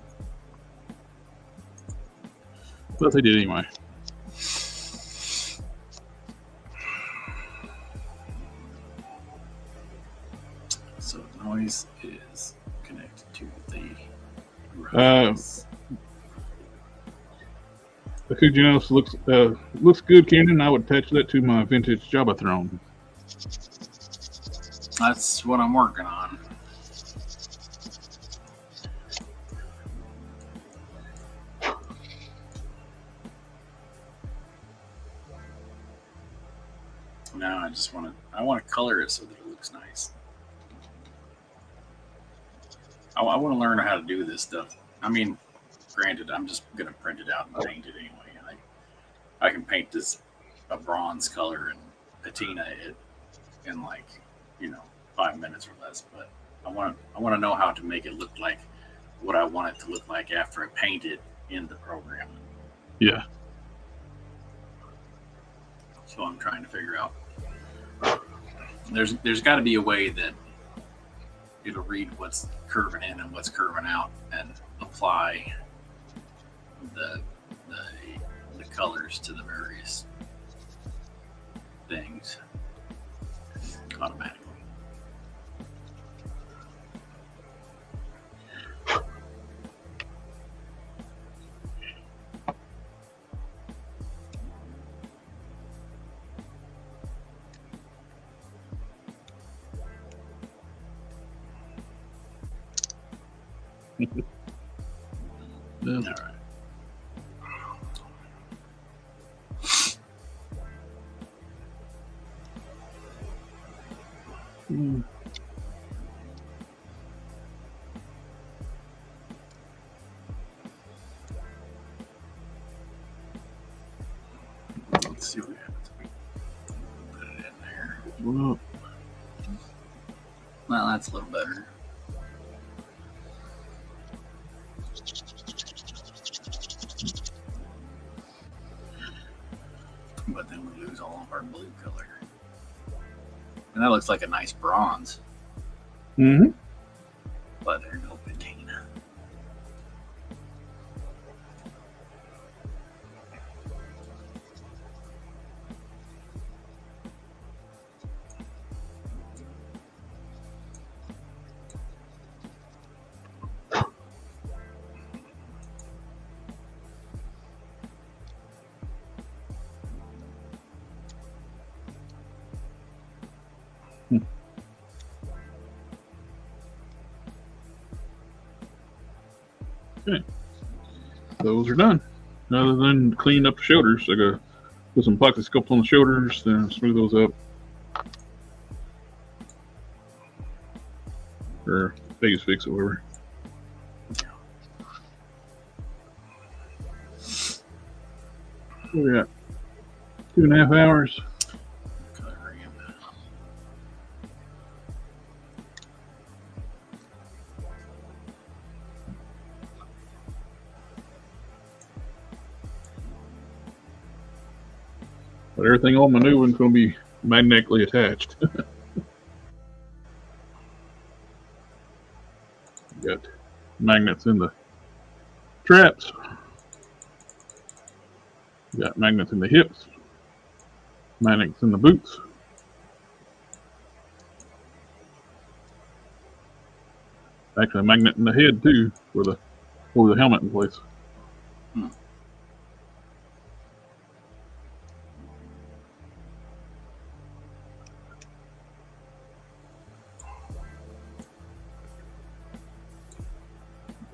A: But they did anyway.
B: So noise is connected to the
A: the Fujinos looks good, Cannon. I would attach that to my vintage Jabba throne.
B: That's what I'm working on. Now I want to color it so that it looks nice. I want to learn how to do this stuff. I mean, granted, I'm just going to print it out and paint it anyway. I can paint this a bronze color and patina it in 5 minutes or less, but I want to know how to make it look like what I want it to look like after I paint it in the program.
A: Yeah.
B: So I'm trying to figure out. There's got to be a way that it'll read what's curving in and what's curving out and apply the colors to the various things automatically.
A: Yeah.
B: All right. Let's see what happens. Put it in there.
A: Well,
B: That's a little better. But then we lose all of our blue color. And that looks like a nice bronze.
A: mm-hmm.
B: But there's no patina.
A: Okay. Those are done. Other than cleaning up the shoulders, I gotta put some epoxy sculpt on the shoulders, then smooth those up. Or Vegas fix it, whatever. We got 2.5 hours.
B: Coloring.
A: But everything on my new one's going to be magnetically attached. Got magnets in the straps. Got magnets in the hips. Magnets in the boots. Actually, a magnet in the head too, for the helmet in place.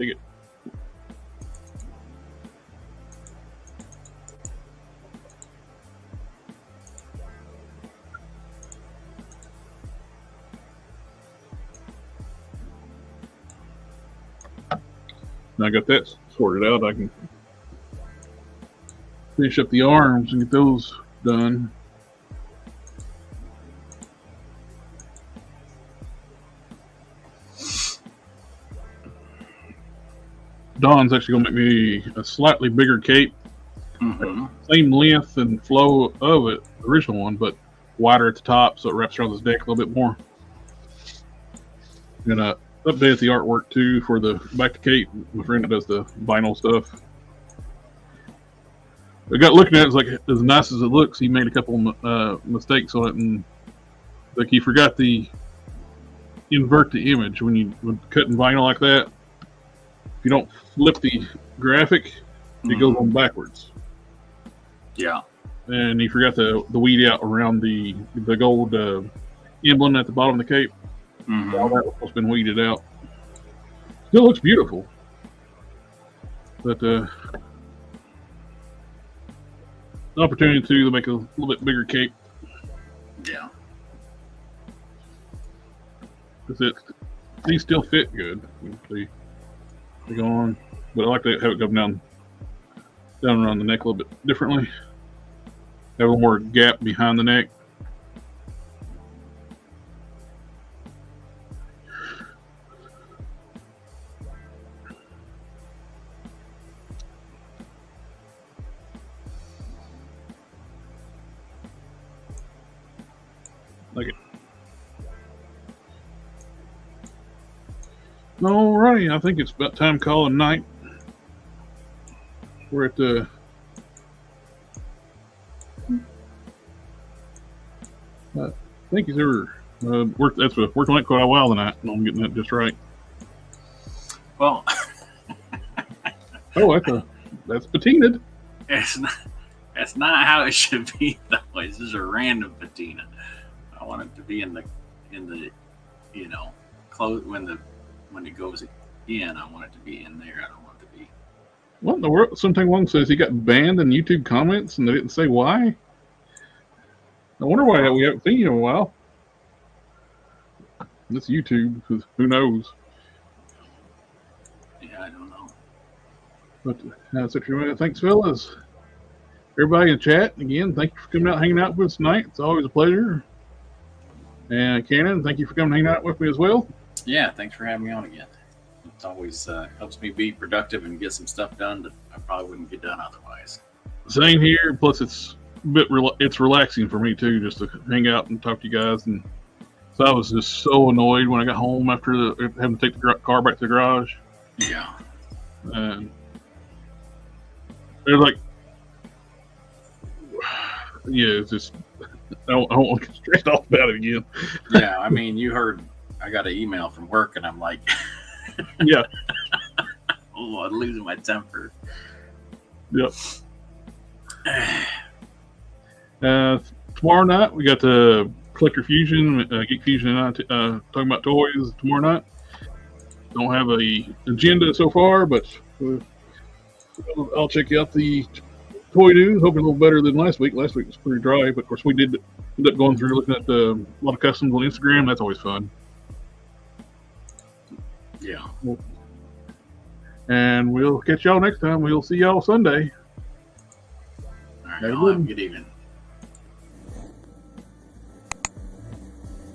A: Dig it. Now I got that sorted out. I can finish up the arms and get those done. Dawn's actually going to make me a slightly bigger cape.
B: Mm-hmm.
A: Same length and flow of it, the original one, but wider at the top so it wraps around this deck a little bit more. I'm going to update the artwork too for the back to cape. My friend that does the vinyl stuff. I got looking at it, it's like as nice as it looks, he made a couple mistakes on it, and like he forgot the invert the image when cutting vinyl like that. If you don't flip the graphic, it goes on backwards.
B: Yeah.
A: And he forgot the weed out around the gold emblem at the bottom of the cape.
B: Mm-hmm.
A: All that was been weeded out. Still looks beautiful, but an opportunity to make a little bit bigger cape.
B: Yeah.
A: Because these still fit good. They go on, but I like to have it come down around the neck a little bit differently. Have a little more gap behind the neck. Like it. Alrighty, I think it's about time calling night. We're at the thank you, sir. That's working like quite a while tonight, and I'm getting that just right.
B: Well,
A: Oh, that's patinaed.
B: That's not how it should be though. This is a random patina. I want it to be in the close when it goes in. I want it to be in there. I don't want it to be.
A: What in the world? Something Long says he got banned in YouTube comments, and they didn't say why. I wonder why we haven't seen you in a while. This YouTube, because who knows?
B: Yeah, I don't know.
A: But that's it. Thanks, fellas. Everybody in the chat, again, thank you for coming out hanging out with us tonight. It's always a pleasure. And Cannon, thank you for coming hanging out with me as well.
B: Yeah, thanks for having me on again. It always helps me be productive and get some stuff done that I probably wouldn't get done otherwise.
A: Same here. Plus, it's it's relaxing for me too, just to hang out and talk to you guys. And so I was just so annoyed when I got home after having to take the car back to the garage.
B: Yeah.
A: And they're like, yeah, it's just I don't want to get stressed off about it again.
B: Yeah, I mean, you heard I got an email from work, and I'm like,
A: Yeah.
B: oh, I'm losing my temper.
A: Yep. Tomorrow night we got the Collector Fusion, Geek Fusion, and I talking about toys tomorrow night. Don't have a agenda so far, but I'll check out the toy news. Hoping a little better than last week. Last week was pretty dry, but of course we did end up going through looking at a lot of customs on Instagram. That's always fun.
B: Yeah.
A: And we'll catch y'all next time. We'll see y'all Sunday.
B: All right, y'all have a good evening.